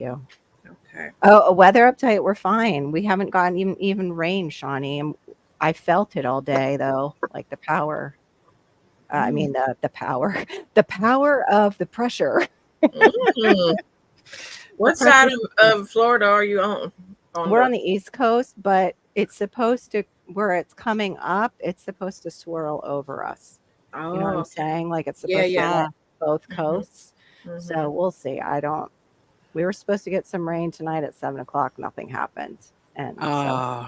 you. Okay. Oh, a weather update. We're fine. We haven't gotten even rain, Shawnee. And I felt it all day though, like the power. I Mm. mean the power, the power of the pressure. Mm. The What side pressure systems. of Florida are you on? On We're the on the East Coast, but it's supposed to where it's coming up. It's supposed to swirl over us. You know what oh I'm okay. saying? Like it's Yeah, supposed to yeah. hit Uh, both Mhm. coasts. So Mhm. we'll see. I don't. We were supposed to get some rain tonight at 7 o'clock. Nothing happened, and so uh,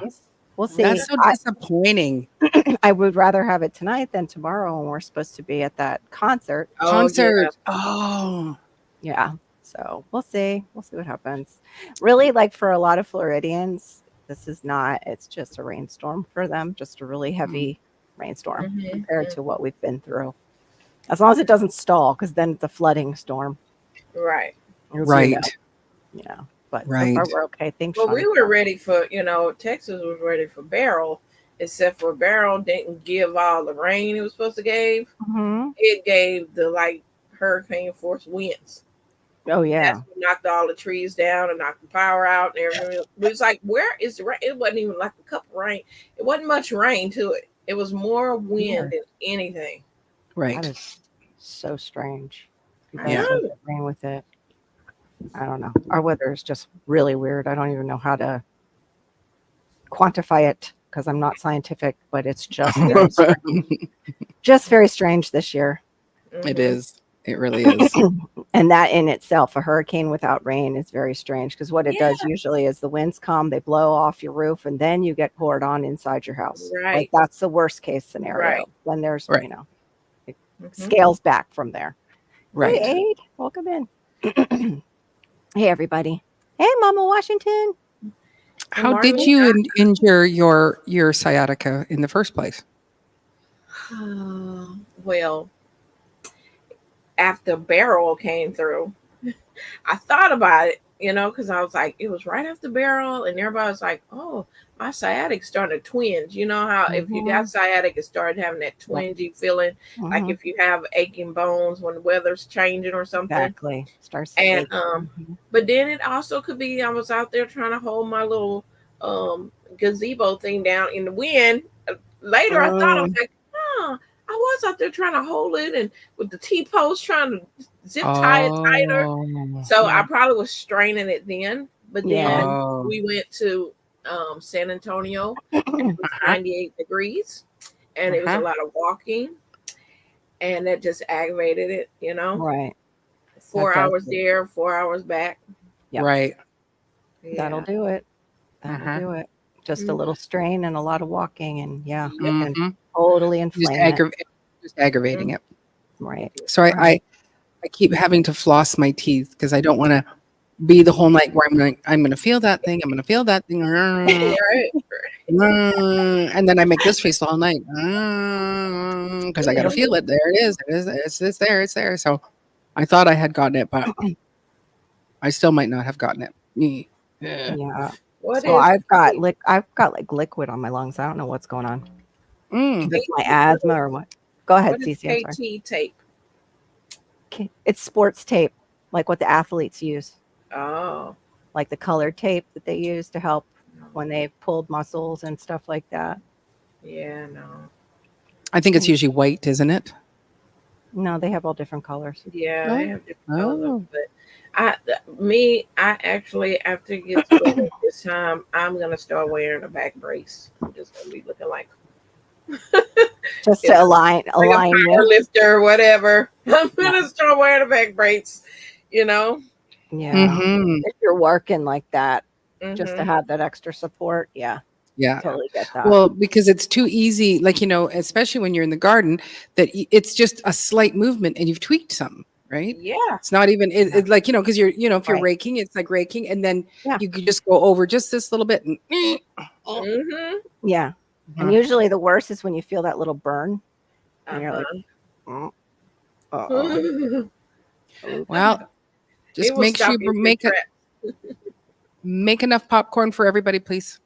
we'll that's see. so disappointing. I would rather have it tonight than tomorrow when we're supposed to be at that concert. Oh yeah. Concert. Oh, Yeah. So we'll see. We'll see what happens. Really, like for a lot of Floridians, this is not, it's just a rainstorm for them, just a really mm, heavy rainstorm Mhm. compared to Mhm. what we've been through. As long as it doesn't stall, because then it's a flooding storm, Right. as right, you know. But so far right. we're okay. Thanks, Well, we Shawnee. were ready for, Texas was ready for Beryl, except for Beryl didn't give all the rain it was supposed to give. Hmm. It gave the like hurricane force winds. Oh That's yeah. what knocked all the trees down and knocked the power out and everything. It was like, where is the rain? It wasn't even like a cup of rain. It wasn't much rain to it. It was more wind Weird. than anything. That Right. is so strange. You I guys Yeah. didn't know. get rain with it. I don't know. Our weather is just really weird. I don't even know how to quantify it because I'm not scientific, but it's just very strange this year. It Hmm. is. It really is. And that in itself, a hurricane without rain is very strange because what it Yeah. does usually is the winds come, they blow off your roof, and then you get poured on inside your house. Like Right. that's the worst case Right. scenario. Then there's, Right. it Hmm. scales back from there. Hey, Right. Aid, welcome in. Hey, everybody. Hey, Mama Washington. Good How did morning. you injure your sciatica in the first place? Well, after Beryl came through, I thought about it, because I was like, it was right after Beryl, and everybody was like, oh, my sciatic started to twinge. You know how if you got Mm-hmm. sciatic, it started having that Yep. twingy feeling, like Mm-hmm. if you have aching bones when the weather's changing or something. Exactly. Starts to And ache. Mhm. but then it also could be I was out there trying to hold my little gazebo thing down in the wind. Later, I thought I was Mm. like, huh, I was out there trying to hold it and with the T post trying to zip tie it tighter. Oh. So I Yeah. probably was straining it then. But Yeah. then Oh. we went to San Antonio and it was Uh-huh. 98 degrees and it was a Uh-huh. lot of walking and that just aggravated it. Right. That 4 does hours it. there, 4 hours back. Yep. Right. That'll Yeah. do it. That'll Uh-huh. do it. Just a Mm. little strain and a lot of walking, and yeah, it Yep. can Mm-hmm. totally Just inflame it. just aggravating Mm. it. Right. So Right. I keep having to floss my teeth because I don't want to be the whole night where I'm gonna feel that thing. I'm gonna feel that thing. Right. And then I make this face the whole night because I got to It'll feel it. There it is. It is. It's there. It's there. So I thought I had gotten it, but I still might not have gotten it. Yeah. yeah. What So is I've got like liquid on my lungs. I don't know what's going on. Mm. If it's my what asthma or what. Go ahead, is Cece. I'm sorry. KT tape? It's sports tape, like what the athletes use, Oh. like the colored tape that they use to help No. when they've pulled muscles and stuff like that. Yeah, no. I think it's usually white, isn't it? No, they have all different colors. Yeah, they Oh. have different colors of Oh. it. But I actually, after it gets better this time, I'm gonna start wearing a back brace. I'm just gonna be looking like Just you to know, align like a power you. lifter or whatever. I'm Yeah. gonna start wearing a back brace. You know. Yeah. Mm-hmm. If you're working like that, just to Mhm. have that extra support. Yeah. Yeah. Totally get that. Well, because it's too easy, like, especially when you're in the garden, that it's just a slight movement and you've tweaked something, right? Yeah. It's not even, it like, because if you're Right. raking, it's like raking, and then Yeah. you could just go over just this little bit and, Mhm. Yeah. And Uh-huh. usually the worst is when you feel that little burn and you're like, Uh-huh. uh-oh. Well, It just will make sure stop you you in your make enough popcorn for everybody, please.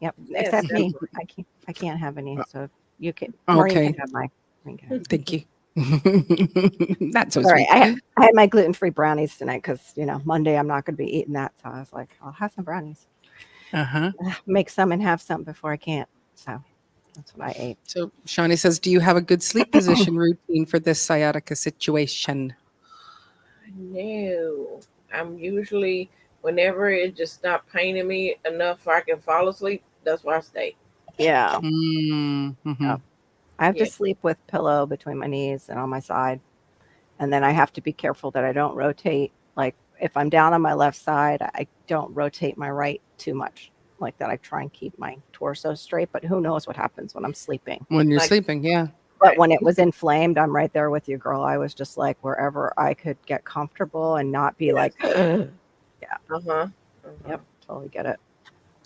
Yep. Yes, Except me. definitely. I can't have any. So you can, Maureen Okay. can have mine. Maureen can have Thank you. That's so Sorry, sweet. I had my gluten-free brownies tonight because Monday I'm not going to be eating that. So I was like, I'll have some brownies. Uh-huh. Make some and have some before I can't. So that's what I ate. So Shawnee says, do you have a good sleep position routine for this sciatica situation? No, I'm usually whenever it just not paining me enough so I can fall asleep. That's where I stay. Yeah. Mm-hmm. I have Yeah. to sleep with pillow between my knees and on my side. And then I have to be careful that I don't rotate. Like if I'm down on my left side, I don't rotate my right too much. Like that, I try and keep my torso straight. But who knows what happens when I'm sleeping? When you're Like- sleeping, yeah. But when it was inflamed, I'm right there with you, girl. I was just like wherever I could get comfortable and not be like, Uh huh. yep, totally get it.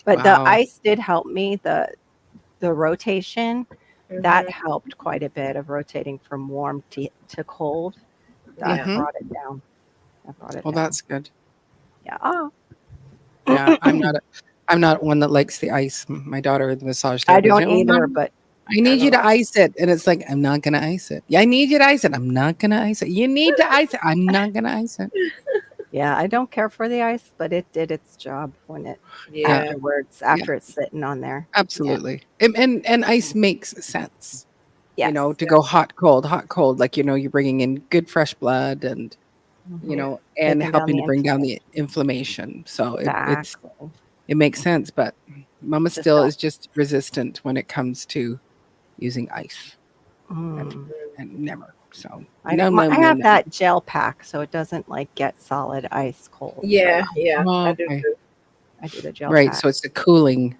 But Wow. the ice did help me. The rotation that helped quite a bit of rotating from warm to cold. That Mhm. brought it down. That brought it Well, down. that's good. Yeah. Oh, Yeah, I'm not one that likes the ice. My daughter, the massage I therapist, don't "Oh, either, Mom, but I need you to ice it," and it's like, I'm not gonna ice it. Yeah, I need you to ice it. I'm not gonna ice it. You need to ice it. I'm not gonna ice it. yeah, I don't care for the ice, but it did its job when it Yeah. after it's sitting on there. Absolutely. And ice makes sense. Yes. To go hot, cold, like you're bringing in good fresh blood and Mhm. and Taking down helping the to bring down the inflammation. So Exactly. it makes sense, but Mama Just still don't- is just resistant when it comes to using ice, Mm. and never. So I no. have that gel pack, so it doesn't like get solid ice cold. Yeah. Yeah. Oh, I do okay. too. I do the gel Right. pack. So it's a cooling.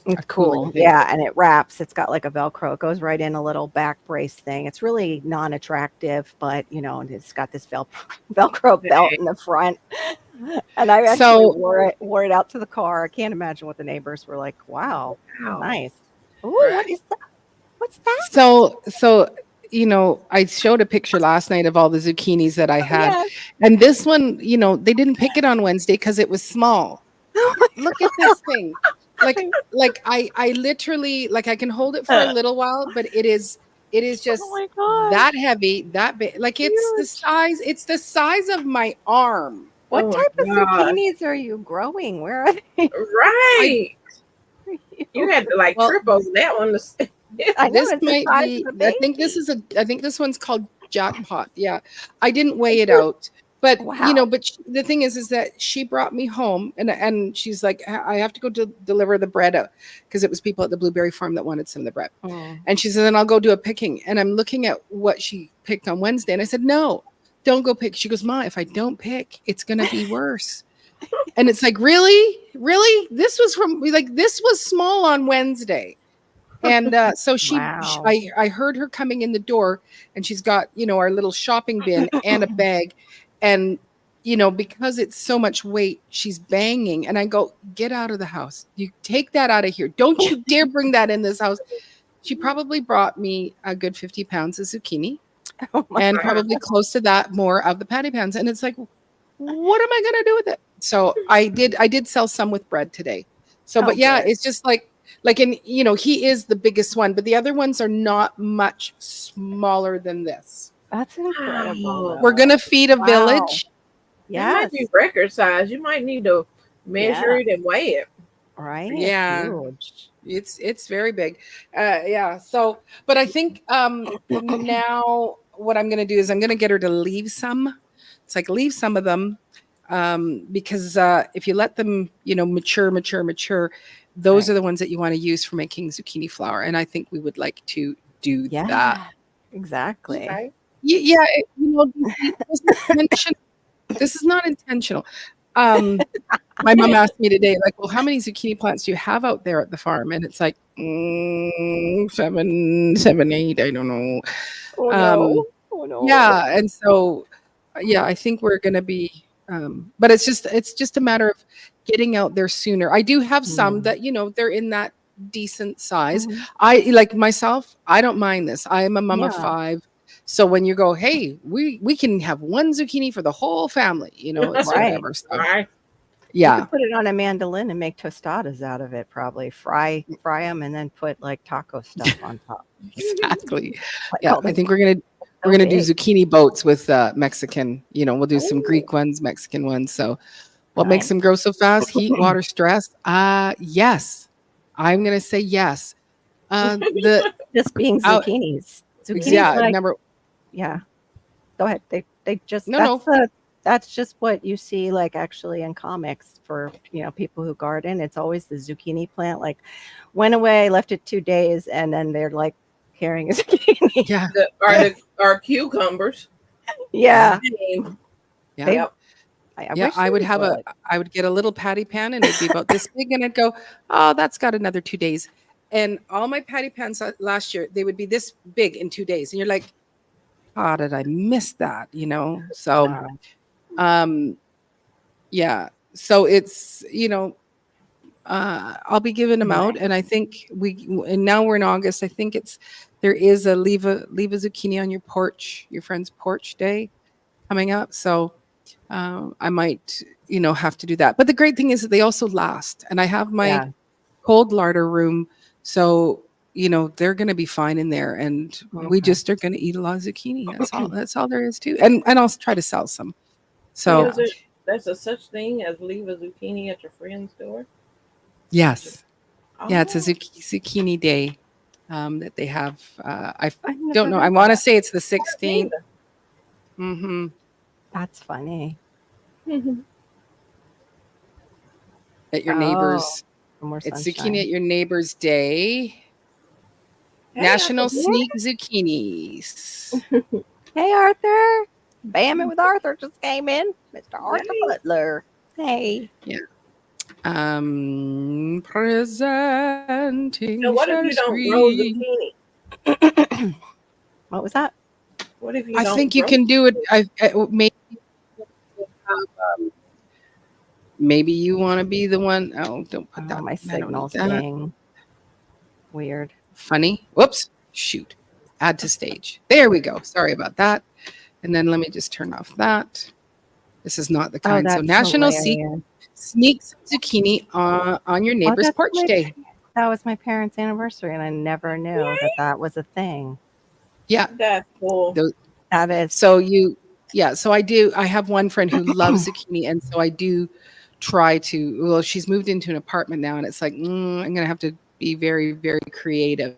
It's a cooling cool. thing. Yeah, and it wraps. It's got like a Velcro. It goes right in a little back brace thing. It's really non-attractive, but it's got this Velcro belt in the front. And I actually So- wore it out to the car. I can't imagine what the neighbors were like. Wow, Wow. nice. Ooh, Right. what is that? What's that? So I showed a picture last night of all the zucchinis that I had, Yes. and this one, they didn't pick it on Wednesday because it was small. Look at this thing. Like I literally, like, I can hold it for a little while, but it is just Oh my god. that heavy, that big. Like it's the size of my arm. What Oh my type of God. zucchinis are you growing? Where are they? Right. You had to like Well- trip over that one. I know This it's the might size be. of a I think this baby. is I think this one's called Jackpot. Yeah, I didn't weigh it out, but Wow. the thing is that she brought me home, and she's like, I have to go to deliver the bread out because it was people at the blueberry farm that wanted some of the bread, Mm. and she said, then I'll go do a picking, and I'm looking at what she picked on Wednesday, and I said, no, don't go pick. She goes, Ma, if I don't pick, it's gonna be worse. And it's like, really? This was small on Wednesday. And so Wow. I heard her coming in the door, and she's got, our little shopping bin and a bag. And, because it's so much weight, she's banging. And I go, get out of the house. You take that out of here. Don't you dare bring that in this house. She probably brought me a good 50 pounds of zucchini Oh my and God. probably close to that more of the patty pans. And it's like, what am I going to do with it? So I did sell some with bread today. So, Oh, but yeah, good. it's just and he is the biggest one, but the other ones are not much smaller than this. That's incredible. Wow. We're going to feed a Wow. village. That Yes. might be record size. You might need to measure it and weigh it. Right. Yeah. Huge. It's very big. Yeah. So, but I think now what I'm going to do is I'm going to get her to leave some. It's like leave some of them because if you let them, mature, those Right. are the ones that you want to use for making zucchini flour. And I think we would like to do Yeah. that. Exactly. Okay. Yeah. This is not intentional. My mom asked me today, like, well, how many zucchini plants do you have out there at the farm? And it's like 7, 8. I don't know. Oh no. Oh no. Yeah, and so I think we're gonna be. But it's just a matter of getting out there sooner. I do have some Mm. that they're in that decent size. Mhm. I like myself. I don't mind this. I am a mom of Yeah. 5. So when you go, hey, we can have one zucchini for the whole family, it's Right. whatever. So, Right. You yeah, could put it on a mandolin and make tostadas out of it. Probably fry them and then put like taco stuff on top. exactly. Like Yeah, all I the- think we're We're gonna do big. zucchini boats with Mexican. We'll do some Ooh. Greek ones, Mexican ones. So, what makes Nice. them grow so fast? Heat, water, stress. Yes, I'm gonna say yes. The Just being out, zucchinis. Zucchinis, yeah, like, number yeah. Go ahead. They just no. that's just what you see, like, actually in comics for people who garden. It's always the zucchini plant. Like, went away, left it 2 days, and then they're like carrying a zucchini. Yeah, Our cucumbers. Yeah, Same. yeah. They- Yep. I Yeah, wish I they would have would. I would get a little patty pan and it'd be about this big, and I'd go, oh, that's got another 2 days. And all my patty pans last year, they would be this big in 2 days, and you're like, how did I miss that? So, yeah. So it's I'll be giving them out, and I think and now we're in August. I think there is a leave a zucchini on your porch, your friend's porch day coming up. So I might have to do that. But the great thing is that they also last, and I have my Yeah. cold larder room, so they're going to be fine in there, and we Okay. just are going to eat a lot of zucchini. That's all there is to it. And I'll try to sell some. So Is it there's a such thing as leave a zucchini at your friend's door? yes. Yeah, it's a Oh, zucchini day that they have. I I never don't know. I heard want to that. say it's the I 16th. haven't Mm-hmm. That's funny. either. At your Oh, neighbor's. for more It's sunshine. zucchini at your neighbor's day. Hey, National Uncle Sneak Zucchinis. Hey, Arthur. Bam it with Arthur just came in. Mr. Arthur Yay. Butler. Hey. Presenting. So what if you Share don't grow screen. zucchini? What was that? What if you I don't think you grow can do it. Maybe you want to be the one. Oh, don't put that. Oh, my I don't need signal's that. being weird. Funny. Whoops. Shoot. Add to stage. There we go. Sorry about that. And then let me just turn off that. This is not the Oh, kind. So that's National hilarious. Sneak Zucchini on your neighbor's that's porch my day. That was my parents' anniversary, and I never knew that was a thing. Yeah. That's cool. That is. So so I have one friend who loves zucchini, and so I do try to. Well, she's moved into an apartment now, and it's like I'm gonna have to be very, very creative.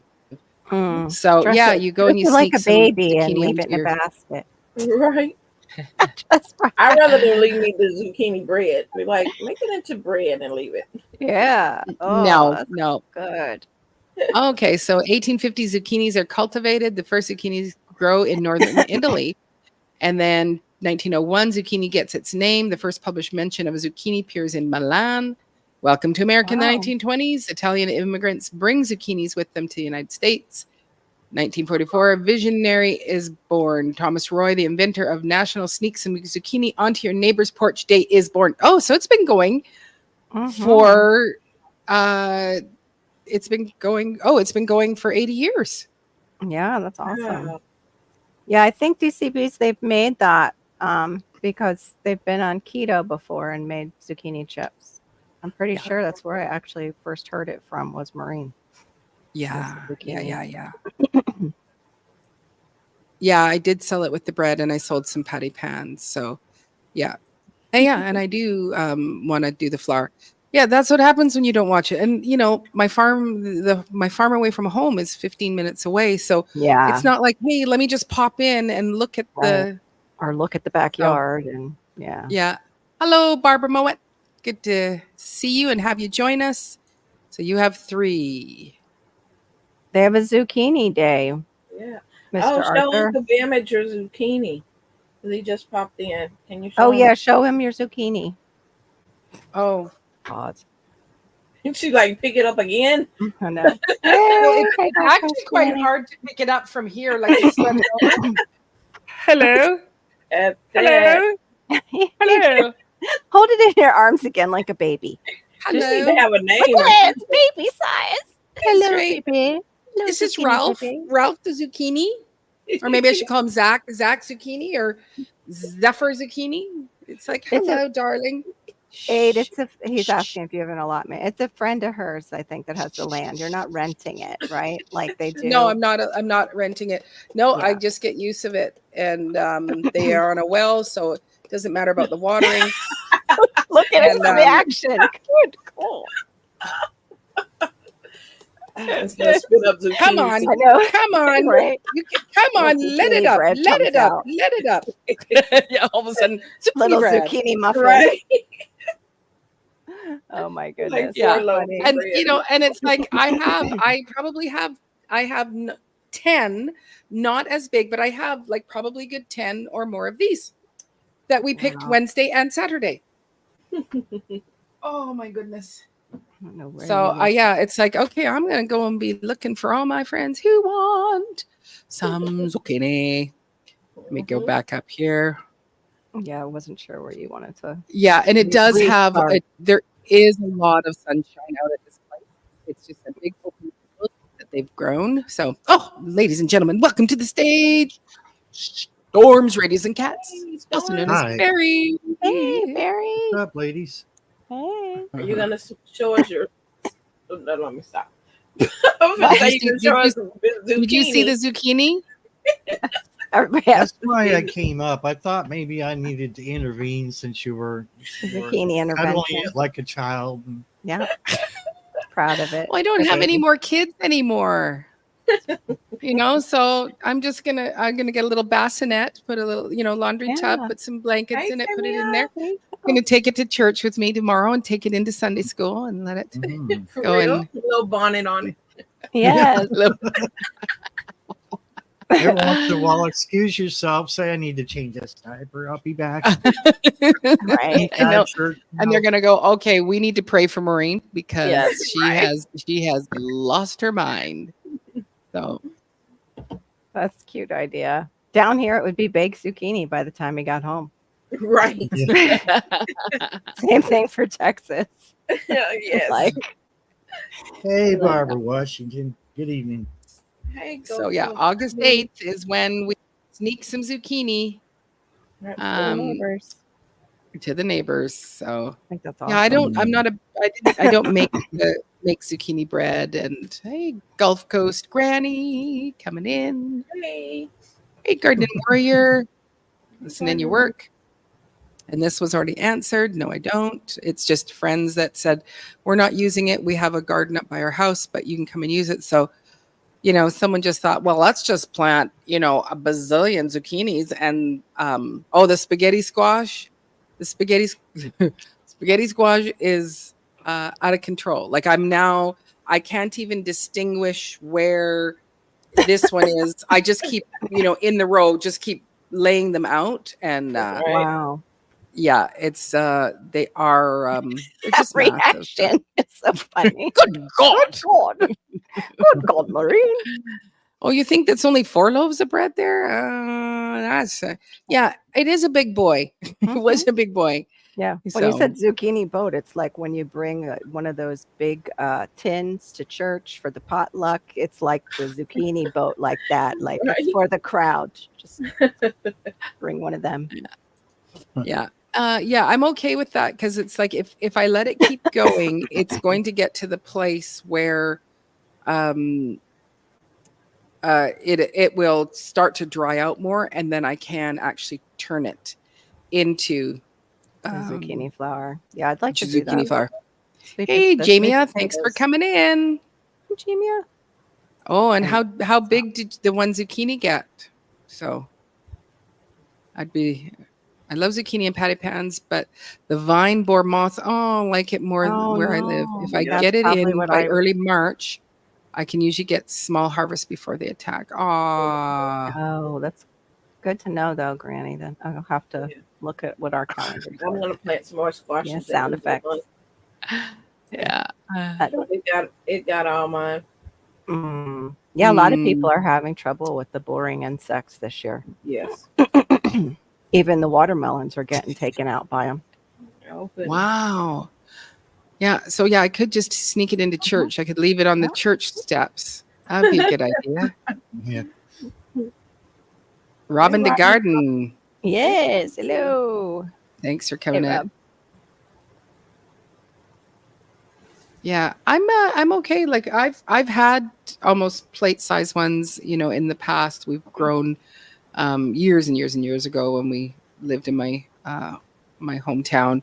So Dress yeah, it- you go and you dress it like sneak a some baby and zucchini leave into it in a your. basket. Right. Just right. I'd rather them leave me the zucchini bread. Be like, make it into bread and leave it. Yeah. Oh, No, that's no. good. Okay, so 1850 zucchinis are cultivated. The first zucchinis grow in northern Italy. And then 1901, zucchini gets its name. The first published mention of a zucchini appears in Milan. Welcome to America Wow. in the 1920s. Italian immigrants bring zucchinis with them to the United States. 1944, a visionary is born. Thomas Roy, the inventor of National Sneak Some Zucchini Onto Your Neighbor's Porch Day, is born. Oh, so it's been going for it's been going for 80 years. Yeah, that's awesome. Wow. Yeah, I think DCB's they've made that because they've been on keto before and made zucchini chips. I'm pretty sure that's where I actually first heard it from was Marine. Yeah. Zucchini. Yeah, I did sell it with the bread, and I sold some patty pans. So yeah. And I do want to do the flour. Yeah, that's what happens when you don't watch it. And my farm away from home is 15 minutes away. So Yeah. it's not like, hey, let me just pop in and look at Right. Or look at the backyard and yeah. Yeah. Hello, Barbara Mowat. Good to see you and have you join us. So you have 3. They have a zucchini day, Yeah. Mr. Oh, show Arthur. Uncle Damage your zucchini. He just popped in. Can you show Oh him? yeah, show him your zucchini. Oh. Pause. She like pick it up again. I know. Well, it's Hey, actually quite hard to pick it up from here. Like it's hello. Hello. Hello. Hold it in your arms again like a baby. Just need to Hello. have a name. Look at it, it's baby size. Hello, right. baby. Hello, Is this zucchini Ralph? baby. Ralph the zucchini? Or maybe I should call him Zach. Zach zucchini or Zephyr zucchini. It's like, It's hello, darling. Aid, he's asking if you have an allotment. It's a friend of hers, I think, that has the land. You're not renting it, right? Like they do. No, I'm not. I'm not renting it. No, I Yeah. just get use of it, and they are on a well, so it doesn't matter about the watering. Look at his And, reaction. Good call. It's gonna spit up zucchini. Come on, I know. come on, Right? come on, Little let it zucchini up, bread let it comes up, out. let it up. Yeah, all of a sudden, zucchini Little bread. zucchini muffin. Right? Oh my Like goodness. Yeah. 4 loaves Funny. of And bread. you know, and it's like I probably have 10, not as big, but I have like probably good 10 or more of these that we picked Wow. Wednesday and Saturday. Oh my goodness. I don't know where So you live. yeah, it's like, okay, I'm gonna go and be looking for all my friends who want some zucchini. Let me go Mhm. back up here. Yeah, I wasn't sure where you wanted to. Yeah, and it does have Restart. there is a lot of sunshine out at this place. It's just a big open field that they've grown. So, oh, ladies and gentlemen, welcome to the stage. Storms, Radios, and Cats, also known as Hi. Barry. Hey, Barry. What's up, ladies? Hey. Are you gonna show us your? Oh, no, let me stop. I'm gonna Did say you you see- can show us Did you see the zucchini. zucchini? Everybody has That's why I came up. I thought maybe I needed to intervene since you were zucchini cuddling intervention. it like a child. Yeah. Proud of it. Well, I don't have Okay. any more kids anymore. You know, so I'm gonna get a little bassinet, put a little, laundry Yeah. tub, put some blankets Hey, in it, put it Tamia. in there. I'm gonna take it to church with me tomorrow and take it into Sunday school and let it Mhm. For Go real? and- A little bonnet on it. Yes. Every once in a while, excuse yourself. Say I need to change this diaper. I'll be back. Right. I know. Sure, And they're gonna go, okay, we need to pray for Maureen because Yes, she has lost her mind. So That's a cute idea. Down here, it would be baked zucchini by the time he got home. Right. Same thing for Texas. Yes. Like, Hey, Barbara Washington. Good evening. Hey, go so yeah, to- August 8th is when we sneak some zucchini Right. neighbors. to the neighbors. So I think that's awesome. yeah, I don't make zucchini bread. And hey, Gulf Coast Granny coming in. Hey. Hey, Garden Warrior, listen in your work. And this was already answered. No, I don't. It's just friends that said, we're not using it. We have a garden up by our house, but you can come and use it. So, someone just thought, well, let's just plant, a bazillion zucchinis and, the spaghetti squash. The spaghetti squash is out of control. Like I can't even distinguish where this one is. I just keep, in the row, just keep laying them out. And Right. Wow. yeah, it's they are they're That just massive. reaction is so funny. Good God. God. Good God, Maureen. Oh, you think that's only 4 loaves of bread there? That's yeah, it is a big boy. It was a big boy. Yeah. When you So- said zucchini boat, it's like when you bring one of those big tins to church for the potluck. It's like the zucchini boat, like that. Like it's Right. for the crowd. Just bring one of them. Yeah. Yeah, I'm okay with that because it's like if I let it keep going, it's going to get to the place where it will start to dry out more, and then I can actually turn it into The zucchini flour. Yeah, I'd like to do zucchini that. flour. Sweet Hey, pot- the sweet Jamia, thanks for potatoes. coming in. Jamia. Oh, and how big did the one zucchini get? So I love zucchini and patty pans, but the vine borer moth, I like it more Oh, where I live. no. If I That's get it probably in what by I- early March, I can usually get small harvest before they attack. Oh, that's good to know, though, Granny. Then I'll have to Yeah. look at what our calendar I'm gonna plant some more squashes. Yeah, in sound the effects. month. Yeah. It got all mine. Yeah, a lot of people are having trouble with the boring insects this year. Yes. Even the watermelons are getting taken out by them. Oh, goodness. Wow. Yeah. So yeah, I could just sneak it into church. I could leave it on the church steps. That'd be a good idea. Yeah. Robin Hey, the Robin. Garden. Yes. Hello. Thanks for coming Hey, in. Rob. Yeah, I'm okay. Like I've had almost plate size ones, in the past. We've grown years and years and years ago when we lived in my hometown,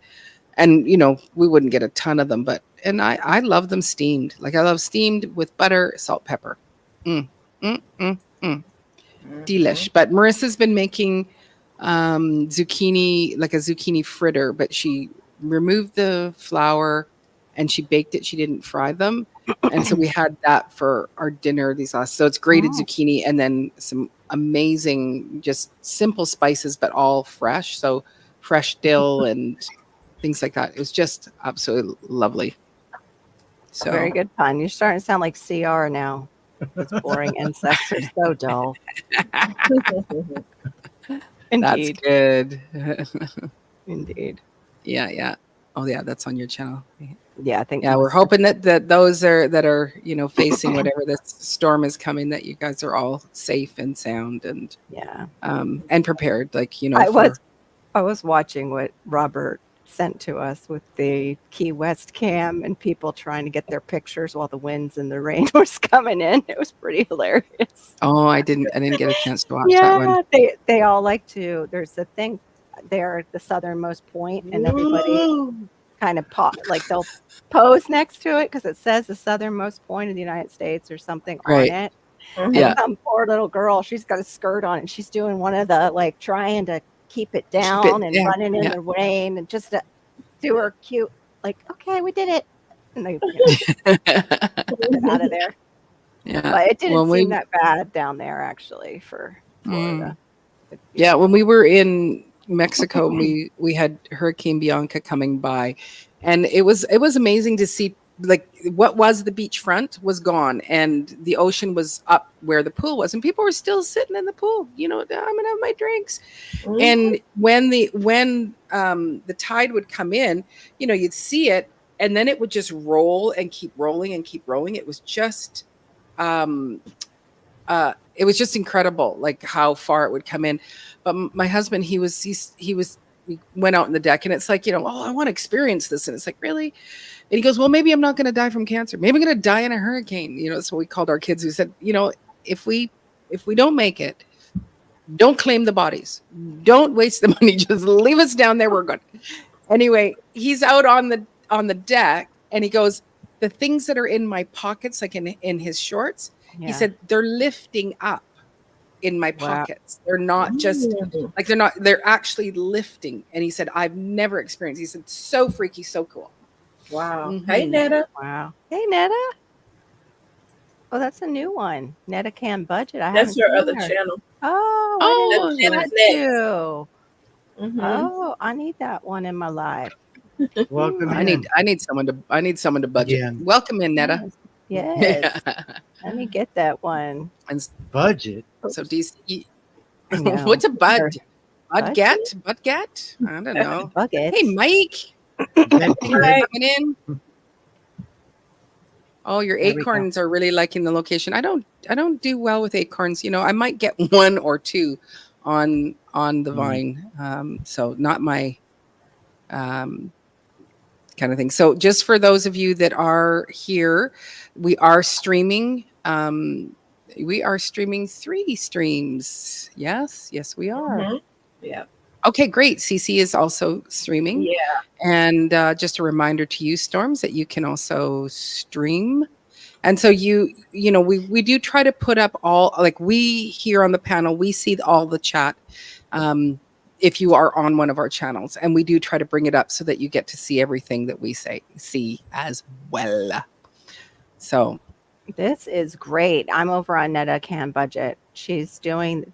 and we wouldn't get a ton of them, but and I love them steamed. Like I love steamed with butter, salt, pepper. Mm, mm, mm, mm. Mhm. Delish. But Marissa's been making zucchini, like a zucchini fritter, but she removed the flour and she baked it. She didn't fry them. And so we had that for our dinner these last. So it's grated Oh, zucchini and then some amazing, just simple spices, but all fresh. So fresh dill and things like that. It was just absolutely lovely. So very good pun. You're starting to sound like CR now. Those boring insects are so dull. that's Indeed. good. Indeed. Yeah. Oh yeah, that's on your channel. Yeah, I think Yeah, we're most- hoping that those that are facing whatever this storm is coming, that you guys are all safe and sound yeah. and prepared. Like I was watching what Robert sent to us with the Key West cam and people trying to get their pictures while the winds and the rain was coming in. It was pretty hilarious. Oh, I didn't get a chance to watch that one. Yeah, they all like to. There's a thing there at the southernmost point, and everybody kind of like they'll pose next to it because it says the southernmost point of the United States or something Right. on it. Mhm. Yeah. And some poor little girl, she's got a skirt on and she's doing one of the like trying to keep it down and down, running in yeah. the rain and just to do her cute, like, okay, we did it. And they get out of there. Yeah. But it didn't When we- seem that bad down there actually for Florida. But, Yeah, when we were in Mexico, we had Hurricane Bianca coming by, and it was amazing to see, like, what was the beachfront was gone and the ocean was up where the pool was, and people were still sitting in the pool. I'm gonna have my drinks. Mhm. And when the tide would come in, you'd see it, and then it would just roll and keep rolling and keep rolling. It was just it was just incredible, like how far it would come in. But my husband, he went out on the deck, and it's like, oh, I want to experience this, and it's like, really? And he goes, well, maybe I'm not going to die from cancer. Maybe I'm going to die in a hurricane. So we called our kids. We said, if we don't make it, don't claim the bodies. Don't waste the money. Just leave us down there. We're good. Anyway, he's out on the deck, and he goes, the things that are in my pockets, like in his shorts, yeah. he said, they're lifting up in my Wow. pockets. They're not just Mhm. like they're actually lifting. And he said, I've never experienced. He said, so freaky, so cool. Wow. Mhm. Hey, Netta. Wow. Hey, Netta. Oh, that's a new one. Netta Can Budget. I That's haven't her seen other her. channel. Oh, Oh, I didn't Netta's see that next. too. Mhm. Oh, I need that one in my life. Welcome I in. need someone to budget. Yeah. Welcome in, Netta. Yes. Let me get that one. And Budget. so DC, I know. what's a bud? Budget? Budget? I don't know. Bucket. Hey, Mike, That- Right. coming in. Oh, your There we go. acorns are really liking the location. I don't do well with acorns. I might get one or two on the vine. So not my kind of thing. So just for those of you that are here, we are streaming. We are streaming 3 streams. Yes, we are. Mhm. Yeah. Okay, great. CC is also streaming. Yeah. And just a reminder to you, Storms, that you can also stream. And so we do try to put up all, like, we here on the panel, we see all the chat if you are on one of our channels, and we do try to bring it up so that you get to see everything that we see as well. So This is great. I'm over on Netta Can Budget. She's doing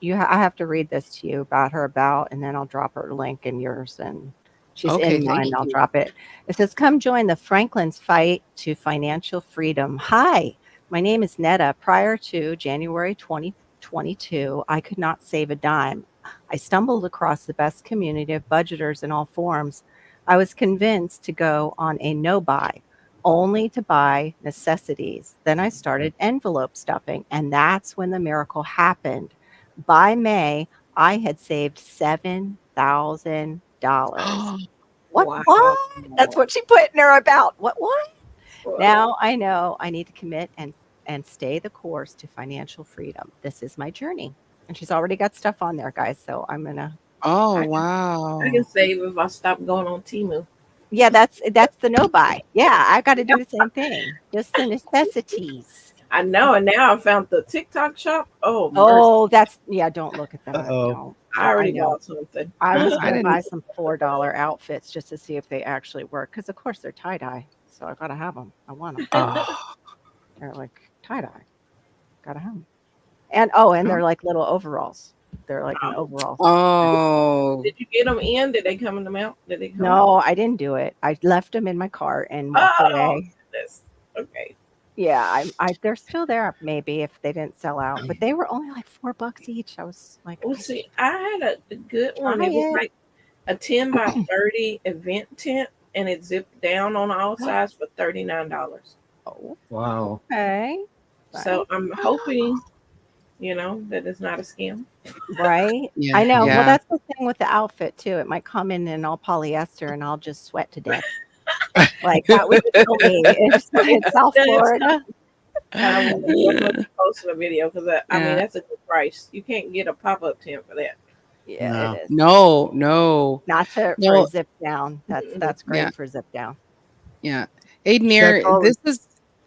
I have to read this to you about her and then I'll drop her link in yours, and she's Okay, in thank mine. I'll you. drop it. It says, come join the Franklin's fight to financial freedom. Hi, my name is Netta. Prior to January 2022, I could not save a dime. I stumbled across the best community of budgeters in all forms. I was convinced to go on a no buy, only to buy necessities. Then I started envelope stuffing, and that's when the miracle happened. By May, I had saved $7,000. What? Wow. What? That's what she put in her about. What? Wow. Now I know I need to commit and stay the course to financial freedom. This is my journey. And she's already got stuff on there, guys. So I'm gonna. Oh, I wow. can save if I stop going on Temu. Yeah, that's the no buy. Yeah, I got to do the same thing. Just the necessities. I know, and now I found the TikTok shop. Oh, mercy. Oh, that's yeah. Don't look at that. Uh-oh. Don't. I already know. bought something. I was I gonna didn't- buy some $4 outfits just to see if they actually work. Because of course they're tie dye, so I gotta have them. I want them. Oh, They're like tie dye. Gotta have them. And they're like little overalls. They're like an overall. oh. Did you get them in? Did they come in the mail? Did they come? No, I didn't do it. I left them in my car and walked Oh, away. goodness. Okay. Yeah, they're still there maybe if they didn't sell out, but they were only like $4 each. I was like, Well, see, I had a good one. Try It was it. like a 10 by 30 event tent, and it zipped down on all sides for $39. oh, Wow. okay, So I'm hoping, that it's not a scam. right. Yeah, I know. yeah. Well, that's the thing with the outfit too. It might come in all polyester, and I'll just sweat to death. Like that would kill me in South Florida. I will post a video because I mean Yeah. that's a good price. You can't get a pop-up tent for that. Yeah, No. it is. No. Not for No. a zip down. That's great Yeah. for zip down. Yeah. Aidnir, Check all- this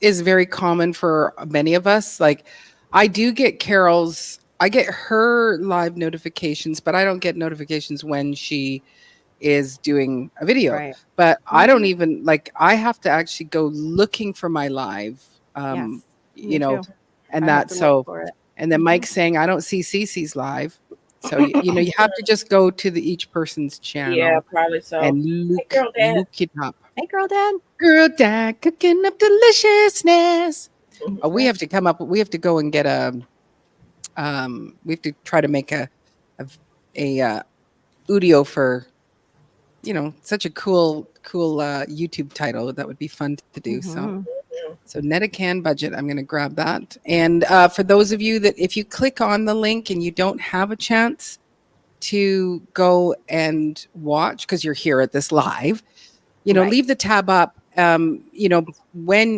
is very common for many of us. Like I do get I get her live notifications, but I don't get notifications when she is doing a video. Right. But I Mm-hmm. don't even I have to actually go looking for my live. Yes. You Me know, too. and I have that's to so look for it. and then Mike's saying I don't see Cece's live. So you have to just go to each person's channel Yeah, probably so. and look, Girl Dad. look it up. Hey, girl, dad. Girl dad cooking up deliciousness. We have to go and get we have to try to make a audio for such a cool YouTube title. That would be fun to do. Mhm. So Netacan budget, I'm going to grab that. And for those of you that if you click on the link and you don't have a chance to go and watch because you're here at this live, Right. leave the tab up. When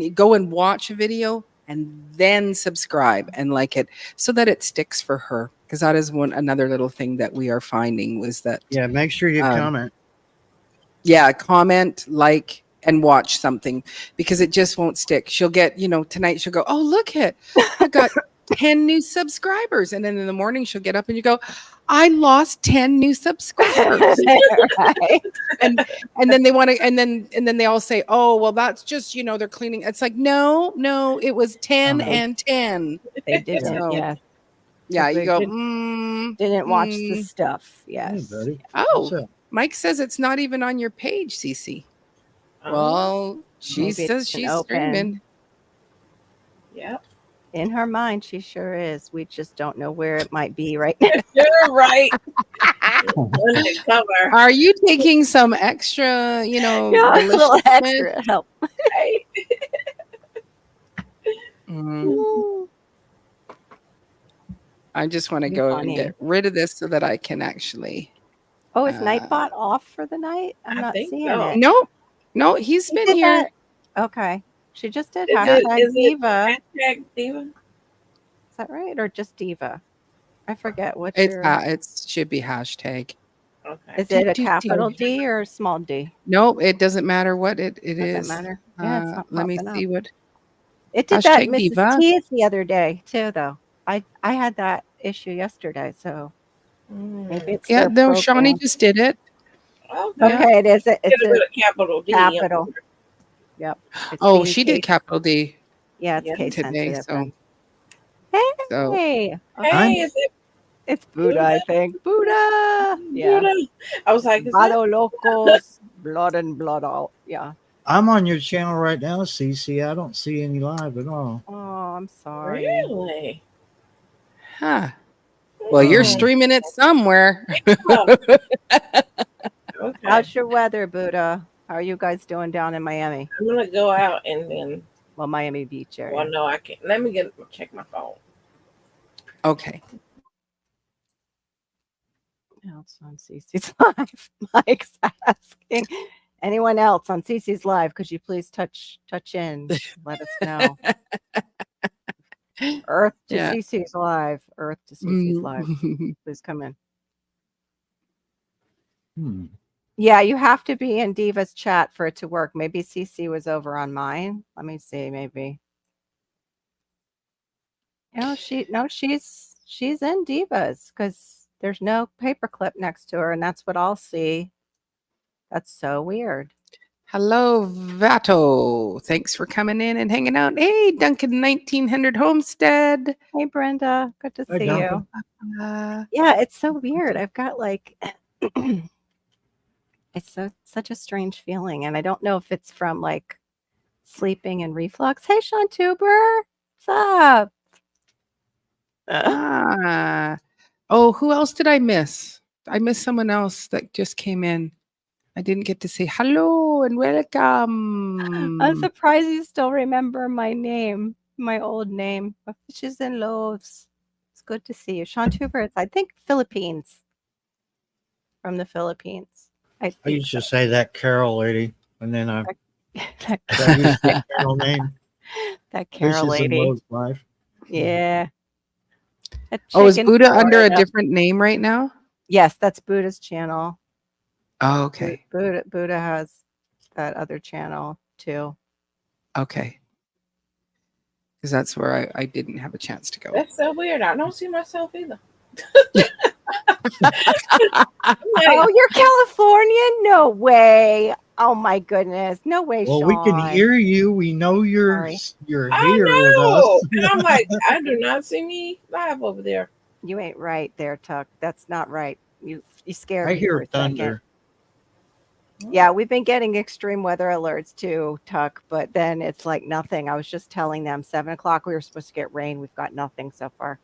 you go and watch a video and then subscribe and like it so that it sticks for her. Because that is another little thing that we are finding was that Yeah, make sure you comment. comment, like, and watch something because it just won't stick. She'll get, tonight she'll go, oh, look it, I got 10 new subscribers. And then in the morning she'll get up and you go, I lost 10 new subscribers. Right. and then they want to, and then they all say, oh, well, that's just, they're cleaning. It's like, no, it was 10 Uh-huh. and 10. They didn't. So, Yeah. Yeah. They You go, didn't watch the stuff. Hey, Yes. buddy. oh, What's up? Mike says it's not even on your page, Cece. Oh, Well, she Maybe says it's been she's open. streaming. yep. In her mind, she sure is. We just don't know where it might be right now. You're right. Undercover. Are you taking some extra, Yeah, a little deliciousness? extra help. Right. Mm, I just want to Be go funny. and get rid of this so that I can actually. Oh, is Uh, Nightbot off for the night? I'm I not think seeing so. it. No, he's She been did here. that. Okay. She just did Is hashtag it Diva. hashtag Diva? Is that right? Or just Diva? I forget what It's your it should be hashtag. Okay. is it a Do, do, do. capital D or a small D? No, it doesn't matter what it Doesn't is. matter. Yeah, it's not Let me popping see up. what. It did that Hashtag Mrs. Diva. T's the other day too, though. I had that issue yesterday, so maybe it's Yeah, their no, Shawnee program. just did it. Okay. Okay, it is. It's It's a a capital D. capital. Yep. It's Oh, being she did case- capital D Yeah, it's Yeah, case today. sensitive. So, then. so Hey, Hey, is it it's Buddha, I think. Buddha. Yeah. Buddha? I was like, is that Vado locos, blood and blood out. Yeah. I'm on your channel right now, Cece. I don't see any live at all. Oh, I'm sorry. really? huh. Well, you're Hmm. streaming it somewhere. Okay. How's your weather, Buddha? How are you guys doing down in Miami? I'm gonna go out and then. Well, Miami Beach area. Well, no, I can't. Let me check my phone. Okay. Else on CC's live. Mike's asking, Anyone else on Cece's live? Could you please touch in? Let us know. Earth to Yeah. Cece's live. Earth to Cece's live. Please come in. Yeah, you have to be in Diva's chat for it to work. Maybe Cece was over on mine. Let me see. Maybe. She's in Divas because there's no paperclip next to her, and that's what I'll see. That's so weird. Hello, Vato. Thanks for coming in and hanging out. Hey, Duncan 1900 Homestead. Hey, Brenda. Good to Hi, see Duncan. you. Uh, Yeah, it's so weird. I've got like, it's such a strange feeling, and I don't know if it's from like sleeping and reflux. Hey, Sean Tuber. What's up? oh, who else did I miss? I missed someone else that just came in. I didn't get to say hello and welcome. I'm surprised you still remember my name, my old name of Fishes and Loaves. It's good to see you. Sean Tuber, it's, I think, Philippines. From the Philippines. I used to say that Carol lady, and then I that, that used to be Carol name. that Carol Fishes and lady. Loaves Live. Yeah. Oh, is Buddha under a different name right now? Yes, that's Buddha's channel. Oh, okay. Buddha has that other channel too. Okay. Because that's where I didn't have a chance to go. That's so weird. I don't see myself either. Oh, you're Californian? No way. Oh my goodness. No way, Well, Sean. we can hear you. We know you're Sorry. here with know. us. And I'm like, I do not see me live over there. You ain't right there, Tuck. That's not right. You scared I me for hear a second. thunder. Yeah, we've been getting extreme weather alerts too, Tuck, but then it's like nothing. I was just telling them 7:00 we were supposed to get rain. We've got nothing so far.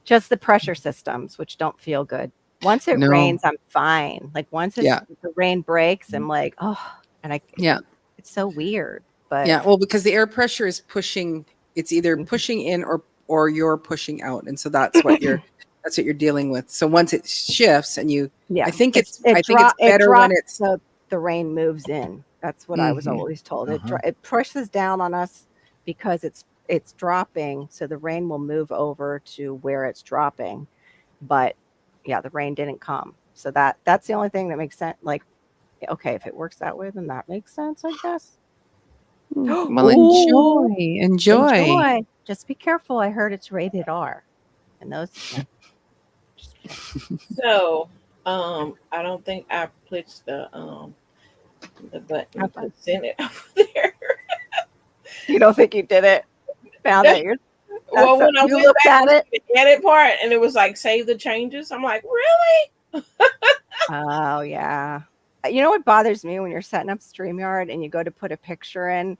Just the pressure systems, which don't feel good. Once it rains, I'm fine. Like once the rain breaks, I'm like, oh, and it's so weird. But yeah, well, because the air pressure is pushing, it's either pushing in or you're pushing out, and so that's what you're dealing with. So once it shifts, and I think it's better when it's so the rain moves in. That's what I was always told. It pushes down on us because it's dropping, so the rain will move over to where it's dropping. But yeah, the rain didn't come, so that's the only thing that makes sense. Like, okay, if it works that way, then that makes sense, I guess. Well, enjoy. Just be careful. I heard it's rated R, and those. So, I don't think I pushed the button to send it over there. You don't think you did it? Found it. Well, when I went looked back at it, the edit part, and it was like save the changes. I'm like, really? Oh yeah. You know what bothers me when you're setting up StreamYard and you go to put a picture in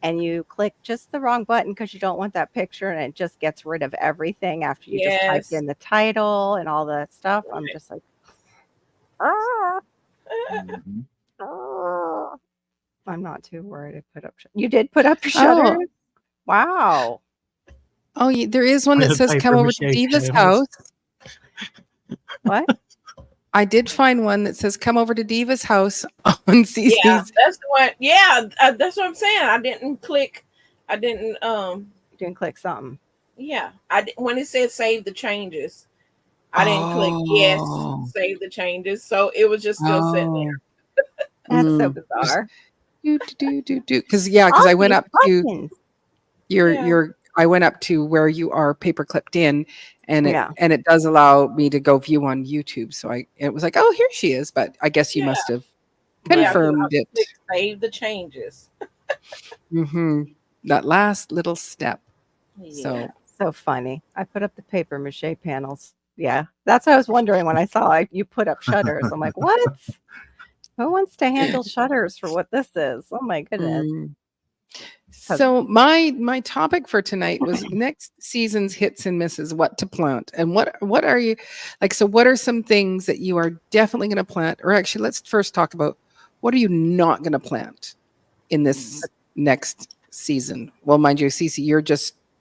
and you click just the wrong button because you don't want that picture, and it just gets rid of everything after you just typed in the title and all that stuff. I'm just like, I'm not too worried. I put up. You did put up your shutters? Wow. Oh, there is one that says come over to Diva's house. What? I did find one that says come over to Diva's house on CC's. Yeah, that's the one. Yeah, that's what I'm saying. I didn't click. I didn't. Didn't click something. Yeah, when it said save the changes, I didn't click yes, save the changes. So it was just still sitting there. That's so bizarre. Because I went up to I went up to where you are paper clipped in, and it does allow me to go view on YouTube. So it was like, oh, here she is. But I guess you must have confirmed it. Save the changes. That last little step. Yeah. So funny. I put up the paper mache panels. Yeah, that's what I was wondering when I saw you put up shutters. I'm like, what? Who wants to handle shutters for what this is? Oh my goodness. So my topic for tonight was next season's hits and misses, what to plant. And what are you like? So what are some things that you are definitely going to plant? Or actually, let's first talk about what are you not going to plant in this next season? Well, mind you, Cece,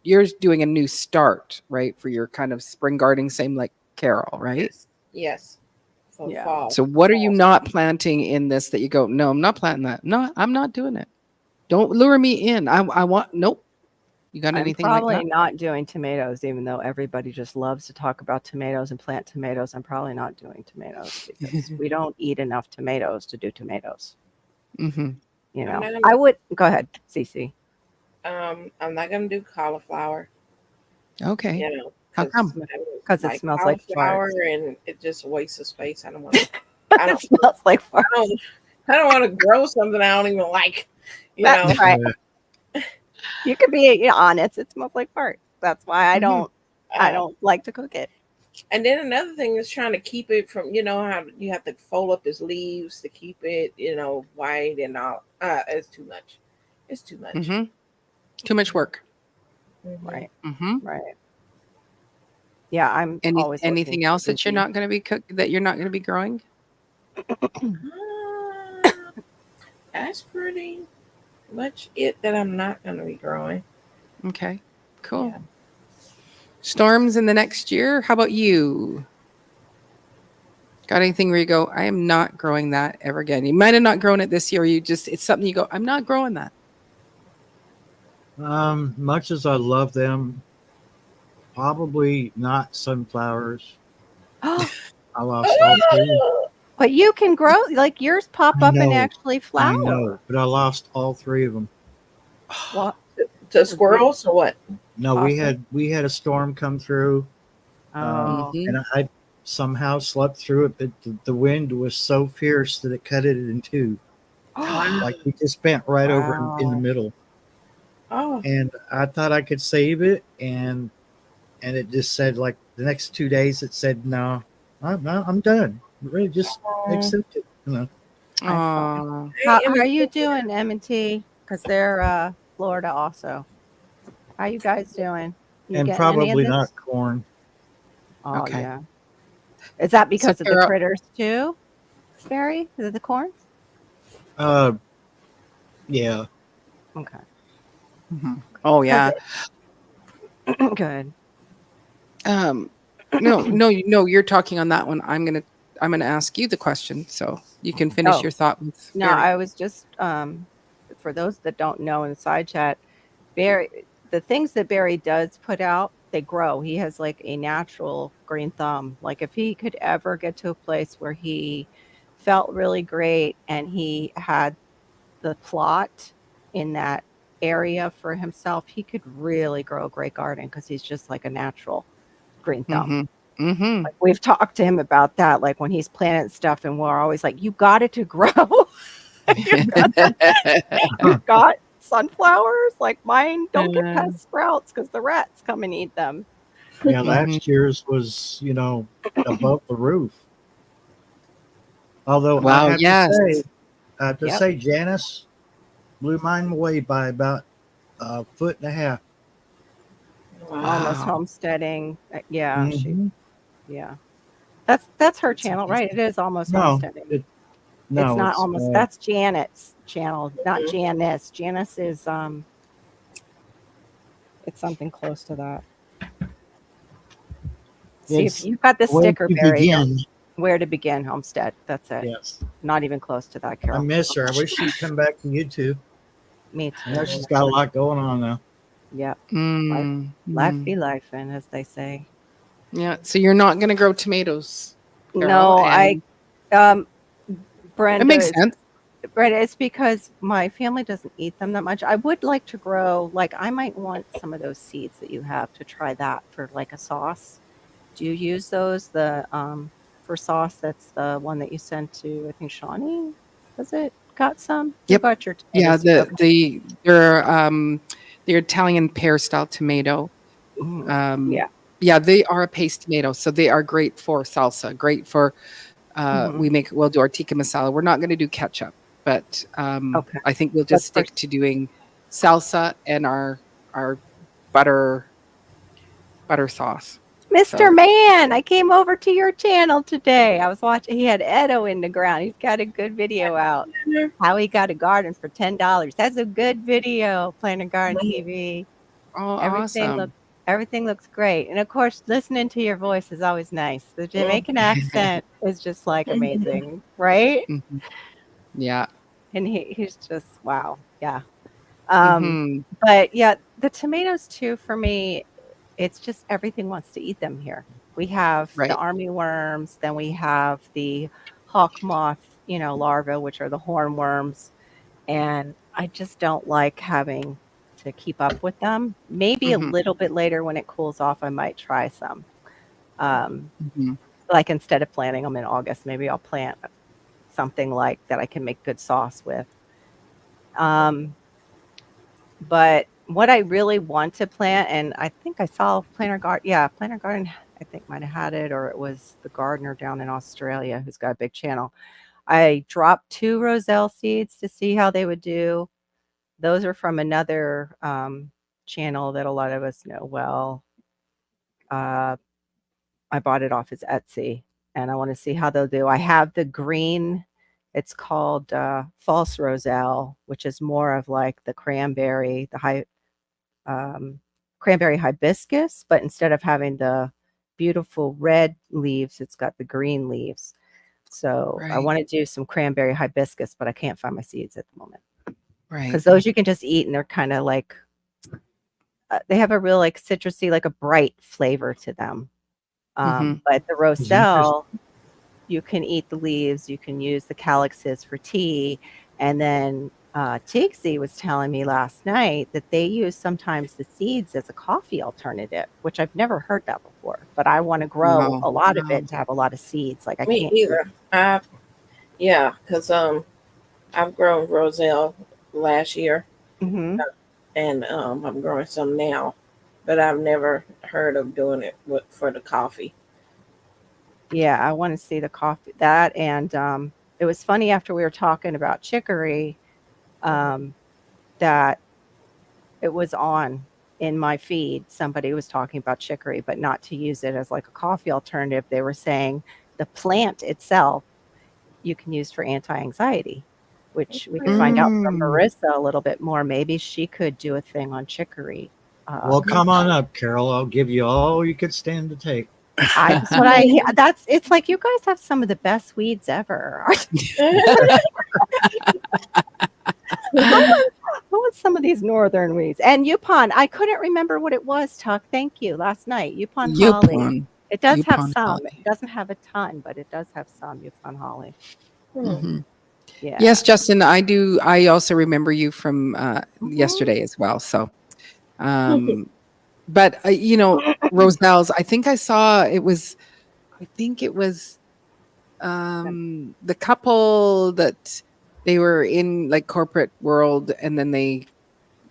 you're doing a new start, right? For your kind of spring gardening, same like Carol, right? Yes. for Yeah. fall. So what are you not planting in this that you go, no, I'm not planting that. No, I'm not doing it. Don't lure me in. I want, nope. You got I'm anything like probably that? not doing tomatoes, even though everybody just loves to talk about tomatoes and plant tomatoes. I'm probably not doing tomatoes because we don't eat enough tomatoes to do tomatoes. Mm-hmm. You I'm know, not I gonna, would go ahead, Cece. I'm not gonna do cauliflower. Okay. You know, How come? Because it smells like cauliflower fart. and it just wastes of space. I don't want to. I It don't. smells like fart. I don't want to grow something I don't even like. You know. That's right. Yeah. You could be honest. It smells like fart. That's why I Mhm. don't. I Uh, don't like to cook it. And then another thing is trying to keep it from, you know, how you have to fold up his leaves to keep it, you know, white and all. It's too much. It's too much. Mm-hmm. Too much work. Mhm. Right. Mm-hmm. Right. Yeah, I'm always Anything looking else for that you're busy. not going to be that you're not going to be growing? Uh, that's pretty much it that I'm not going to be growing. Okay. Cool. Yeah. Storms in the next year. How about you? Got anything where you go, I am not growing that ever again? You might have not grown it this year. It's something you go, I'm not growing that. Much as I love them, probably not sunflowers. I lost all three. But you can grow, like yours pop I up and know, actually I flower. know, but I lost all three of them. Well, To squirrels or what? No, Awesome. we had a storm come through, oh, Mhm. and I somehow slept through it. But the wind was so fierce that it cut it in two. Like we just bent right over in the Wow. middle. Oh, And I thought I could save it, and it just said like the next 2 days it said no, I'm done. Really, just accept it. You know. I saw. Aw. How are you doing, M&T? Because they're Florida also. How you guys doing? You And getting any of probably this? not corn. Oh Okay. yeah. Is that So because of the Carol, critters too, Barry? Is it the corn? Uh, yeah. Okay. Mhm. Oh yeah. Good. No, you're talking on that one. I'm gonna ask you the question so you can finish Oh, your thought with no, Barry. I was just for those that don't know in the side chat, Barry, the things that Barry does put out, they grow. He has like a natural green thumb. Like if he could ever get to a place where he felt really great and he had the plot in that area for himself, he could really grow a great garden because he's just like a natural green thumb. Mm-hmm. Mm-hmm. Like we've talked to him about that, like when he's planting stuff, and we're always like, "You got it to grow. You've got sunflowers like mine. Don't get past sprouts because the rats come and eat them." Yeah, Mhm. last year's was, above the roof. Although Wow, yes. I have to Yep. say, Janice blew mine away by about a foot and a half. Almost Wow. homesteading. Yeah, Mhm. yeah. That's her That's channel, right? It amazing. is almost No, homesteading. It's no, not it's almost. That's Janet's channel, not Mhm. Janice. Janice is it's something close to that. See if it's you've got the where sticker, to Barry. begin. Where to begin, Homestead. That's it. Yes, Not even close to that, I Carol. miss her. I wish she'd come back to YouTube. Me I know too. she's got a lot going on now. Yep. Mm, Life mm. be life, and as they say. Yeah. So you're not gonna grow tomatoes, Carol, No, I and it Brenda makes is sense. Brenda, it's because my family doesn't eat them that much. I would like to grow, like I might want some of those seeds that you have to try that for like a sauce. Do you use those? The for sauce, that's the one that you sent to I think Shawnee. Was it? Got some? Who Yep. got your Yeah. tomato seeds? Okay. The Italian pear style tomato. Yeah. Yeah, they are a paste tomato, so they are great for salsa. Great for Mhm. we'll do our tikka masala. We're not going to do ketchup, but Okay. I think we'll But just for stick to doing salsa and our butter sauce. Mr. So Man, I came over to your channel today. I was watching, he had Edo in the ground. He's got a good video out. How he got a garden for $10. That's a good video, Planter Garden TV. oh, Everything looked awesome. Everything looks great. And of course, listening to your voice is always nice. The Jamaican accent is just like amazing, right? Mhm. Yeah. And he's just wow. Yeah. Um, Mhm. but yeah, the tomatoes too for me, it's just everything wants to eat them here. We have the Right. army worms, then we have the hawk moth, larvae, which are the hornworms, and I just don't like having to keep up with them. Maybe a Mhm. little bit later when it cools off, I might try some. Um, Mhm. like instead of planting them in August, maybe I'll plant something like that I can make good sauce with. Um, but what I really want to plant, and I think I saw Planter Garden, yeah, Planter Garden, I think might have had it, or it was the gardener down in Australia who's got a big channel. I dropped 2 roselle seeds to see how they would do. Those are from another channel that a lot of us know well. Uh, I bought it off his Etsy, and I want to see how they'll do. I have the green. It's called false roselle, which is more of like the cranberry, the um, cranberry hibiscus, but instead of having the beautiful red leaves, it's got the green leaves. So I Right. want to do some cranberry hibiscus, but I can't find my seeds at the moment Right. because those you can just eat, and they're kind of like they have a real like citrusy, like a bright flavor to them. Mhm. But the It's interesting. roselle, you can eat the leaves, you can use the calyxes for tea, and then Tixie was telling me last night that they use sometimes the seeds as a coffee alternative, which I've never heard that before. But I want to grow Wow. a lot of Wow. it to have a lot of seeds. Like I Me can't keep. either. Yeah, because I've grown roselle last year, Hmm. and I'm growing some now, but I've never heard of doing it for the coffee. Yeah, I want to see the coffee that, and it was funny after we were talking about chicory um, that it was on in my feed. Somebody was talking about chicory, but not to use it as like a coffee alternative. They were saying the plant itself you can use for anti-anxiety, which we could find out from Mm. Marissa a little bit more. Maybe she could do a thing on chicory. Well, come on up, Carol. I'll give you all you could stand to take. That's what I hear. That's it's like you guys have some of the best weeds ever. I want some of these northern weeds. And Yupon, I couldn't remember what it was, Tuck. Thank you. Last night. Yupon holly. Yupon. It does have Yupon some. It holly. doesn't have a ton, but it does have some Yupon holly. Hmm. Mhm. Yeah. Yes, Justin, I do. I also remember you from Mhm. yesterday as well. So, but Roselle's. I think I saw it was. I think it was the couple that they were in like corporate world, and then they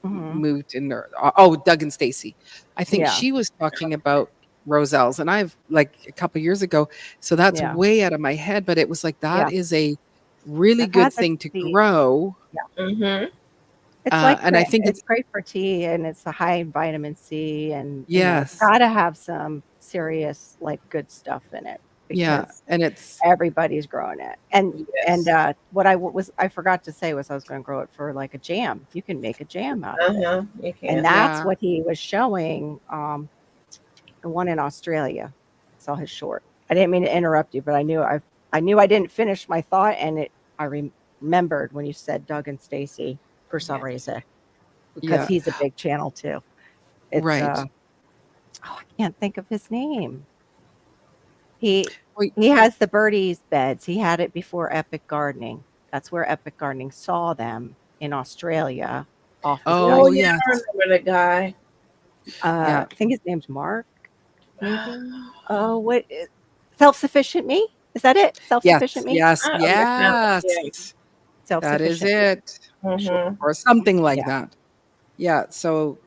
Mhm. moved in there. Oh, Doug and Stacy. I think Yeah. she was talking about Roselle's, and I've like a couple years ago. So that's Yeah. way out of my head, but it was like that Yeah. is a really I've had good the thing to seeds. grow. Hmm. It's like And I think it's great for tea, and it's a high in vitamin C, and it's yes, got to have some serious like good stuff in it yeah, because and it's everybody's growing it. And Yes. what I forgot to say was I was going to grow it for like a jam. You can make a jam out of it. You And can. that's yeah, what he was showing, the one in Australia. Saw his short. I didn't mean to interrupt you, but I knew I didn't finish my thought, and remembered when you said Doug and Stacy for some Yeah. reason because yeah, he's a big channel too. It's right. I can't think of his name. He Wait, he has the birdies beds. He had it before Epic Gardening. That's where Epic Gardening saw them in Australia off of Oh oh Dyson. yeah, yes, I remember the guy. yeah, I think his name's Mark, maybe. Oh, what self-sufficient me? Is that it? Self-sufficient yes, me? yes, That sounds, yeah. yes. That is Self-sufficient. it, Sure. Hmm. or something like Yeah. that. Yeah. So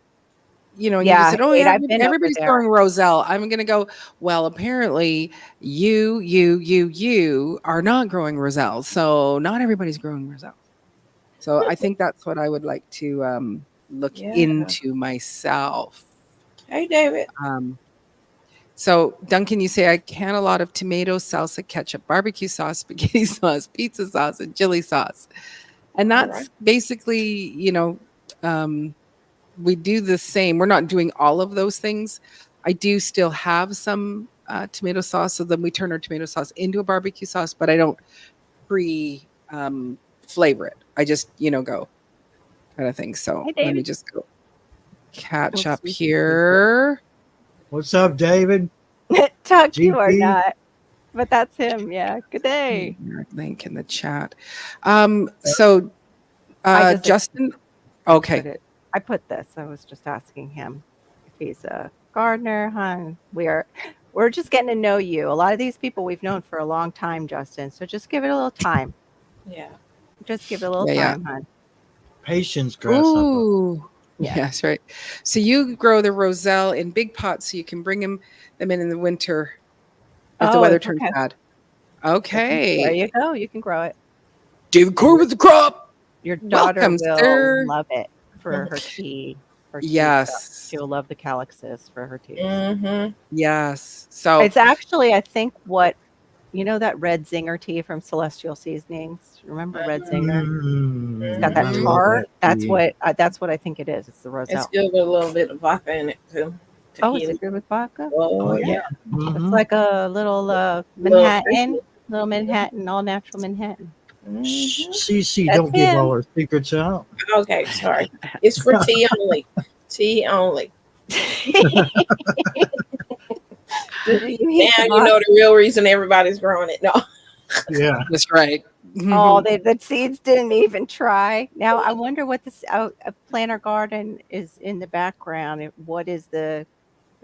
and you just Yeah, said, "Oh wait, yeah, I've been over everybody's there. growing Roselle." I'm gonna go. Well, apparently, you are not growing Roselle, so not everybody's growing Roselle. So I think that's what I would like to look Yeah. into myself. Hey, David. Um, so Duncan, you say I can a lot of tomato, salsa, ketchup, barbecue sauce, spaghetti sauce, pizza sauce, and chili sauce, and All right. that's basically um, we do the same. We're not doing all of those things. I do still have some tomato sauce, so then we turn our tomato sauce into a barbecue sauce, but I don't pre flavor it. I just go kind of thing. So Hey, let me David. just go catch Oh, up Cece's here. What's up, David? Tuck, you are GP? not. But that's him. Yeah. Good day. Link in the chat. So I just Justin, okay. I put this. I was just asking him if he's a gardener, hon. We're just getting to know you. A lot of these people we've known for a long time, Justin. So just give it a little time. Yeah. Just give it a little Yeah. time, hon. Patience, grasshopper. Ooh. Yeah. Yes, right. So you grow the roselle in big pots so you can bring them in the winter if the weather turns okay. bad. There Okay. you go. You can grow it. David Core with the crop. Your daughter Welcome, will sir. love it for her tea. Her tea stuff. Yes. She'll love the calyxes for her tea. Mm-hmm. Yes. So It's actually, I think, that red zinger tea from Celestial Seasonings. Remember red zinger? It's got that I love tart. that tea. That's what I think it is. It's the It's roselle. good with a little bit of vodka in it too. Oh, is Tequila. it good with vodka? Oh, yeah. yeah. Mhm. It's like a little Manhattan, little Manhattan, all natural Manhattan. Mhm. CC, That's don't give him. all our secrets out. Okay, sorry. It's for tea only. Tea only. Did you Now heat them you up? know the real reason everybody's growing it. No. Yeah. that's right. Oh, the seeds didn't even try. Now I wonder what this a planter garden is in the background. What is the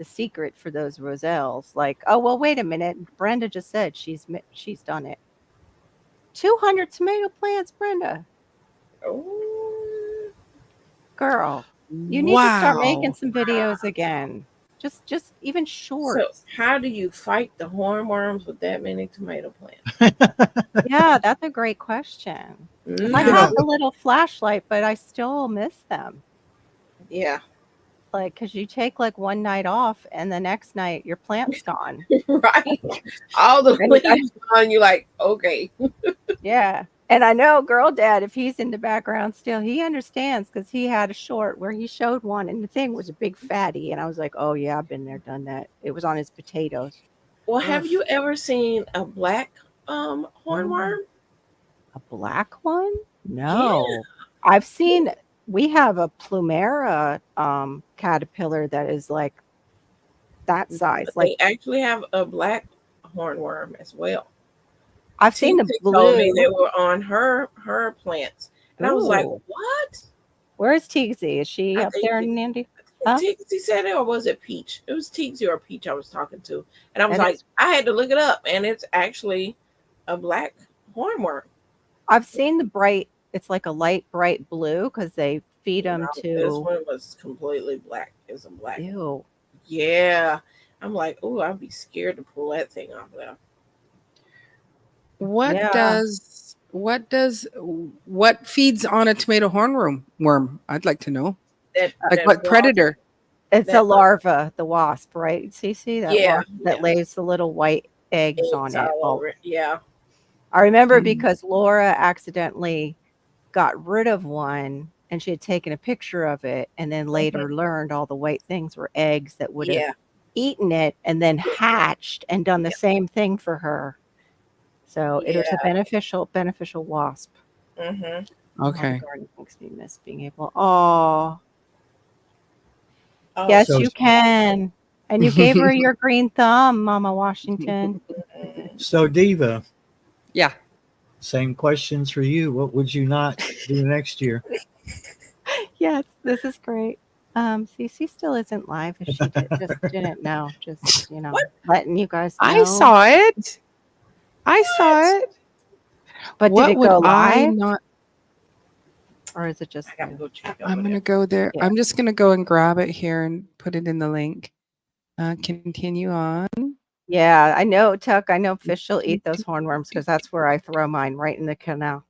secret for those roselles? Like, oh well, wait a minute. Brenda just said she's done it. 200 tomato plants, Brenda. Oh. Girl, you need to start making some videos again. Just even So shorts. how do you fight the hornworms with that many tomato plants? Yeah, that's a great question. 'Cause I You have know- the little flashlight, but I still miss them. Yeah. Like, because you take like one night off and the next night your plant's gone. Right. All the And leaves on you like, okay. Yeah. And I know Girl Dad, if he's in the background still, he understands because he had a short where he showed one and the thing was a big fatty. And I was like, oh, yeah, I've been there, done that. It was on his potatoes. Well, have you ever seen a black hornworm? A black one? No. I've seen, we have a Plumera caterpillar that is like that size. But Like, they actually have a black hornworm as well. I've seen the Tixie told me they blue. were on her plants. And I was like, Ooh. what? Where is Teagsy? Is she I up think there, it- Nandy? Huh? Tixie said it, or was it Peach? It was Tixie or Peach I was talking to. And I was That like, is- I had to look it up, and it's actually a black hornworm. I've seen the bright, it's like a light bright blue because they feed them No, this to. one was completely black. It's a black. Ew. Yeah. I'm like, oh, I'd be scared to pull that thing off there. What Yeah. what feeds on a tomato hornworm? I'd like to know. That, Like that what wasp- predator? It's a That- larva, the wasp, right? See that Yeah, wasp that yeah. lays the little white eggs eggs on it. all over it. Yeah. I remember Mhm. because Laura accidentally got rid of one and she had taken a picture of it and then later learned all the white things were eggs that would have Yeah. eaten it and then hatched and done the same thing for her. So it was a beneficial wasp. Mm-hmm. Oh, the Okay. garden makes me miss being able. Oh, Oh, yes, so- you can. And you gave her your green thumb, Mama Washington. So, Diva, Yeah. same questions for you. What would you not do next year? Yes, this is great. Cece still isn't live if she just didn't know. Just, letting you guys know. I saw it. I saw it. But what did it would go I live? not? Or is it just I gotta go check. I'm over gonna there. go there. Yeah. I'm just gonna go and grab it here and put it in the link. Continue on. Yeah, I know, Tuck. I know fish will eat those hornworms because that's where I throw mine, right in the canal.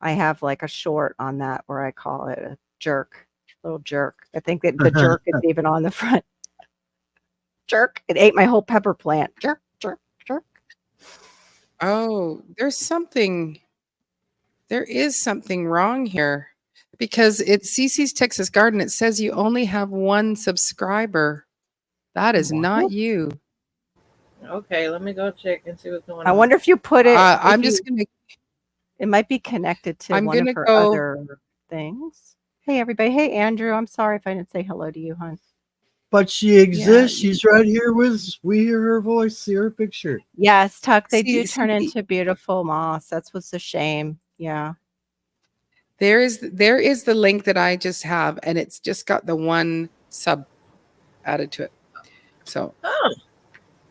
I have like a short on that where I call it a jerk, little jerk. I think that the jerk is even on the front. Jerk. It ate my whole pepper plant. Jerk, jerk, jerk. Oh, there is something wrong here because it's CC's Texas Garden. It says you only have one subscriber. That is not What? you. Okay, let me go check and see what's going on. I wonder if you put it. I'm just gonna. It might be connected to I'm one of gonna her go- other things. Hey, everybody. Hey, Andrew. I'm sorry if I didn't say hello to you, hon. But she exists. you- She's right here with us. We hear her voice, see her picture. Yes, Tuck. They do See- turn see- into beautiful moss. That's what's a shame. Yeah. There is the link that I just have, and it's just got the one sub added to it. So Oh,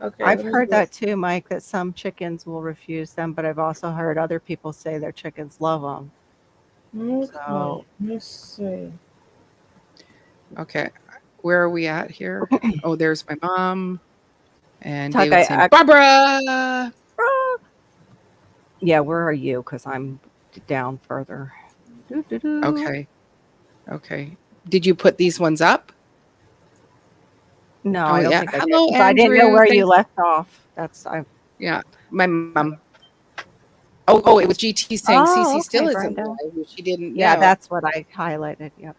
okay. I've let me heard go- that too, Mike, that some chickens will refuse them, but I've also heard other people say their chickens love them. Okay, So- let's see. okay, where are we at here? Oh, there's my mom and Tuck, David saying, I- Barbara. Yeah, where are you? Because I'm down further. Doo-doo-doo. Okay. Did you put these ones up? No, Oh, I don't yeah. think I Hello, did. 'Cause I didn't know Andrew. where you Thanks. left off. That's Yeah, my mom. Oh, it was GT saying Oh, CC still okay, isn't Brenda. live. She didn't. yeah, know. that's what I highlighted. Yep.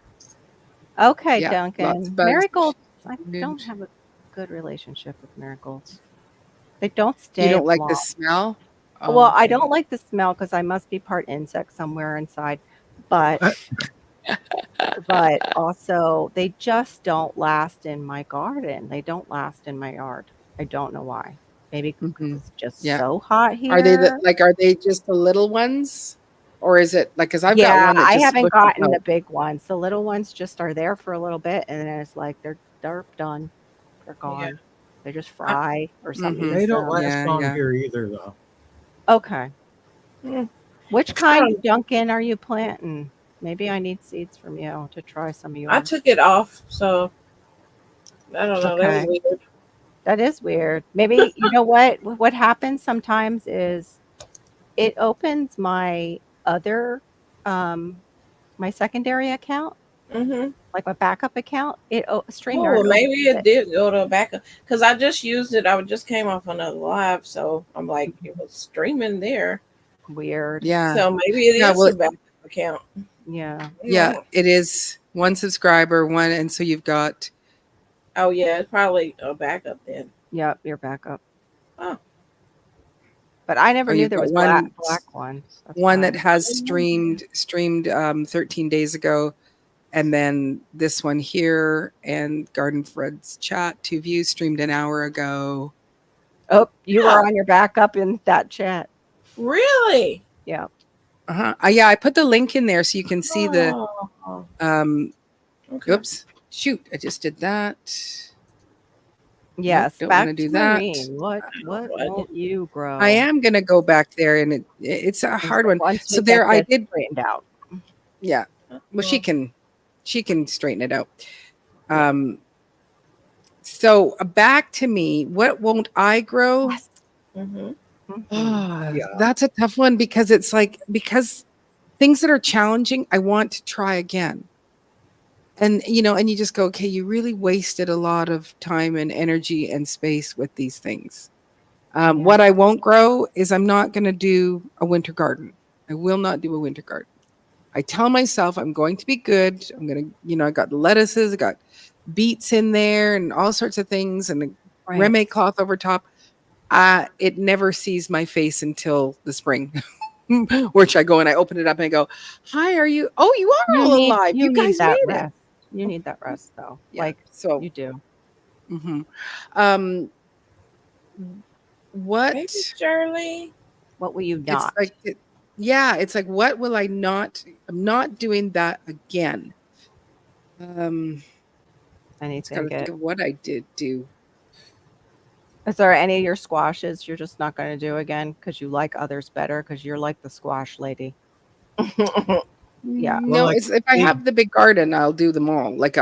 Okay, Yeah, lots Duncan. of bugs. Marigolds. I Good. don't have a good relationship with marigolds. They don't stay. You don't like long. the smell? Well, I Okay. don't like the smell because I must be part insect somewhere inside. But but also they just don't last in my garden. They don't last in my yard. I don't know why. Maybe because Mhm. it's just Yeah. so hot here. Are they just the little ones? Or is it like, because I've got Yeah, one that I just haven't bushes gotten out. the big ones. The little ones just are there for a little bit, and then it's like they're done. They're gone. They just fry or something. Mhm. They eats don't them. last Yeah, long yeah. here either, though. Okay. Mm. Which kind, Duncan, are you planting? Maybe I need seeds from you to try some of yours. I took it off, so I don't know. That Okay. was weird. That is weird. Maybe you know what happens sometimes is it opens my other my secondary account, Mm-hmm. like my backup account. StreamYard Oh, well, maybe opens it did go to a backup because I just used it. I just came off another live, so I'm like, it was streaming there. weird. Yeah. So maybe it is Yeah, well- a backup account. Yeah. Yeah, it is one subscriber, one, and so you've got Oh yeah, it's probably a backup then. Yep, your backup. Oh. But I never Oh, knew you've there got was one- black ones. That's one why. that has streamed 13 days ago, and then this one here and Garden Fred's chat 2 views streamed an hour ago. Oh, you Yeah. were on your backup in that chat. Really? Yeah. Yeah, I put the link in there so you can see the Oh, okay. oops, shoot, I just did that. Yes. don't back wanna do to that. Marine. What What? won't you grow? I am gonna go back there, and it's a hard one. Once So we there get I this did straightened out. Yeah. Well, she can straighten it out. So back to me, what won't I grow? Yes. Mm-hmm. Yeah. That's a tough one because it's like, because things that are challenging, I want to try again. And, and you just go, okay, you really wasted a lot of time and energy and space with these things. What I won't grow is I'm not going to do a winter garden. I will not do a winter garden. I tell myself I'm going to be good. I'm going to, I got the lettuces, I got beets in there and all sorts of things and the reme cloth over top. It never sees my face until the spring, which I go and I open it up and I go, hi, are you? Oh, you are all alive. You guys that made it. rest. You need that rest though. Yeah, Like so you do. What? Maybe Shirley. What will you not? It's like, it's like, what will I not? I'm not doing that again. I need Gotta to think of what I did do. Is there any of your squashes you're just not going to do again because you like others better because you're like the squash lady? Yeah. No, Well, it's if I have the big garden, I'll do them all. Like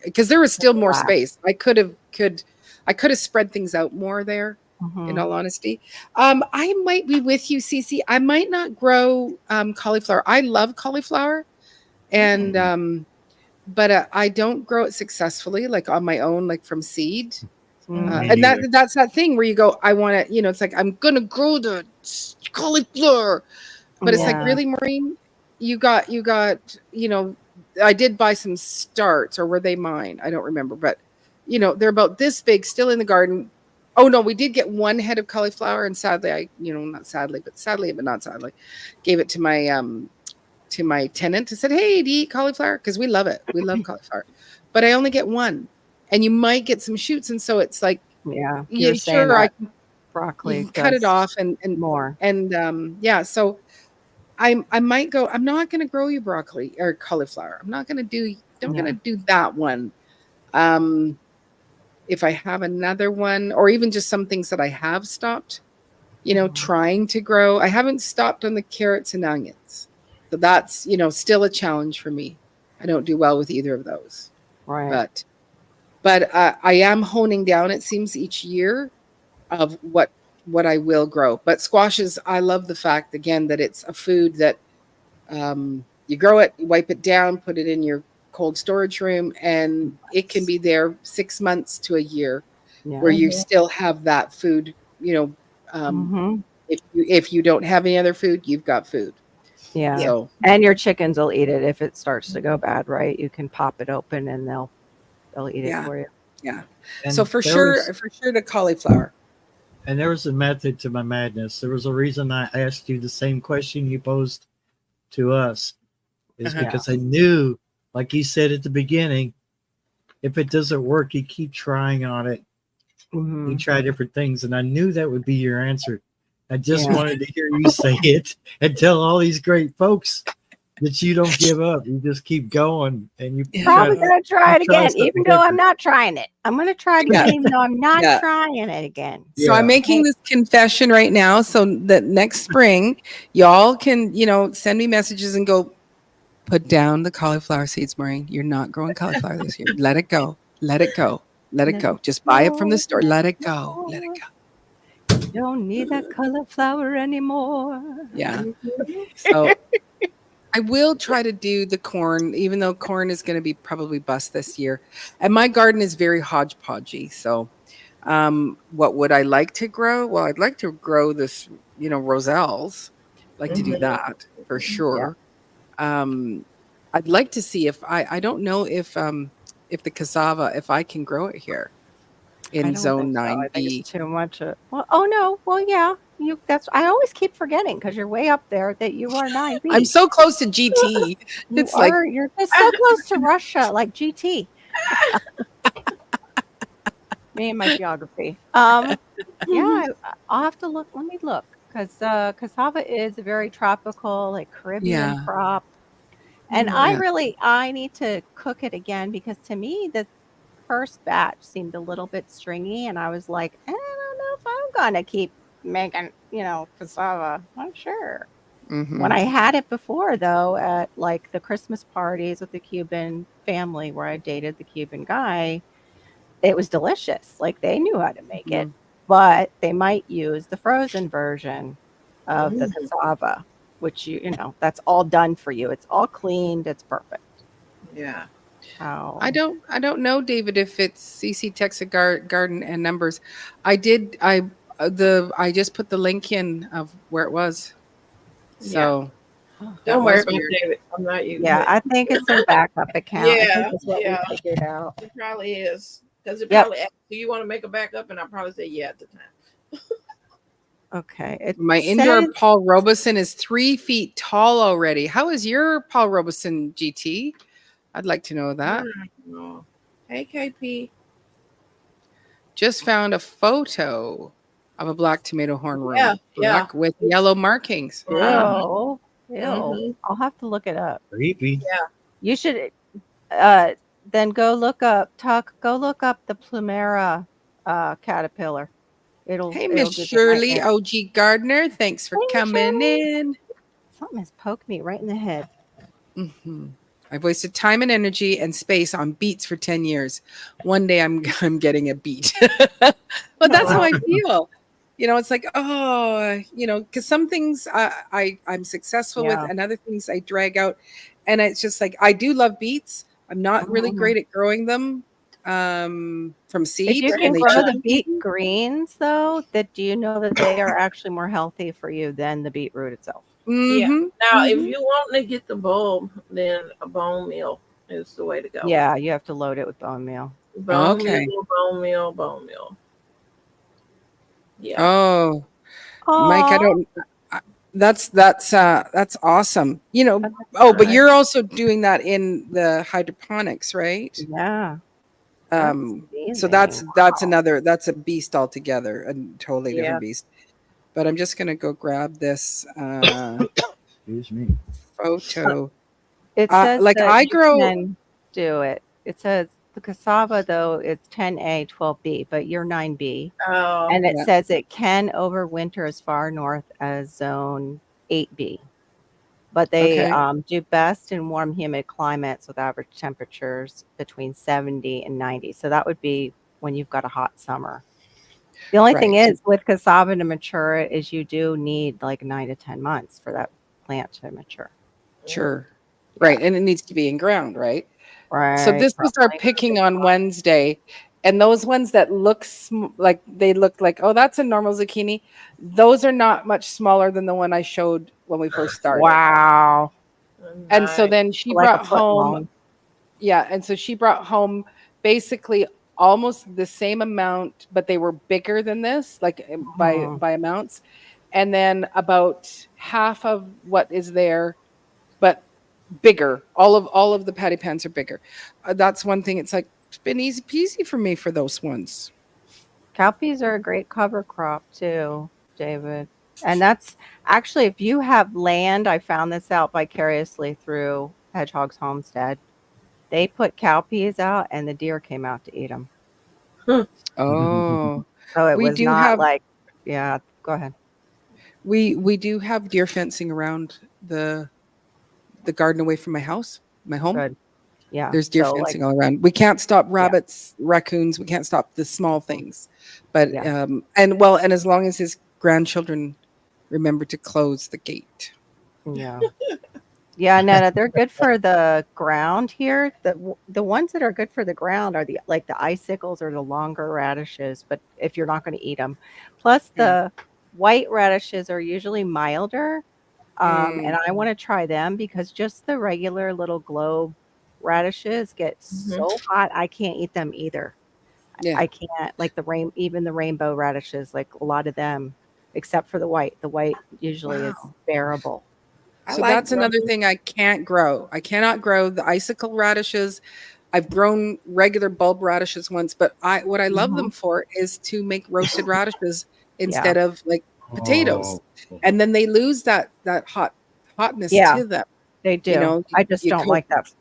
because there was still more Wow. space. I could have spread things out more there. In all honesty, I might be with you, Cece. I might not grow cauliflower. I love cauliflower, and but I don't grow it successfully, like on my own, like from seed. Mhm. And that's that thing where you go, I want to, it's like I'm gonna grow the cauliflower, but it's like, Yeah. really, Maureen, you got I did buy some starts, or were they mine? I don't remember, but they're about this big, still in the garden. Oh no, we did get one head of cauliflower, and sadly, not sadly, but sadly, but not sadly, gave it to my tenant. I said, "Hey, do you eat cauliflower? Because we love it. We love cauliflower." But I only get one, and you might get some shoots, and so it's like, Yeah. yeah, You're saying sure, I that can broccoli cut it does off, and more. yeah. So I might go. I'm not going to grow you broccoli or cauliflower. I'm not going to do. I'm going to do that one. If I have another one, or even just some things that I have stopped, trying to grow. I haven't stopped on the carrots and onions. So that's, still a challenge for me. I don't do well with either of those. Right. But I am honing down, it seems, each year of what I will grow. But squashes, I love the fact, again, that it's a food that you grow it, you wipe it down, put it in your cold storage room, and it can be there 6 months to a year, Yeah. where you still have that food. Mhm. If you don't have any other food, you've got food. Yeah. So And your chickens will eat it if it starts to go bad, right? You can pop it open and they'll eat it Yeah. for you. yeah. And So for there sure, was- the cauliflower. and there was a method to my madness. There was a reason I asked you the same question you posed to us, is Uh-huh. because I knew, like you said at the beginning, if it doesn't work, you keep trying on it. Mhm. You try different things, and I knew that would be your answer. I just Yeah. wanted to hear you say it and tell all these great folks that you don't give up. You just keep going, and you Probably try gonna try it you try again, something even though I'm different. not trying it. I'm gonna try it Yeah. again, even though I'm not Yeah. trying it again. So I'm Yeah. making this confession right now, so that next spring, y'all can, send me messages and go, put down the cauliflower seeds, Maureen. You're not growing cauliflower this year. Let it go. Let it go. Let it Let go. it Just buy it from the go, store. let Let it it go. Let it go. go. Don't need that cauliflower anymore. Yeah. Mhm. So I will try to do the corn, even though corn is going to be probably bust this year. And my garden is very hodgepodgey. So what would I like to grow? Well, I'd like to grow this, roselles. Like to do Mhm. that for Yeah. sure. I'd like to see if I don't know if the cassava, if I can grow it here I in don't zone think so. I think 9B. it's too much. Well, oh no. Well, yeah. I always keep forgetting because you're way up there that you are 9B. I'm so close to GT. It's like, You're just so close to Russia, like GT. Me and my geography. Yeah, I'll have to look. Let me look because cassava is a very tropical, like Caribbean yeah, crop, and Mhm. I need to cook it again because to me the first batch seemed a little bit stringy, and I was like, I don't know if I'm gonna keep making cassava. I'm sure. When mhm. I had it before, though, at like the Christmas parties with the Cuban family where I dated the Cuban guy, it was delicious. Like they knew how to make it, Mhm. but they might use the frozen version of the Mhm. cassava, which that's all done for you. It's all cleaned. It's perfect. Yeah. How I don't know, David, if it's CC Texas Garden and Numbers. I did I just put the link in of where it was. Yeah. So Oh, that Don't worry was about weird. David. I'm not using yeah, it. I think it's a backup account. I think Yeah. that's what Yeah. we figured out. It probably is. Because it Yep. probably asked, do you want to make a backup? And I probably say yeah at the time. Okay. It My indoor says Paul Robeson is 3 feet tall already. How is your Paul Robeson GT? I'd like to know that. Oh. Hey, KP. Just found a photo of a black tomato horn room. Yeah. Yeah. Black with yellow markings. ew. Ew. Mhm. I'll have to look it up. Creepy. You should then go look up the Plumera caterpillar. Hey, It'll Miss give you Shirley, nightmares. OG Gardner. Thanks for Hey, Miss coming Shirley. in. Something has poked me right in the head. Mhm. I've wasted time and energy and space on beats for 10 years. One day I'm getting a beat. But that's how I feel. It's like, because some things I'm successful with, Yeah. and other things I drag out. And it's just like, I do love beets. I'm not really Mhm. great at growing them from If seed, you can and they grow should the be beet eaten. greens, though, do you know that they are actually more healthy for you than the beetroot itself? Yeah. Mhm, Now, if mhm. you want to get the bulb, then a bone meal is the way to go. Yeah, you have to load it with bone meal. Bone Okay. meal, bone meal, bone meal. Yeah. Oh, Mike, I Oh, don't. I- that's awesome. But good. you're also doing that in the hydroponics, right? Yeah, that's So amazing. that's Wow. another that's a beast altogether, a totally Yeah. different beast. But I'm just gonna go grab this Excuse me. photo. It says Like that I you grow. can do it. It says the cassava though is 10A, 12B, but you're 9B. Oh, And it Yeah. says it can overwinter as far north as zone 8B. But they Okay. do best in warm, humid climates with average temperatures between 70 and 90. So that would be when you've got a hot summer. The only thing Right. is with cassava to mature is you do need like 9 to 10 months for that plant to mature. Sure. Yeah. Right. And it needs to be in ground, right? So Right. this was our Probably. picking on Wednesday. And those ones that look like they look like, oh, that's a normal zucchini. Those are not much smaller than the one I showed when we first started. Wow. And so nice. then she Like a brought foot home, long. yeah. And so she brought home basically almost the same amount, but they were bigger than this, like Mhm. by amounts. And then about half of what is there, but bigger. All of the patty pans are bigger. That's one thing. It's like it's been easy peasy for me for those ones. Cowpeas are a great cover crop too, David. And that's actually, if you have land, I found this out vicariously through Hedgehog's Homestead. They put cowpeas out and the deer came out to eat them. Huh. Oh, So it we was do not have like, yeah, go ahead. we do have deer fencing around the garden away from my house, my home. Good. Yeah. There's deer So like, fencing all around. We can't stop yeah, rabbits, raccoons. We can't stop the small things. But yeah, and as long as his grandchildren remember to close the gate. yeah. Yeah, no, they're good for the ground here. The ones that are good for the ground are the like the icicles or the longer radishes, but if you're not going to eat them. Plus Yeah. the white radishes are usually milder. And Mm, I want to try them because just the regular little globe radishes get Mhm. so hot I can't eat them either. yeah. I can't like even the rainbow radishes, like a lot of them, except for the white. The white usually is Wow. bearable. I So like that's another brown. thing I can't grow. I cannot grow the icicle radishes. I've grown regular bulb radishes once, but I love Mhm. them for is to make roasted radishes Yeah. instead of like potatoes. Oh, And then they lose that hotness Yeah. to them. They do. You, I just you don't coat. like that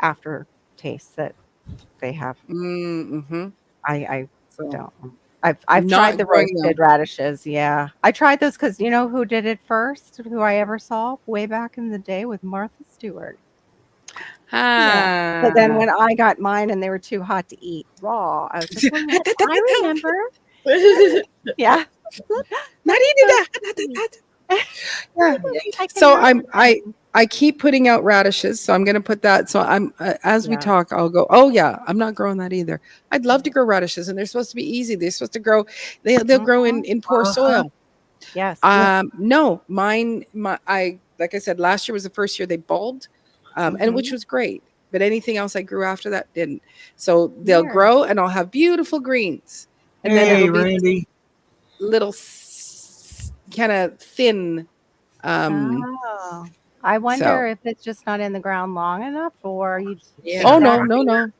aftertaste that they have. Mm-hmm. I So don't. I've tried not the growing them. roasted radishes. Yeah, I tried those because you know who did it first? Who I ever saw way back in the day with Martha Stewart. Yeah. But then Ah. when I got mine and they were too hot to eat raw, I was like, "Well, yes, I remember." Yeah. Not That's eating so that. sweet. Yeah. I can So have mine. I keep putting out radishes, so I'm going to put that. So I'm as we Yeah. talk, I'll go. Oh yeah, I'm not growing that either. I'd love to grow radishes, and they're supposed to be easy. They're supposed to grow. They'll grow Mhm. in poor uh-huh. soil. Yes. No, I like I said, last year was the first year they bulbed, and which Mhm. was great. But anything else I grew after that didn't. So they'll Weird. grow, and I'll have beautiful greens, and then Hey, it'll be this Randy. little kind of thin. Oh. I So wonder if it's just not in the ground long enough or you Yeah. oh no, exactly no, no.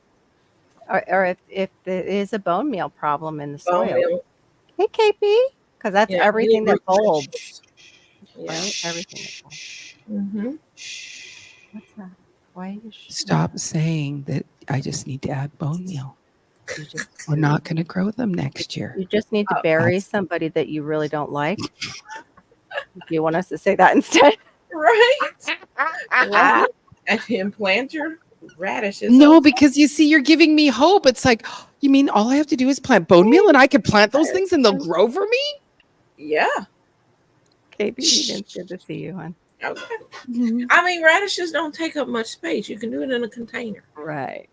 or if it is a bone meal problem in the Bone soil. meal. Hey, KP, because that's Yeah. You need everything that root bulbs, vegetables. Yeah. right? Everything that bulbs. Mm-hmm. What's that? Why are you Stop saying that I just need to add bone meal. You just We're not going to grow them next year. you just need to bury That's somebody that you really don't like. Do you want us to say that instead? Right. Well, and plant your radishes. no, because you see, you're giving me hope. It's like, you mean all I have to do is plant bone meal and I can plant those things and they'll grow for me? Yeah. KP, it's good to see you, hon. Okay. Mhm. I mean, radishes don't take up much space. You can do it in a container. Right.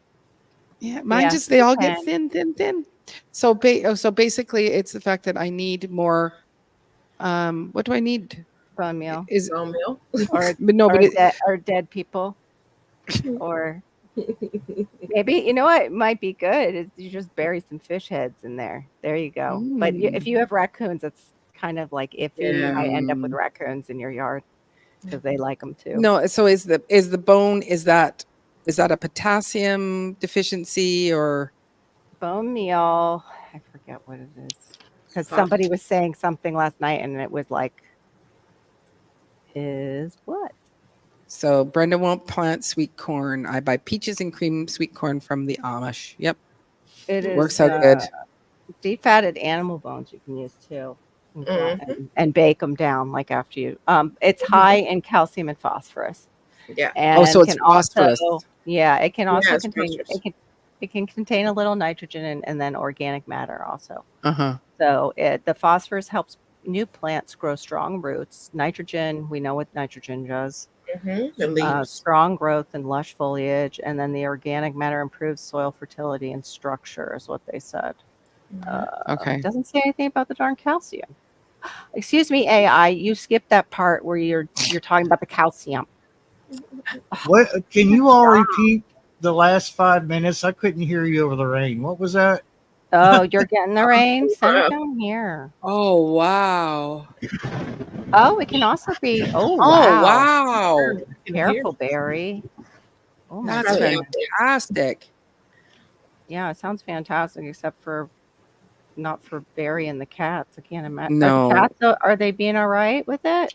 Yeah, mine Yes, just they you all get can. thin, thin, thin. So so basically it's the fact that I need more what do I need? bone meal Is Bone meal. or but no, but or dead people, or maybe you know what might be good is you just bury some fish heads in there. There you go. But if you have raccoons, it's kind of like iffy. You might end up with raccoons in your yard because they like them too. no. So is the bone is that a potassium deficiency or Bone meal. I forget what it is because somebody was saying something last night, and it was like, is what? so? Brenda won't plant sweet corn. I buy peaches and cream sweet corn from the Amish. Yep, It is works out good. defatted animal bones you can use too, Mhm. and bake them down like after you. It's high in calcium and phosphorus. Yeah. And So it's can phosphorus. also, yeah, it can also it's contain phosphorus. it can contain a little nitrogen and then organic matter also. Uh-huh. So the phosphorus helps new plants grow strong roots. Nitrogen, we know what nitrogen does. The leaves. Strong growth and lush foliage, and then the organic matter improves soil fertility and structure, is what they said. Okay. It doesn't say anything about the darn calcium. Excuse me, AI, you skipped that part where you're talking about the calcium. What can you all repeat the last 5 minutes? I couldn't hear you over the rain. What was that? Oh, you're getting the rain? Send it down here. Oh wow. Oh, it can also be. Oh, Oh wow. wow. Careful, Barry. Oh, my That's goodness. fantastic. Yeah, it sounds fantastic, except for not for Barry and the cats. I can't imagine. No. Are the cats, are they being all right with it?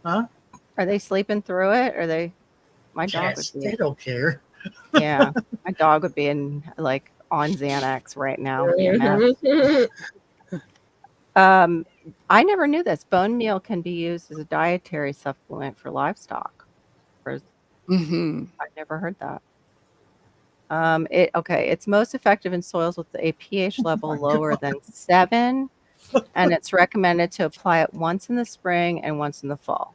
Huh? Are they sleeping through it? Are they? My dog Cats, would they be. don't care. Yeah, my dog would be in like on Xanax right now. Would be a mess. I never knew this. Bone meal can be used as a dietary supplement for livestock. Mm-hmm. I never heard that. It's most effective in soils with a pH level lower than 7, and it's recommended to apply it once in the spring and once in the fall.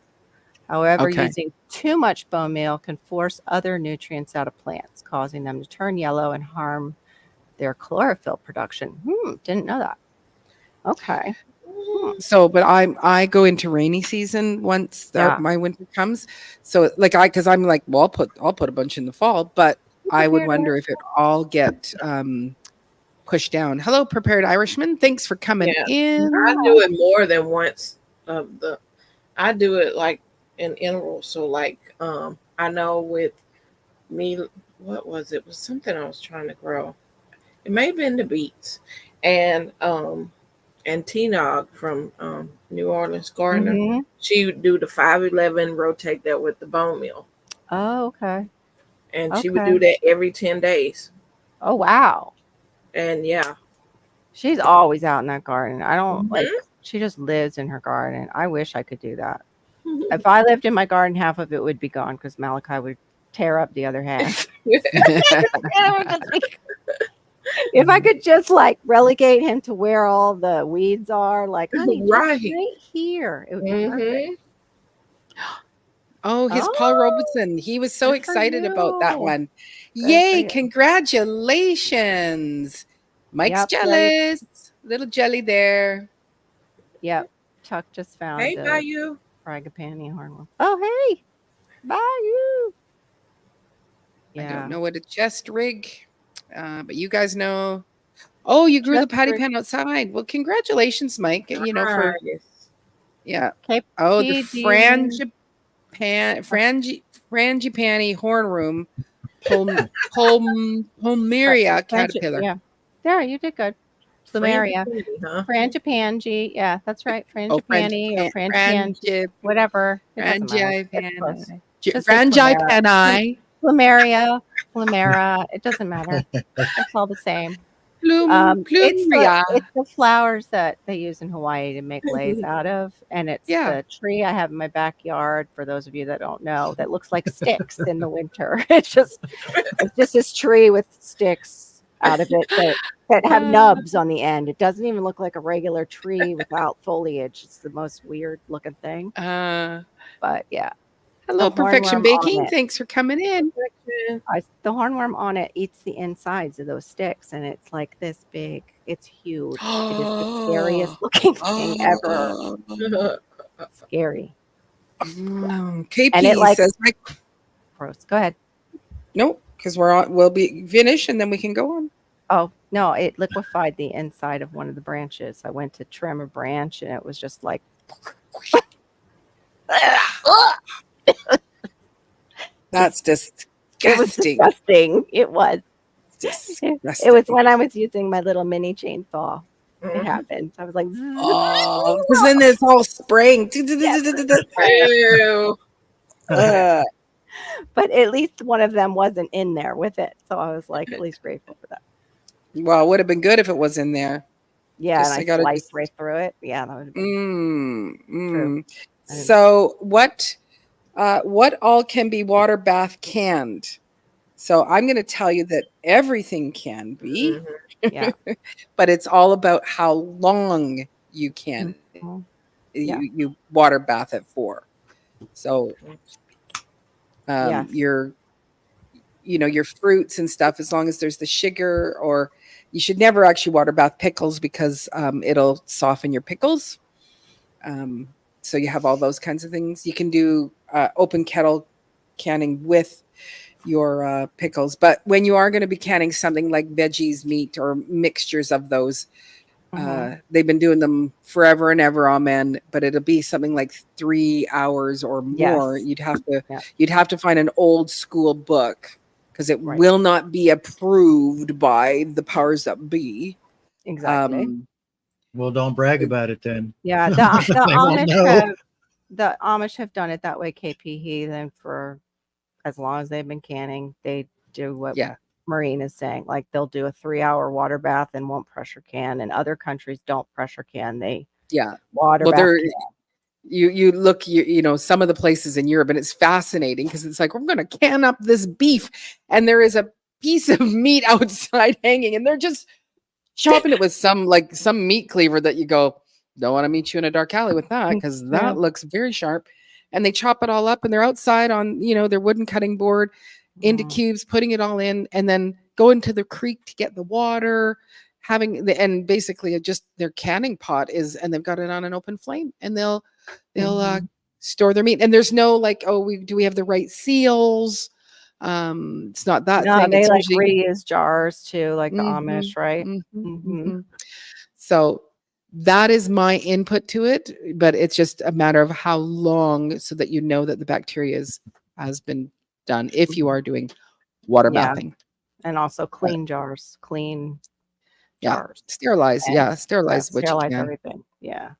However, Okay. using too much bone meal can force other nutrients out of plants, causing them to turn yellow and harm their chlorophyll production. Didn't know that. Okay. So, but I go into rainy season once my winter comes. So, like because I'm like, well, I'll put a bunch in the fall, but I would wonder if it all get pushed down. Hello, Prepared Irishman. Thanks for coming in. I do it more than once. I do it like in intervals. So like I know with me, what was it? It was something I was trying to grow. It may have been the beets. And T-Nog from New Orleans Gardener, Mhm. she would do the 5-11, rotate that with the bone meal. Oh, okay. And she would do that every 10 days. Oh, wow. And yeah. She's always out in that garden. I don't like, she just lives in her garden. I wish I could do that. If I lived in my garden, half of it would be gone because Malachi would tear up the other half. If I could just like relegate him to where all the weeds are, like honey, just right here, it would be perfect. Oh, his Paul Robeson. He was so excited about that one. Yay, congratulations. Mike's jealous. Little jelly there. Yep. Chuck just found Hey, Bayou. Frangipani hornworm. Oh, hey. Bayou. I don't know what a chest rig, but you guys know. Oh, you grew the patty pan outside. Well, congratulations, Mike. You know, for the frangipani horn room, Plumeria caterpillar. Yeah, there you did good. Plumeria, frangipani. Yeah, that's right. Frangipani or frangipani, whatever. Frangipani. Plumera. It doesn't matter. It's all the same. It's the flowers that they use in Hawaii to make leis out of, and it's the tree I have in my backyard. For those of you that don't know, that looks like sticks in the winter. It's just this tree with sticks out of it that have nubs on the end. It doesn't even look like a regular tree without foliage. It's the most weird looking thing. But yeah. Hello, Perfection Baking. Thanks for coming in. The hornworm on it eats the insides of those sticks, and it's like this big. It's huge. It is the scariest looking thing ever. Scary. KP And it, like- says, Gross. Go ahead. nope, because we'll be finished and then we can go on. Oh, no, it liquefied the inside of one of the branches. I went to trim a branch and it was just like, That's it was disgusting. disgusting. It was. Disgusting. It was when I was using my little mini chainsaw. It Mhm. happened. I was like, Oh, because then it's all spraying. Ew. Uh, but at least one of them wasn't in there with it. So I was like, at least grateful for that. well, it would have been good if it was in there. Yeah, Just and I I gotta sliced just- right through it. Yeah, that would have been True. So what all can be water bath canned? So I'm going to tell you that everything can be, Mhm. yeah. but it's all about how long you can Mhm. Yeah. you water bath it for. So Yes. your fruits and stuff, as long as there's the sugar, or you should never actually water bath pickles because it'll soften your pickles. So you have all those kinds of things. You can do open kettle canning with your pickles, but when you are going to be canning something like veggies, meat, or mixtures of those, Mhm. they've been doing them forever and ever, amen. But it'll be something like 3 hours or more. Yes. Yeah. You'd have to find an old school book because it Right. will not be approved by the powers that be. Exactly. Well, don't brag about it then. Yeah, the They won't Amish know. have done it that way, KP Heathen, for as long as they've been canning. They do what Yeah. Maureen is saying. Like they'll do a 3-hour water bath and won't pressure can. And other countries don't pressure can. They Yeah. water Well, bath there can. you look, some of the places in Europe, and it's fascinating because it's like, we're going to can up this beef, and there is a piece of meat outside hanging, and they're just chopping it with some meat cleaver that you go, don't want to meet you in a dark alley with that because Yeah. that looks very sharp. And they chop it all up, and they're outside on their wooden cutting board into Mm. cubes, putting it all in, and then going to the creek to get the water, and basically just their canning pot is, and they've got it on an open flame, and they'll Mhm. store their meat. And there's no like, oh, do we have the right seals? It's not that No, thing. they It's like usually reuse jars too, like the Mhm, Amish, right? mhm, Mhm. mhm. So that is my input to it, but it's just a matter of how long, so that you know that the bacteria has been done if you are doing water Yeah. bathing. And also clean jars, clean Yeah. jars. Sterilize. And Yeah. Sterilize what you sterilize can. everything. Yeah.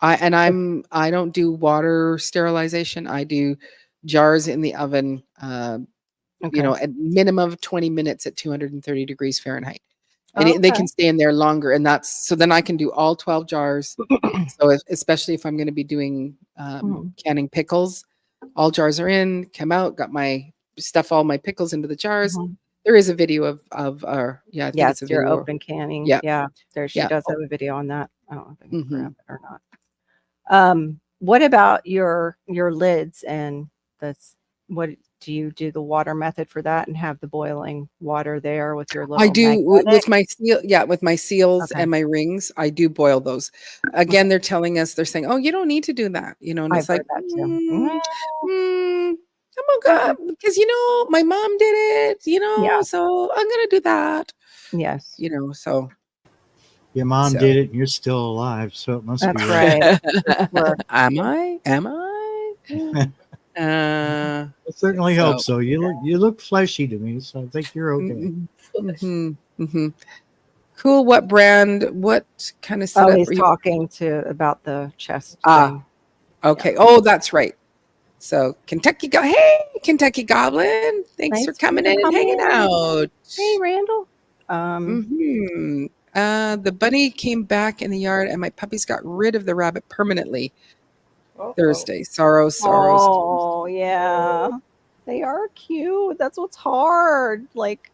I don't do water sterilization. I do jars in the oven, Okay. at minimum of 20 minutes at 230 degrees Fahrenheit. And they Okay. can stay in there longer. And so then I can do all 12 jars. So especially if I'm going to be doing Mhm. canning pickles, all jars are in, come out, got my stuff, all my pickles into the jars. Mhm. There is a video I think Yes, it's a your video. open canning. Yeah. Yeah. She Yeah. does have a video on that. I don't know if I can Mhm. grab it or not. What about your lids and what do you do the water method for that and have the boiling water there with your little I do magnetic? with my seal. Yeah, with my seals Okay. and my rings, I do boil those. Again, they're saying, "Oh, you don't need to do that," and I've it's like, heard that too. I'm okay because my mom did it, Yeah. so I'm gonna do that, Yes. So Your mom So- did it, and you're still alive, so it must That's be right. Sure. Am I? Am I? It certainly So- helps. So you look fleshy to me, so I think you're okay. Cool. What brand? What kind of Oh, setup he's are you? talking about the chest Ah. thing. Okay. Oh, that's right. So Kentucky Kentucky Goblin. Thanks for Thanks coming for in and hanging coming. out. Hey, Randall. The bunny came back in the yard, and my puppies got rid of the rabbit permanently. Uh-oh. Thursday. Sorrows. Oh, yeah. They are cute. That's what's hard. Like,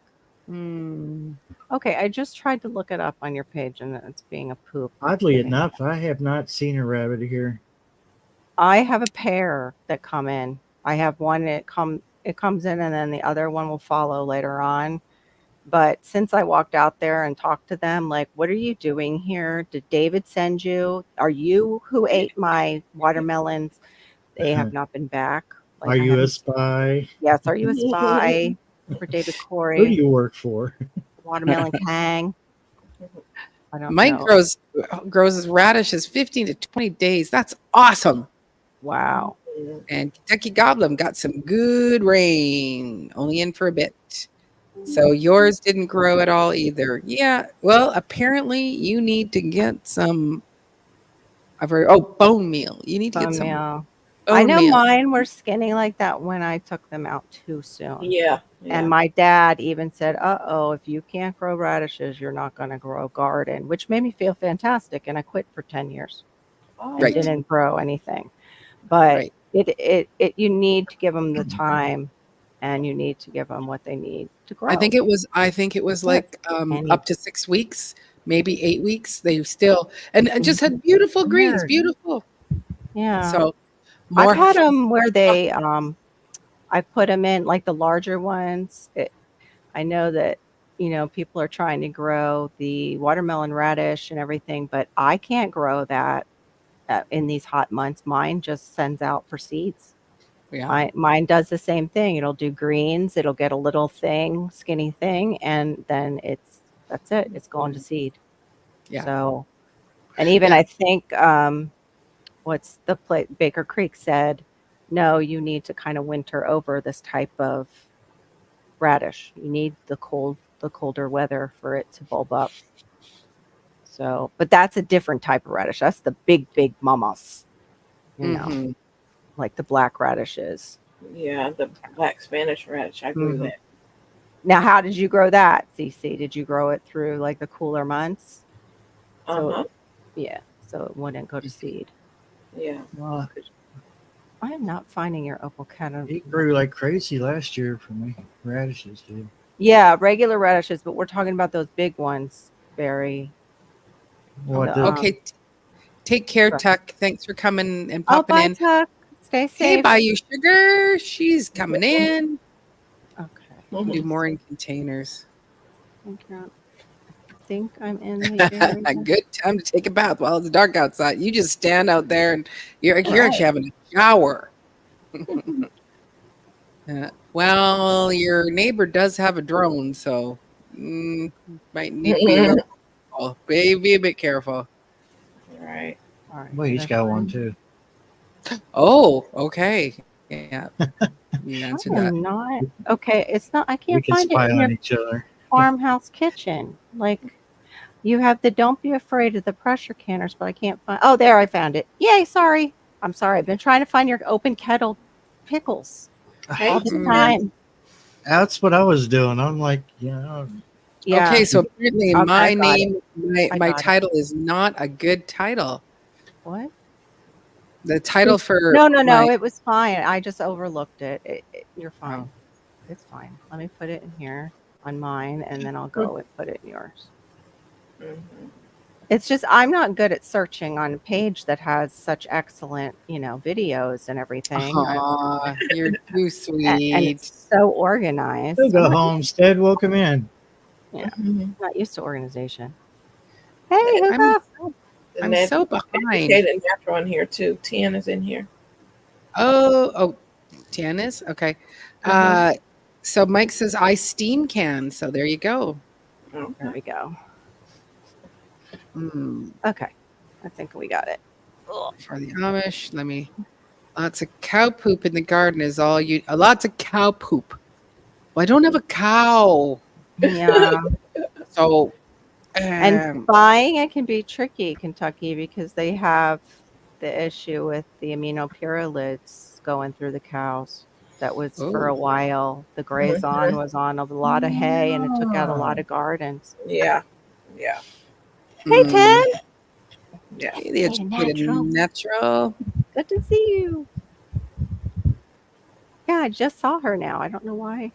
okay, I just tried to look it up on your page and it's being a poop. Oddly enough, I have not seen a rabbit here. I have a pair that come in. I have one, it comes in and then the other one will follow later on. But since I walked out there and talked to them, like, what are you doing here? Did David send you? Are you who ate my watermelons? They have not been back. Like, Are I you a haven't. spy? Yes. Are you a spy for David Who do Corey? you work for? Watermelon Kang? I don't Mike know. grows his radishes 15 to 20 days. That's awesome. Wow. And Kentucky Goblin got some good rain, only in for a bit. So yours didn't grow at all either. Yeah. Well, apparently you need to get some. I've heard. Oh, bone meal. You need to get Bone some meal. I bone know meal. mine were skinny like that when I took them out too soon. Yeah. And my dad even said, "Uh-oh, if you can't grow radishes, you're not going to grow a garden," which made me feel fantastic. And I quit for 10 years and Right. didn't grow anything. But Right. you need to give them the time, and you need to give them what they need to grow. I think it was That's it. like And up to 6 weeks, maybe 8 weeks. They still and just had beautiful greens, Weird. beautiful. Yeah. So I've more had them where they, I put them in like the larger ones. I know that, people are trying to grow the watermelon radish and everything, but I can't grow that in these hot months. Mine just sends out for seeds. yeah. Mine does the same thing. It'll do greens. It'll get a little thing, skinny thing, and then that's it. It's going to seed. Yeah. So, and even Yeah. I think what's the Baker Creek said, no, you need to kind of winter over this type of radish. You need the colder weather for it to bulb up. So, but that's a different type of radish. That's the big mamas, Mhm. like the black radishes. Yeah, the black Spanish radish. I grew Mhm. that. Now, how did you grow that, CC? Did you grow it through like the cooler months? So, Uh-huh. yeah, so it wouldn't go to seed. Yeah. Well, I am not finding your opal cat. it grew like crazy last year for me. Radishes did. Yeah, regular radishes, but we're talking about those big ones, Barry. What The, the? Okay. Take care, Right. Tuck. Thanks for coming and Oh, popping bye, in. Tuck. Stay Hey, safe. Bayou Sugar. She's coming in. Okay. Do more in containers. I think I'm in the area. A good time to take a bath while it's dark outside. You just stand out there and you're Right. actually having a shower. Well, your neighbor does have a drone, so might need to be a little careful. Be a bit careful. Right. All right. Well, he's got one too. Oh, okay. Yeah. You I answered that. am not. Okay, it's not. I We can't can find it spy in your on each other. farmhouse kitchen. Like, you have the don't be afraid of the pressure canners, but I can't find. Oh, there, I found it. Yay! Sorry. I'm sorry. I've been trying to find your open kettle pickles Hey, all this Mm. time. That's what I was doing. I'm like, Yeah. Okay, so apparently Okay, my I got name, my I got it. title is not a good title. What? The title for No. my It was fine. I just overlooked it. You're fine. Oh. It's fine. Let me put it in here on mine, and then I'll go and put it in yours. Mhm. It's just I'm not good at searching on a page that has such excellent, videos and everything. Aw, you're too And sweet. it's so organized. Go I'm Homestead. Welcome in. not used to organization. Hey, I'm Hugo. And I'm then so behind. Educated Natural in here too. 10 is in here. Oh, Janice. Okay. Mhm. So Mike says I steam can. So there you go. There we go. Mm, Okay. I think we got it. for the Amish, lots of cow poop in the garden is all you. Lots of cow poop. Well, I don't have a cow, Yeah. so And buying it can be tricky, Kentucky, because they have the issue with the aminopyralids going through the cows. That was for a Oh. while. The Grazon was on a lot of hay, and it took out a lot of gardens. Yeah. Yeah. Hey, mm, Ted. Yeah. hey, the educated natural. Good to see you. Yeah, I just saw her now. I don't know why.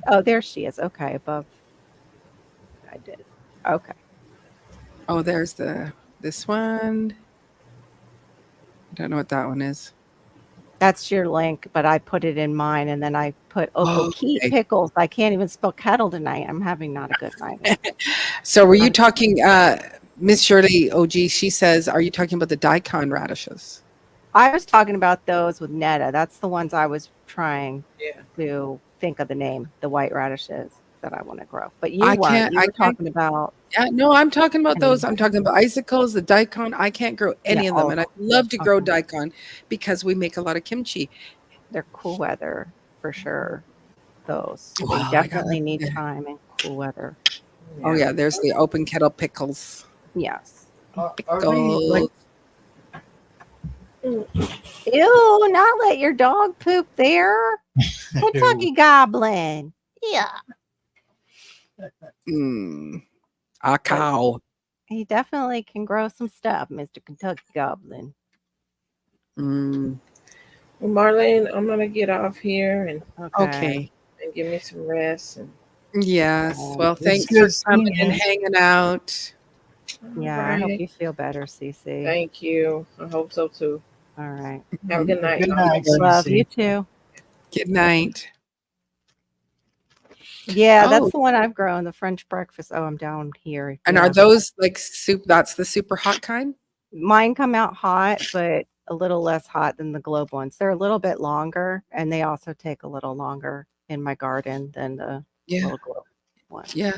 Oh, there she is. Okay, above. I did. Okay. Oh, there's this one. I don't know what that one is. That's your link, but I put it in mine, and then I put Okokeet Okay. pickles. I can't even spell kettle tonight. I'm having not a good night. So were you talking, Miss Shirley OG, she says, are you talking about the daikon radishes? I was talking about those with Netta. That's the ones I was trying Yeah. to think of the name, the white radishes that I want to grow. But you I weren't. can't- You I were can't- talking about Yeah, no, I'm talking about those. I'm talking about icicles, the daikon. I can't grow any of them. all And of I'd love to grow Okay. daikon because we make a lot of kimchi. they're cool weather for sure. Those Well, they I gotta- definitely need yeah. time in cool weather. Oh yeah, there's the open kettle pickles. Yes. Are we like Ew! Not let your dog poop there. Kentucky Goblin. Yeah. A cow. He definitely can grow some stuff, Mr. Kentucky Goblin. Mm, Well, Marlene, I'm gonna get off here and okay. give me some rest. And Yes. Well, It's thanks good for coming seeing and you. hanging out. Yeah, I hope Alright. you feel better, Cece. Thank you. I hope so too. All right. Have a good night. Good night, Love Cece. you too. Good night. Yeah, Oh. that's the one I've grown, the French breakfast. Oh, I'm down here. And Yeah. are those like soup? That's the super hot kind? Mine come out hot, but a little less hot than the globe ones. They're a little bit longer, and they also take a little longer in my garden than the Yeah. little globe one. Yeah.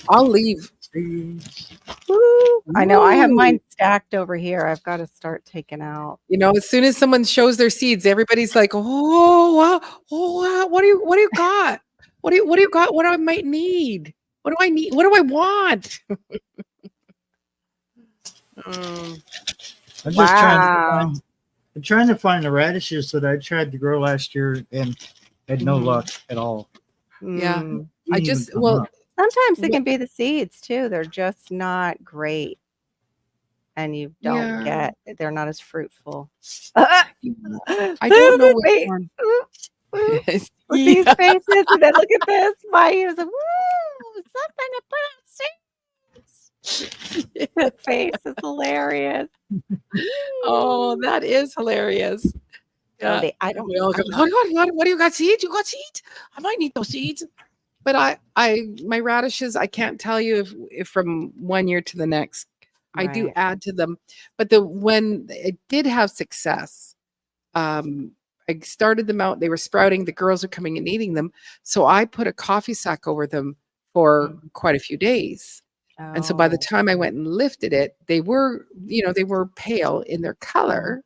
I'll leave. Woo! I know. I have Woo! mine stacked over here. I've got to start taking out. You know, as soon as someone shows their seeds, everybody's like, "Oh, wow. Oh, wow. What do you got? What do you got? What do I might need? What do I need? What do I want?" I'm just Wow. I'm trying to find the radishes that I tried to grow last year and had no Mhm. luck at all. Yeah. Mm. I Didn't even just come well, up. Sometimes it Wh- can be the seeds too. They're just not great, and you don't Yeah. they're not as fruitful. I don't know which Wait. one. With Yes. these Yeah. faces, and then look at this. My ears are woo, something to put on seeds. The face is hilarious. Oh, that is hilarious. Yeah. I don't. We all go, I'm not- what do you got seeds? You got seeds? I might need those seeds. But my radishes, I can't tell you if from one year to the next. I do Right. add to them. But when it did have success, I started them out. They were sprouting. The girls are coming and eating them. So I put a coffee sack over them for quite a few days. And so by the Oh, time I went and lifted it, they were pale in their color.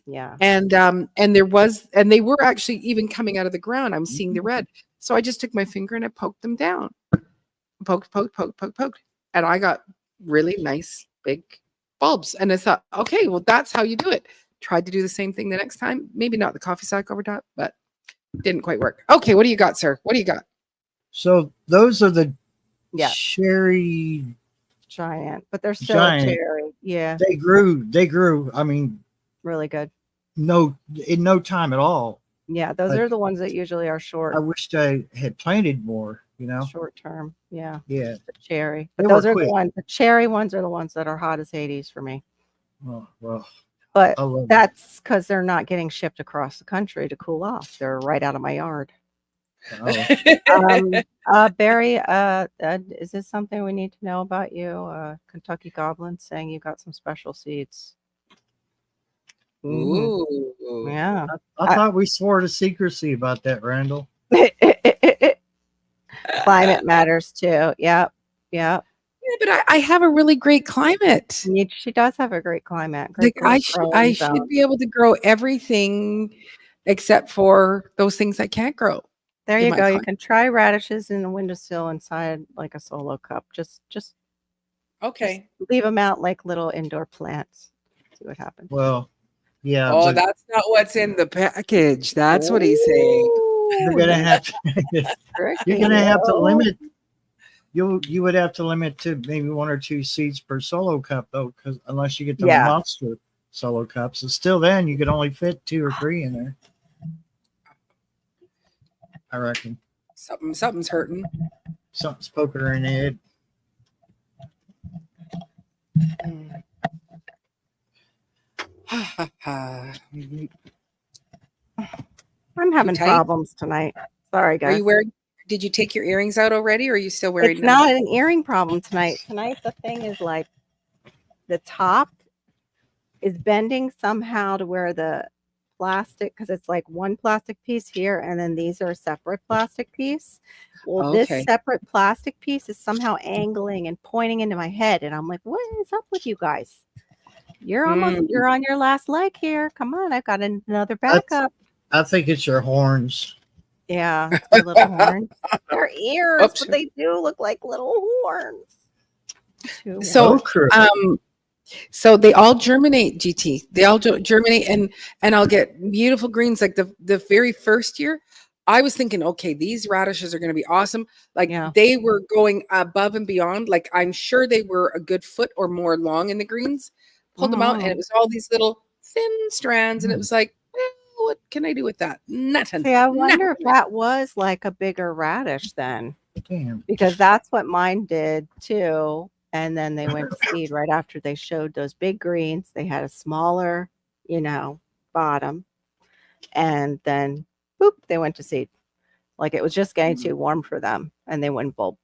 yeah. And they were actually even coming out of the ground. I'm seeing the red. So I just took my finger and I poked them down. Poked. And I got really nice big bulbs. And I thought, okay, well, that's how you do it. Tried to do the same thing the next time. Maybe not the coffee sack over top, but didn't quite work. Okay, what do you got, sir? What do you got? So those are the Yeah. cherry. Giant, but they're still Giant. cherry. Yeah, They grew. I mean, really good. in no time at all. Yeah, those Like- are the ones that usually are short, I wished I had planted more, short term. Yeah, Yeah. the cherry. They But were those are quick. the ones. The cherry ones are the ones that are hot as Hades for me. Well, But I love it. that's because they're not getting shipped across the country to cool off. They're right out of my yard. Oh, Barry, is this something we need to know about you? Kentucky Goblin saying you got some special seeds. Mhm. Ooh. Yeah. I thought we swore to secrecy about that, Randall. Climate matters too. Yep. Yeah, but I have a really great climate. She does have a great climate. Great Like I growing should zone. be able to grow everything except for those things I can't grow. There in you my go. You climate. can try radishes in the windowsill inside like a solo cup. Just Okay. leave them out like little indoor plants. See what happens. Well, yeah. Oh, but that's not what's in the package. That's what he's saying. you're gonna have to. You're gonna have to limit. You would have to limit to maybe 1 or 2 seeds per solo cup though, because unless you get the Yeah. monster solo cups, and still then you could only fit 2 or 3 in there. I reckon Something's hurting. something's poking her in the head. I'm having tight? problems tonight. Sorry, Are guys. you wearing? Did you take your earrings out already, or are you still wearing It's them? not an earring problem tonight. Tonight the thing is like the top is bending somehow to where the plastic, because it's like one plastic piece here and then these are a separate plastic piece. Well, this Okay. separate plastic piece is somehow angling and pointing into my head, and I'm like, what is up with you guys? You're almost Mm. you're on your last leg here. Come on, I've got another That's- backup. I think it's your horns. Yeah, it's my little horns. They're ears, Oops. but they do look like little horns. Two So, horns. Okra. So they all germinate, GT. They all germinate, and I'll get beautiful greens. Like the very first year, I was thinking, okay, these radishes are going to be awesome. Like Yeah. they were going above and beyond. Like I'm sure they were a good foot or more long in the greens. Pulled them out, and it was all these little thin strands, and it was like, well, what can I do with that? Nothing. See, I wonder if Nothing. that was like a bigger radish then, Damn. because that's what mine did too. And then they went to seed right after they showed those big greens. They had a smaller, bottom. And then, boop, they went to seed. Like it was just getting too warm for them and they wouldn't bulb.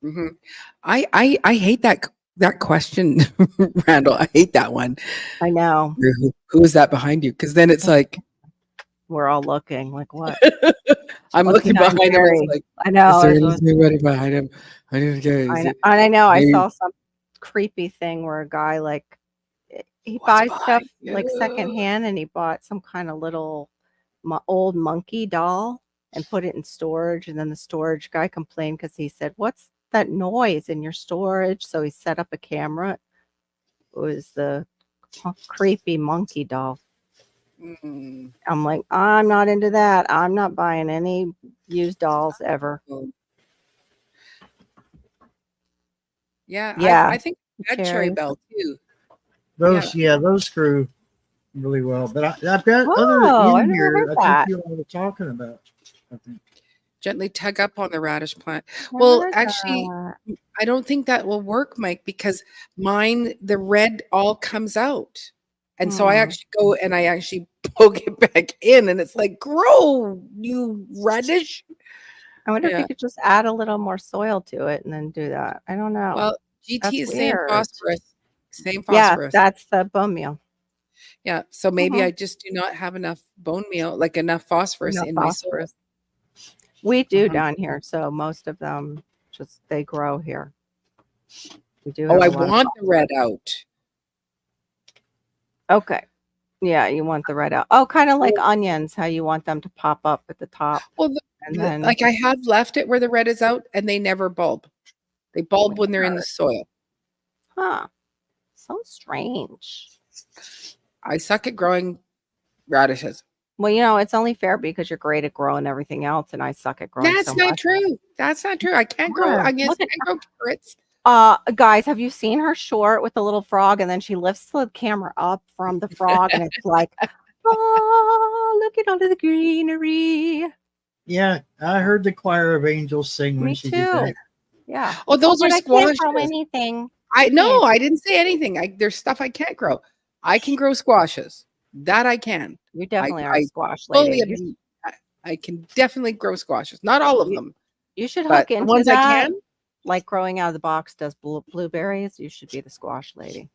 Mhm. I hate that question, Randall. I hate that one. I know. Who is that behind you? Because then it's like We're all looking like, what? I'm Looking looking behind him. Jerry. It's like, I know. is there it was- anybody behind him? I didn't get it. I Is know. it- I know. I maybe- saw some creepy thing where a guy he What's buys stuff behind you? like secondhand, and he bought some kind of little old monkey doll and put it in storage. And then the storage guy complained because he said, "What's that noise in your storage?" So he set up a camera. It was the creepy monkey doll. Mm. I'm like, I'm not into that. I'm not buying any used dolls ever. Yeah, Yeah. I think I had Cherry Cherries. Bell too. Those screw really well. But I've got Oh, other I in never here. heard I that. think you all were talking about. I think. Gently tug up on the radish plant. Never Well, heard actually, that. I don't think that will work, Mike, because mine, the red all comes out. And so I Hmm. actually go and I actually poke it back in, and it's like, grow, you radish. I wonder if Yeah. you could just add a little more soil to it and then do that. I don't know. Well, GT That's is saying weird. phosphorus. Same Yeah, phosphorus. that's the bone meal. Yeah. So maybe Mhm. I just do not have enough bone meal, like enough phosphorus Enough in my soil. phosphorus. We do Uh-huh. down here, so most of them they grow here. We do. Oh, have I a lot of want the red out. Okay. Yeah, you want the red out. Oh, kind of like onions, how you want them to pop up at the top. Well, And then like I have left it where the red is out, and they never bulb. They bulb when they're in the soil. huh. So strange. I suck at growing radishes. Well, it's only fair because you're great at growing everything else, and I suck at growing That's so not much. true. That's not true. I can't grow Yeah, onions. look I at can't grow carrots. Guys, have you seen her short with the little frog, and then she lifts the camera up from the frog, and it's like, oh, look at all of the greenery. Yeah, I heard the choir of angels sing when Me she too. did that. Yeah. Oh, those are But I can't grow squashes. anything. I no, I didn't say anything. There's stuff I can't grow. I can grow squashes. That I can. You definitely are I a squash Fully, lady. I can definitely grow squashes. Not all of You- them, You should but hook the into ones that. I can. Like growing out of the box does blueberries. You should be the squash lady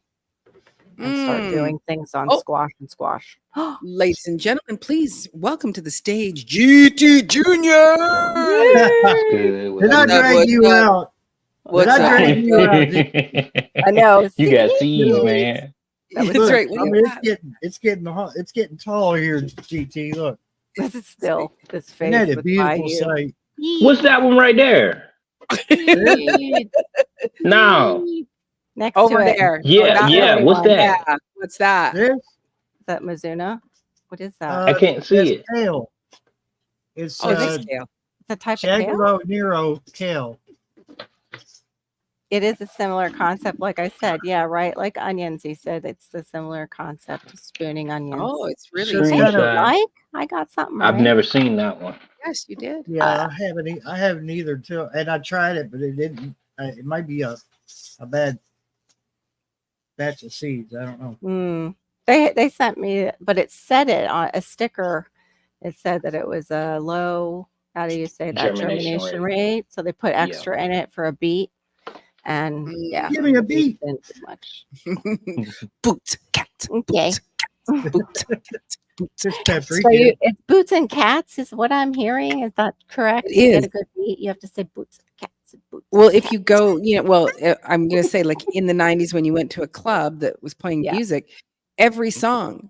and start Mm. doing things on Oh. squash and squash. Ladies and gentlemen, please welcome to the stage GT Junior. That's good. Did I What's up, drag what's you up? out? What's Did I up? drag you out? I know. You got see? seeds, man. That was Look, right. What I do mean, you got? it's getting tall here, GT. Look, This is still this isn't face that a with beautiful you. sight? What's that one right there? No. Next Over to it. there. Yeah, that yeah. really What's one. that? Yeah. What's that? This Is that Mizuna? What is that? I can't see that's it. kale. It's Oh, this It's tail. a type of kale. Jaguaro Nero kale. It is a similar concept, like I said. Yeah, right. Like onions, he said it's the similar concept to spooning onions. Oh, it's really Sure. Hey, kind of- Mike, I got something. I've right. never seen that one. yes, you did. Yeah, I haven't either. Till and I tried it, but it didn't. It might be a bad batch of seeds. I don't know. They sent me, but it said it on a sticker. It said that it was a low, how do you say that, Germination germination rate. So they put Yeah. extra in it for a beet. And yeah, Give me a beat. didn't do much. Boots, cat, Okay. boots, cat, boots. It's peppery. So it's boots and cats is what I'm hearing. Is that correct? It To get is. a good beat, you have to say boots and cats and boots. Well, and if you cats. go, I'm going to say like in the 90s when you went to a club that was playing Yeah. music, every song,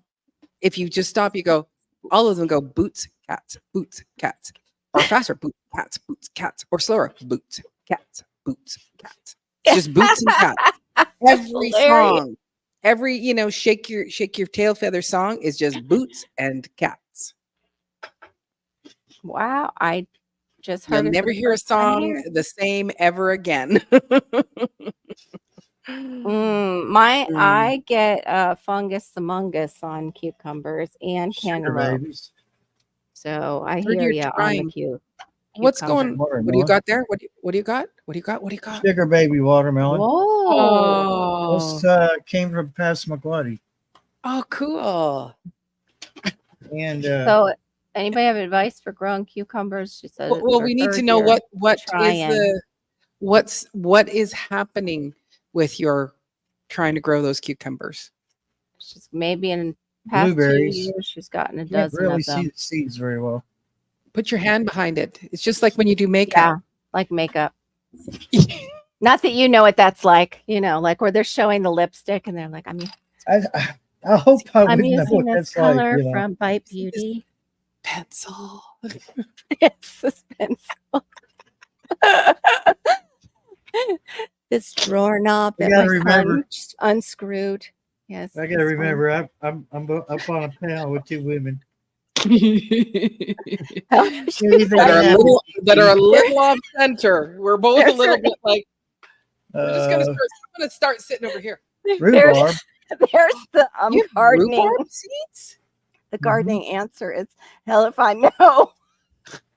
if you just stop, you go, all of them go boots, cats, or faster, boots, cats, or slower, boots, cats. Just boots and cats. Every hilarious. song, every, shake your tail feather song is just boots and cats. Wow, I just You'll heard it for never the hear a first time song here. the same ever again. I get fungus amongus on cucumbers and Sugar cantaloupe. babies. So I Heard hear you're you on the trying. What's cucumber. going? What do you Watermelon. got there? What do you got? What do you got? What do you got? Sugar baby watermelon. Whoa. Oh, Came from Passamaquoddy. oh, cool. And So anybody have advice for growing cucumbers? She said it's Well, her we need to third know year what is trying. what is happening with your trying to grow those cucumbers. She's maybe in past 2 blueberries. years she's gotten a Can't dozen really of them. see the seeds very well. Put your hand behind it. It's just like when you do Yeah, makeup. like makeup. Not that you know what that's like, like where they're showing the lipstick and they're like, I hope I I'm would know using what this that's like. color You know. from Bite Beauty. Pencil. It's suspense. This drawer knob I that gotta my remember. son unscrewed. Yes. I gotta this one. remember. I'm up on a panel with two women. Oh, she's Maybe they that like, are a have little it. that are a little off center. We're both a There's little her- bit like we're just gonna Uh, start. I'm gonna start sitting over here. rhubarb. there's the You have gardening. rhubarb seeds? The gardening answer is hell if I know.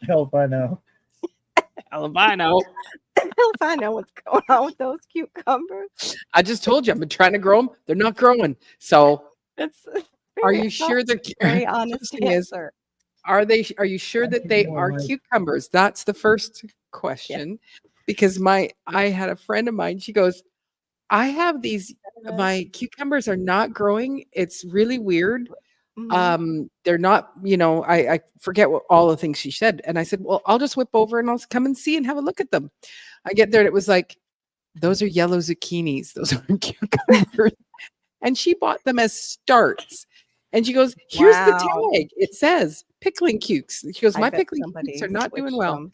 Help, I know. Albino. Hell if I know what's going on with those cucumbers. I just told you I've been trying to grow them. They're not growing. So It's are very you sure honest- that very honest thing is, answer. are you sure that they are cucumbers? That's the first question. Because I had a friend of mine, she goes, I have these, my cucumbers are not growing. It's really weird. Mhm. They're not, I forget what all the things she said. And I said, well, I'll just whip over and I'll come and see and have a look at them. I get there and it was like, those are yellow zucchinis. Those aren't cucumbers. And she bought them as starts. And she goes, here's Wow. the tag. It says pickling cukes. She goes, I my bet pickling somebody cukes are not doing switched well. them.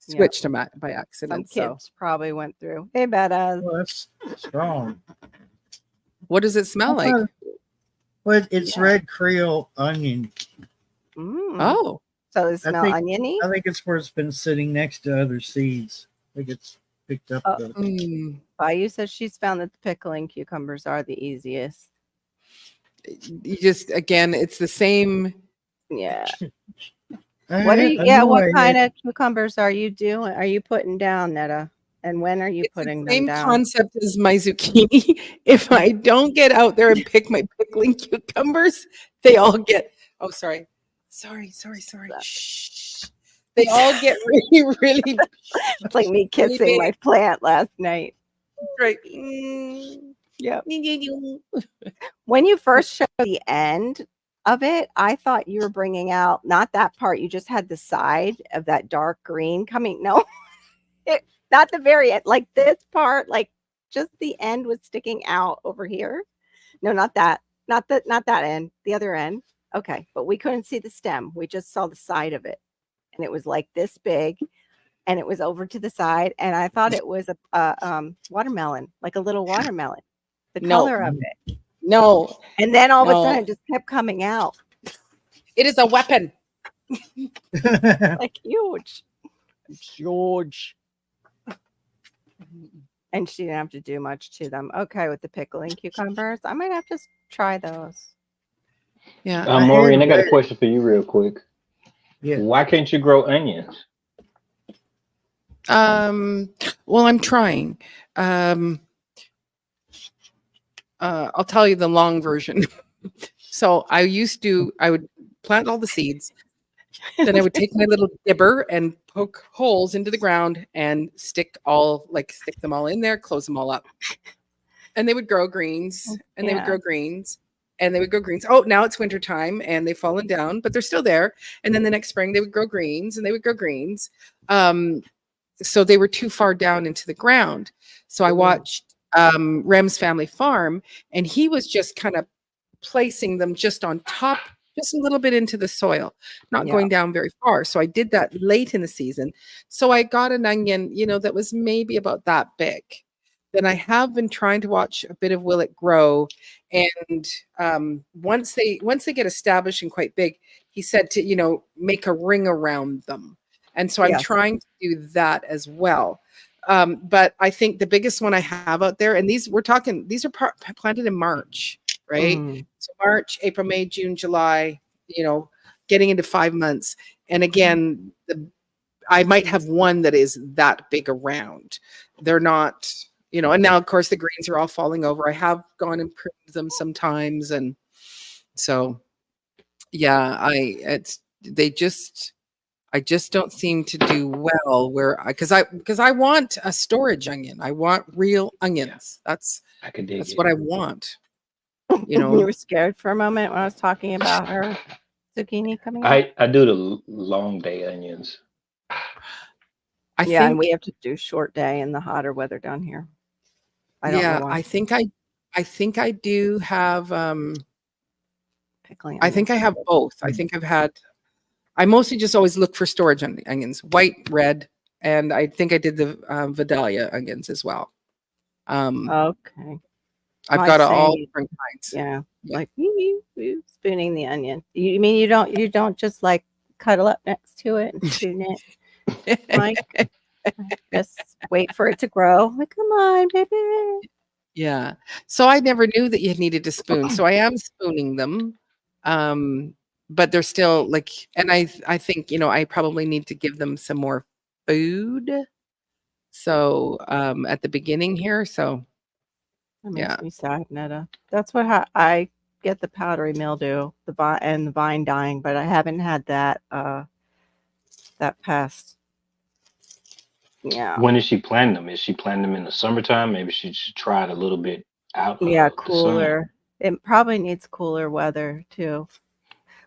Yeah. Switched them by Some accident. kids So probably went through. Hey, badass. Well, that's strong. what does it smell like? But it's Yeah. red Creole onion. Mm. Oh, So they smell think- oniony? I think it's where it's been sitting next to other seeds. I think it's picked up. Oh. the- Bayou says she's found that the pickling cucumbers are the easiest. you just, again, it's the same. Yeah. I What are had- you, I yeah, know what I kind had- of cucumbers are you doing? Are you putting down, Netta? And when are you It's putting the them same down? concept as my zucchini. If I don't get out there and pick my pickling cucumbers, they all get, oh, sorry. Shh. They all get really, really It's like me really kissing my plant last night. right. Yep. When you first showed the end of it, I thought you were bringing out not that part. You just had the side of that dark green coming. No, not the very end. Like this part, like just the end was sticking out over here. No, not that. Not that end. The other end. Okay, but we couldn't see the stem. We just saw the side of it, and it was like this big, and it was over to the side. And I thought it was a watermelon, like a little watermelon. The No. color of it. No, And then all of a No. sudden it just kept coming out it is a weapon. like huge. Huge. And she didn't have to do much to them. Okay, with the pickling cucumbers. I might have to try those. Yeah. Maureen, I got a Red. question for you real quick. Yeah. Why can't you grow onions? Well, I'm trying. I'll tell you the long version. So I would plant all the seeds. Then I would take my little dibber and poke holes into the ground and stick them all in there, close them all up. And they would grow greens and they would Yeah. grow greens and they would grow greens. Oh, now it's winter time and they've fallen down, but they're still there. And then the next spring they would grow greens and they would grow greens. So they were too far down into the ground. So I watched Rem's Family Farm, and he was just kind of placing them just on top, just a little bit into the soil, not Yeah. going down very far. So I did that late in the season. So I got an onion, that was maybe about that big. Then I have been trying to watch a bit of Will It Grow, and once they get established and quite big, he said to make a ring around them, and so I'm Yeah. trying to do that as well. But I think the biggest one I have out there, and these are planted in March, right? Mm. So March, April, May, June, July, getting into 5 months. And again, I might have one that is that big around. They're not, and now of course the greens are all falling over. I have gone and pruned them sometimes. And so, yeah, I just don't seem to do well because I want a storage onion. I want real onions. That's I could dig That's it. what I want. You were scared for a moment when I was talking about her zucchini coming up. I do the long day onions. I Yeah, and think we have to do short day in the hotter weather down here. I don't know why. I think I do have Pickling. I think I have both. I mostly just always look for storage onions, white, red, and I think I did the Vidalia onions as well. Okay. I've I got all see. different kinds. Yeah. Like spooning the onion. You mean you don't just like cuddle up next to it and spoon it? Like just wait for it to grow. Like, come on, baby. Yeah. So I never knew that you needed to spoon. So I am spooning them. But they're still and I think, I probably need to give them some more food. So at the beginning here. So That makes yeah. me sad, Netta. That's what I get the powdery mildew, the vine dying, but I haven't had that past. Yeah. When is she planting them? Is she planting them in the summertime? Maybe she should try it a little bit out. Yeah, of the sun. cooler. It probably needs cooler weather too.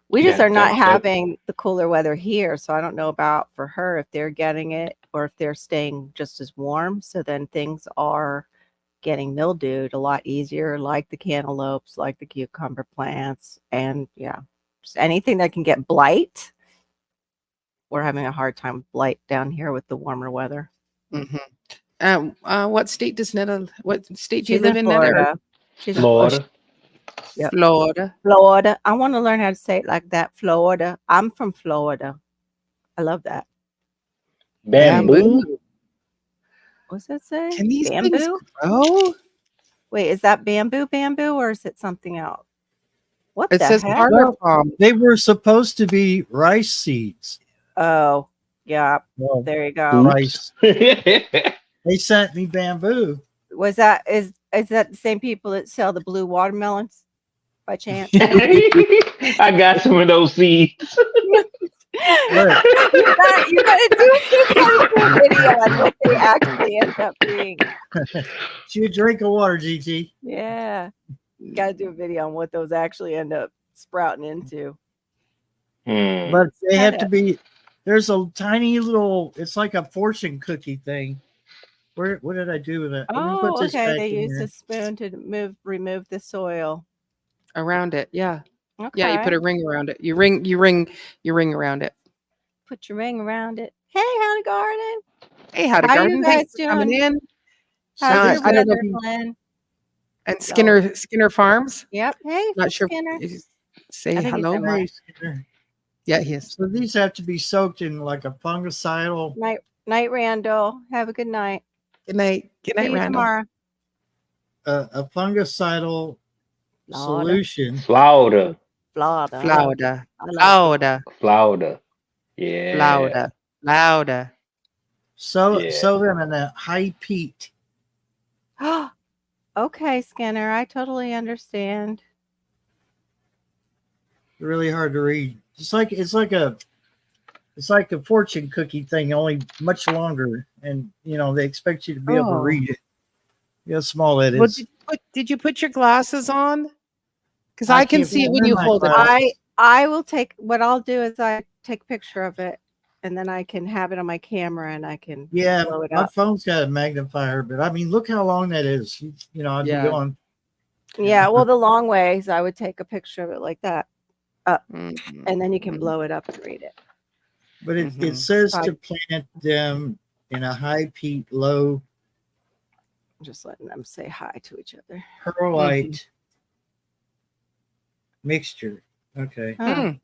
We Yeah, just are not that- having the cooler weather here, so I don't know about for her if they're getting it or if they're staying just as warm. So then things are getting mildewed a lot easier, like the cantaloupes, like the cucumber plants, and yeah, just anything that can get blight. We're having a hard time with blight down here with the warmer weather. What state do you She's live in, Netta? Florida. She's in Florida. Yep. Florida. Florida. I want to learn how to say it like that. Florida. I'm from Florida. I love that. Bamboo. What's that say? Can these things bamboo? grow? Wait, is that bamboo, or is it something else? What It the says heck? harbor palm. They were supposed to be rice seeds. Oh, yeah. Well, There you go. rice. They sent me bamboo. Was that is that the same people that sell the blue watermelons by chance? I got some of those seeds. Look, you gotta do a video on what they actually end up being. you drink of water, GT. Yeah. You gotta do a video on what those actually end up sprouting into. Hmm. But they have to be. There's a tiny little. It's like a fortune cookie thing. What did I do with it? Let me put Oh, this okay. back They in use here. a spoon to remove the soil. Around it. Yeah. Okay. Yeah. You put a ring around it. You ring around it. Put your ring around it. Hey, howdy garden. Hey, howdy How you garden. guys Thanks for coming doing? in. How's your I don't know weather, if you- Glenn? And Skinner Farms. Yep. Hey, Not sure. Skinner. If you say I think he's hello. in my- Hey, Skinner. Yeah, he is. So these have to be soaked in like a fungicidal. Night, Randall. Have a good night. Good night. Good See night, you Randall. tomorrow. A fungicidal Florida. solution. Florida. Florida. Florida. I like Florida. Florida. Yeah. Florida. Florida. So Yeah. sow them in a high peat. it. Okay, Skinner. I totally understand. really hard to read. It's like a fortune cookie thing, only much longer, and they expect you to be able to Oh. read it. Small it Well, is. did you put your glasses on? Because I can can't see it when wear you my hold it up. glasses. I will take what I'll do is I take a picture of it and then I can have it on my camera and I can Yeah, blow it my up. phone's got a magnifier, but I mean, look how long that is. I'd Yeah. be going. Yeah, well, the long ways I would take a picture of it like that, Mhm. and then you can blow it up and read it. But it Mhm. says Right. to plant them in a high peat, low I'm just letting them say hi to each other. perlite mixture. Okay. Huh. Mm.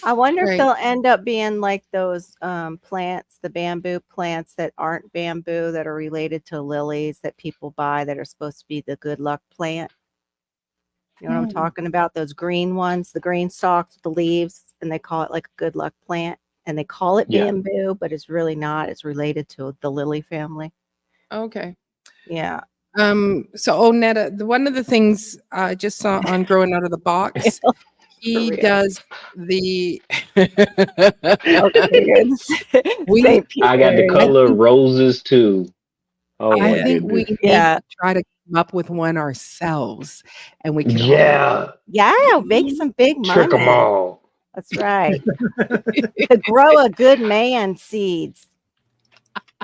I wonder if Right. they'll end up being like those plants, the bamboo plants that aren't bamboo that are related to lilies that people buy that are supposed to be the good luck plant. You know what I'm Hmm. talking about? Those green ones, the green stalks with the leaves, and they call it like a good luck plant. And they call it Yeah. bamboo, but it's really not. It's related to the lily family. Okay. Yeah. So Netta, one of the things I just saw on Growing Out of the Box, he real. does the We- St. I got the Peter. color roses too. Oh I my think we goodness. need Yeah. to try to come up with one ourselves, and we can all Yeah. Yeah, make some big Trick them money. all. That's right. To grow a good man seeds.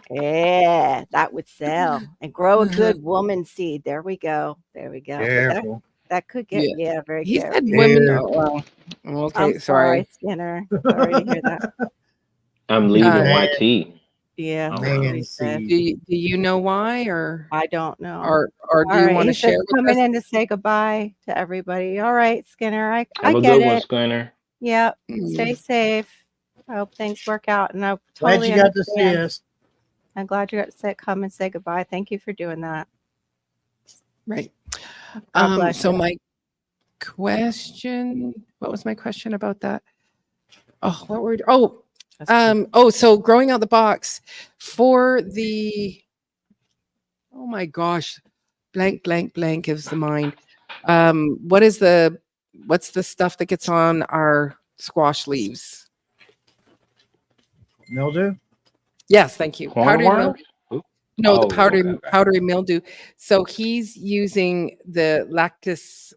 Yeah, that would sell. And grow a good woman seed. There we go. There we go. But Careful. that could get Yeah. very He careful. said women. Yeah. Oh, well, okay, I'm sorry. Skinner. Sorry to hear that. I'm leaving Man. YT. Yeah, Oh, that's what Man he said. seed. Do you know why, or I don't know. or do All you right, want to he says share with coming us? in to say goodbye to everybody. All right, Skinner. I Have a get good one, it. Skinner. Yep. Mm. Stay safe. I hope things work out. And I Glad totally you got to see understand. us. I'm glad you got to come and say goodbye. Thank you for doing that. Right. God bless So you. my question, what was my question about that? Oh, what were so Growing Out the Box for the oh my gosh, blank is the mind. What's the stuff that gets on our squash leaves? Mildew? Yes, thank you. Powdery Cornworms? mildew. Ooh. No, the Oh, okay. powdery mildew. So he's using the Lactis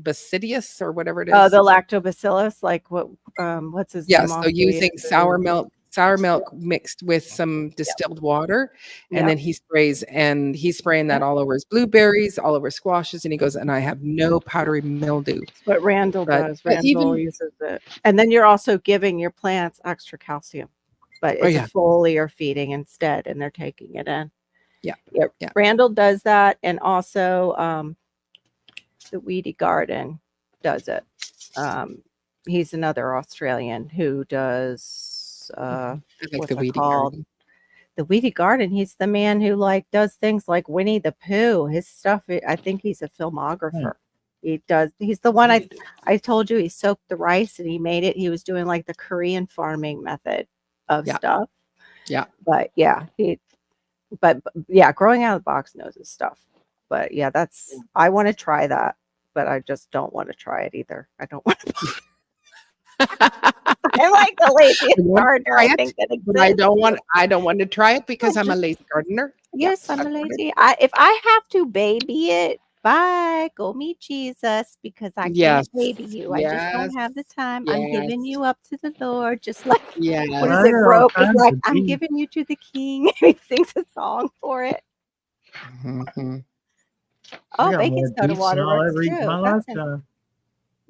basidius or whatever it is. Oh, the lactobacillus, like what's his Yeah, name? so also using uses? sour milk mixed with some distilled water, and Yep. then he's spraying that all over his blueberries, all over squashes, and he goes, and I have no powdery mildew. That's what Randall does. but Randall uses it. And then you're also giving your plants extra calcium, but it's yeah. a foliar feeding instead, and they're taking it in. Yeah. Randall does that, and also the Weedy Garden does it. He's another Australian who does I like what's the it weedy called? garden. The Weedy Garden. He's the man who does things like Winnie the Pooh. His stuff. I think he's a filmographer. He does. He's the one I told you. He soaked the rice and he made it. He was doing like the Korean farming method of stuff. Yeah. But yeah, Growing Out of the Box knows his stuff. But yeah, I want to try that, but I just don't want to try it either. I don't want to. I like the laziest gardener I think that exists. But I don't want to try it because I'm a lazy gardener. Yes, I'm a that's what it lazy. If I have to baby it, bye. Go meet Jesus because I Yes, can't baby you. I just don't yes, have the time. I'm giving yes. you up to the Lord, just like Yeah. what is I it? got all Rope is kinds like, of I'm beans. giving you to the King. He sings a song for it. Mhm. Oh, I got baking more soda beets water than I'll works ever eat in too. my lifetime.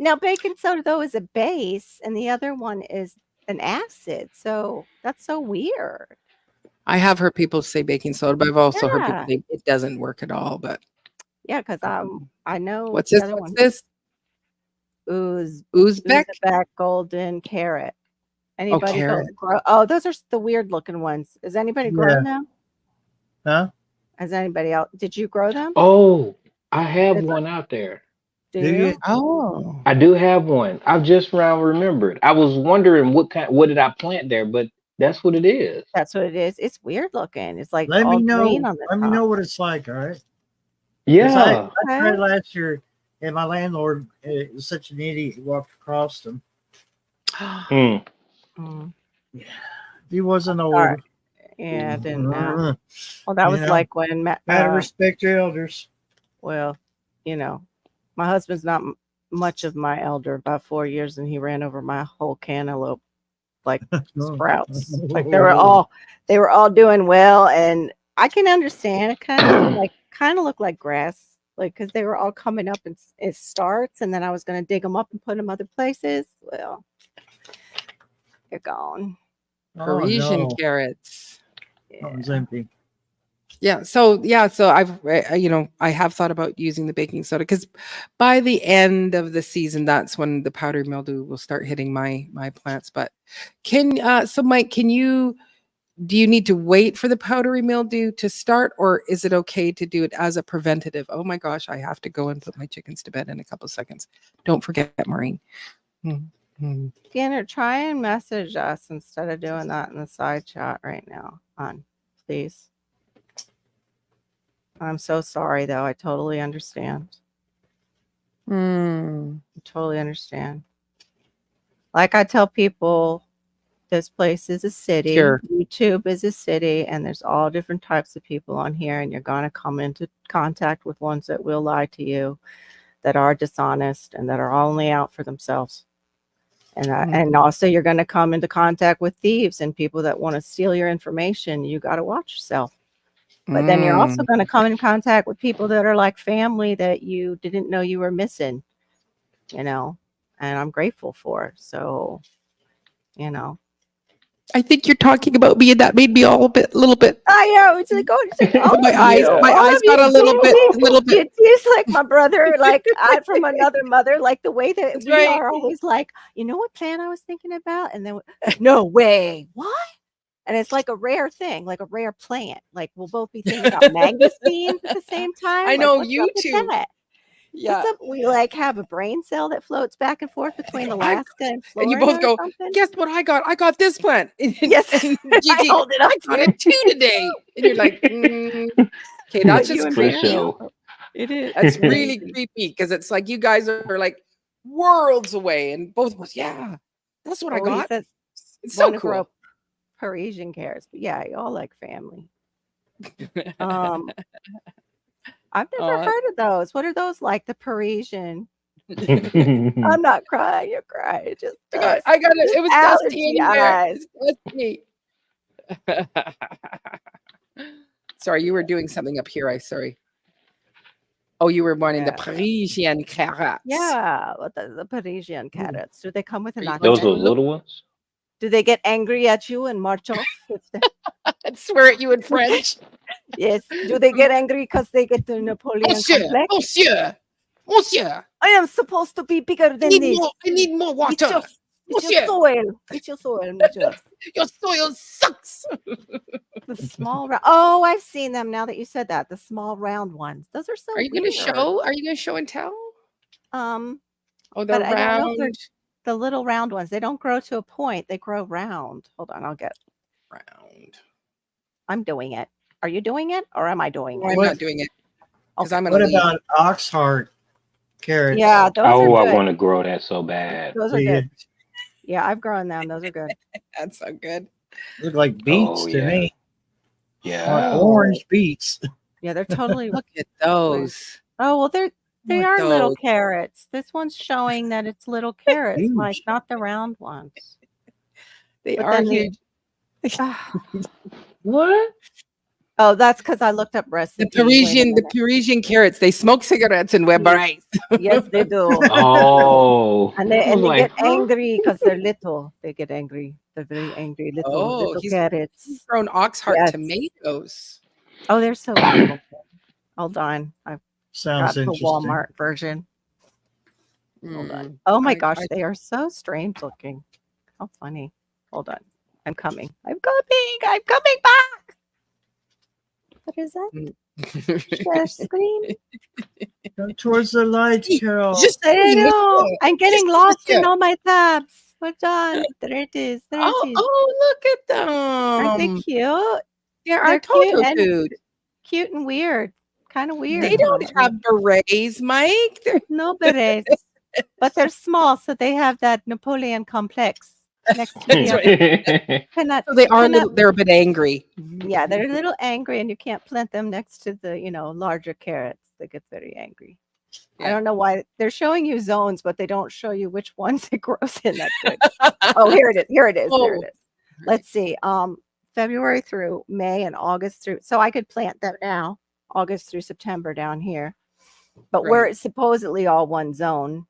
Now, baking soda though is a base, and the other one is an acid. So that's so weird. I have heard people say baking soda, but I've also heard people Yeah. say it doesn't work at all. But Yeah, because I know what's the this? other What's one. this? Uzbek Uzbek? golden carrot. Anybody carrot. grow? Oh, those are the weird looking ones. Is anybody growing them? Huh? Has anybody else? Did you grow them? Oh, I have It's one out there. Do Do you? you? Oh, I do have one. I've just now remembered. I was wondering what did I plant there, but that's what it is. That's what it is. It's weird looking. It's like Let all me know. green on the Let me top. know what it's like. All right. 'Cause Yeah. I tried last year, And my landlord was such an idiot. He walked across them. Mm. Mm. He wasn't Sorry. old. Yeah, I didn't know. Well, that You was know, like when Gotta respect your elders. well, my husband's not much of my elder, about 4 years, and he ran over my whole cantaloupe like sprouts. Like they were all doing well, and I can understand. It kind of looked like grass, like because they were all coming up in starts, and then I was going to dig them up and put them other places. Well, they're gone. Parisian no. carrots. That was empty. So I've I have thought about using the baking soda because by the end of the season, that's when the powdery mildew will start hitting my plants. But Mike, do you need to wait for the powdery mildew to start, or is it okay to do it as a preventative? Oh my gosh, I have to go and put my chickens to bed in a couple of seconds. Don't forget, Maureen. Skinner, try and message us instead of doing that in the side chat right now, please. I'm so sorry, though. I totally understand. I totally understand. Like I tell people, this place is a city. Sure. YouTube is a city, and there's all different types of people on here, and you're going to come into contact with ones that will lie to you, that are dishonest, and that are only out for themselves. And also you're going to come into contact with thieves and people that want to steal your information. You got to watch yourself. But then you're also going to come in contact with people that are like family that you didn't know you were missing, and I'm grateful for. So, I think you're talking about me, and that made me all a little bit. I was like, My eyes got a little bit. It's like my brother, like I'm from another mother, like the way that we right. are always like, you know what plant I was thinking about? And then, no way, what? And it's like a rare thing, like a rare plant. Like we'll both be thinking about mangosteen at the same time. I Like, know what's you up with two. that? Yeah. What's up? We like have a brain cell that floats back and forth between Alaska and Florida. And you both or go, something? guess what I got? I got this plant. Yes. And I Gigi, hold it up I got to it too today. And you're like, okay, that's you just and For creepy. sure. It is. That's really creepy because it's like you guys are like worlds away, and both of us, yeah, that's what I He got. says, It's so "Want to grow cool. Parisian carrots." But yeah, y'all like family. I've never heard of those. What are those like? The Parisian. I'm not crying. You're crying. Just I got it. It was dusty allergy in here. eyes. It's dusty. Sorry, you were doing something up here. Sorry. Oh, you were wanting the Yeah. Parisian carrots. Yeah, what the Parisian carrots. Do they come with an Are you- Those accent? are little ones. Do they get angry at you and march off? I'd swear at you in French. Yes. Do they get angry because they get the Napoleon complex? Monsieur. I am supposed to be bigger than this. I need more It's water. your soil. It's your soil, monsieur. Your soil sucks. The small round. Oh, I've seen them now that you said that. The small round ones. Those are so. Are you going to show? Are you going to show and tell? Oh, Oh, but the I don't know if they're round. the little round ones. They don't grow to a point. They grow round. Hold on, I'll get. Round. I'm doing it. Are you doing it, or am I doing No, it? I'm not doing it because I'm going to What about Oxheart carrots? Yeah, those Oh, are I good. want to grow that so bad. Those are Do you? good. Yeah, I've grown them. Those are good. That's so good. Look like beets Oh, to yeah. me. Yeah. Orange beets. Yeah, they're totally. Look at those. Oh well, they Look are at little those. carrots. This one's showing that it's little carrots, Huge. like not the round ones. They But are then huge. What? Oh, that's because I looked up recipes. The Parisian carrots. They smoke cigarettes and wear berets. Yes, they do. Oh. And they I was like, get huh? angry because they're little. They get angry. They're very angry little He's carrots. grown Oxheart Yes. tomatoes. Oh, they're so beautiful. Hold on. I've Sounds got the interesting. Walmart version. Hold on. Mm. Oh my I- gosh, I- they are so strange looking. How funny. Hold on. I'm coming. I'm coming back. What is that? Share screen? Go towards the light, Carol. Just I know. I'm getting Just lost in look. all my tabs. Hold on. There it is. There it is. Look at them. Aren't they cute? They are they're cute Toto and- food. Cute and weird. Kind of weird. They don't have berets, Mike. They're no berets, but they're small, so they have that Napoleon complex next to the That's other. Cannot, so they are a cannot- little, they're a bit angry. yeah, they're a little angry, and you can't plant them next to the larger carrots. They get very angry. I Yeah. don't know why they're showing you zones, but they don't show you which ones it grows in. That's good. Oh, here it is. Here it is. There Oh. it is. Let's see. February through May and August through. So I could plant them now, August through September down here. But we're Right. supposedly all one zone.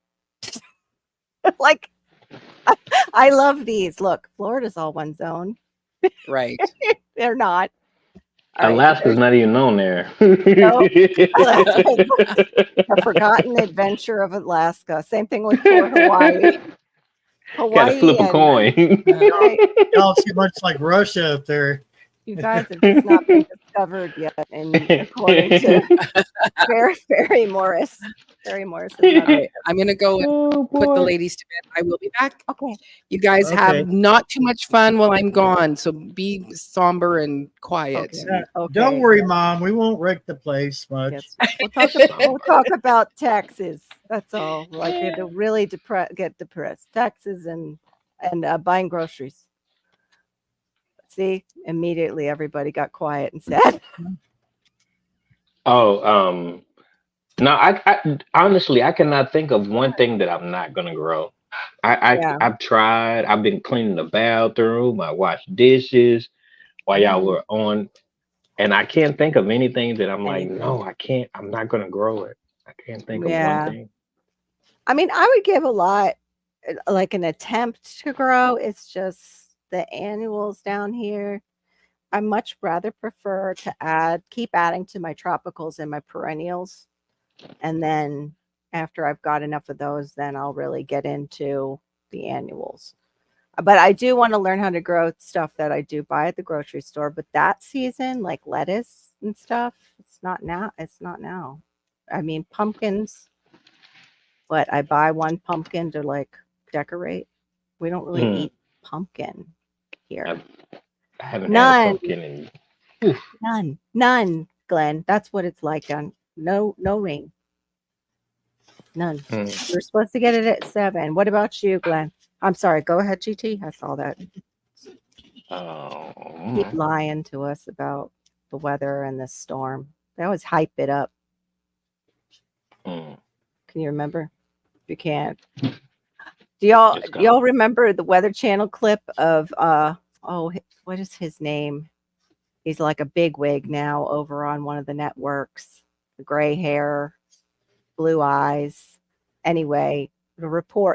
Like, I love these. Look, Florida's all one zone. Right. They're not. All right, so Alaska's not even on there. The Forgotten Adventure of Alaska. Same thing with for Hawaii. Gotta flip a and- coin. Right. Y'all too much like Russia up there. You guys have just not been discovered yet, and according to Barry Morris. Barry Morris. Is not All right. I'm gonna go and Oh, put the boy. ladies to bed. I will be back. okay. You guys Okay. have not too much fun while I'm gone, so be somber and quiet. Okay. Don't worry, Mom. We won't wreck the place much. Yes. We'll talk about taxes. That's all. Like to really get depressed. Taxes and buying groceries. See, immediately everybody got quiet and sad. Oh, no, I honestly I cannot think of one thing that I'm not gonna grow. Yeah. I've tried. I've been cleaning the bathroom. I washed dishes while y'all were on, and I can't think of anything that I'm like, no, I can't. I'm not gonna grow it. I can't think of Yeah. one thing. I mean, I would give a lot, like an attempt to grow. It's just the annuals down here. I much rather prefer to keep adding to my tropicals and my perennials. And then after I've got enough of those, then I'll really get into the annuals. But I do want to learn how to grow stuff that I do buy at the grocery store. But that season, like lettuce and stuff, it's not now. It's not now. I mean, pumpkins. What, I buy one pumpkin to like decorate. We don't really eat pumpkin here. I haven't None. had pumpkin in None, Glenn. That's what it's like on no ring. None. We're supposed to get it at 7. What about you, Glenn? I'm sorry. Go ahead, GT. I saw that. Oh, Keep lying to us about the weather and the storm. They always hype it up. Can you remember? If you can't. Do y'all remember the Weather Channel clip of what is his name? He's like a bigwig now over on one of the networks. The gray hair, blue eyes. Anyway,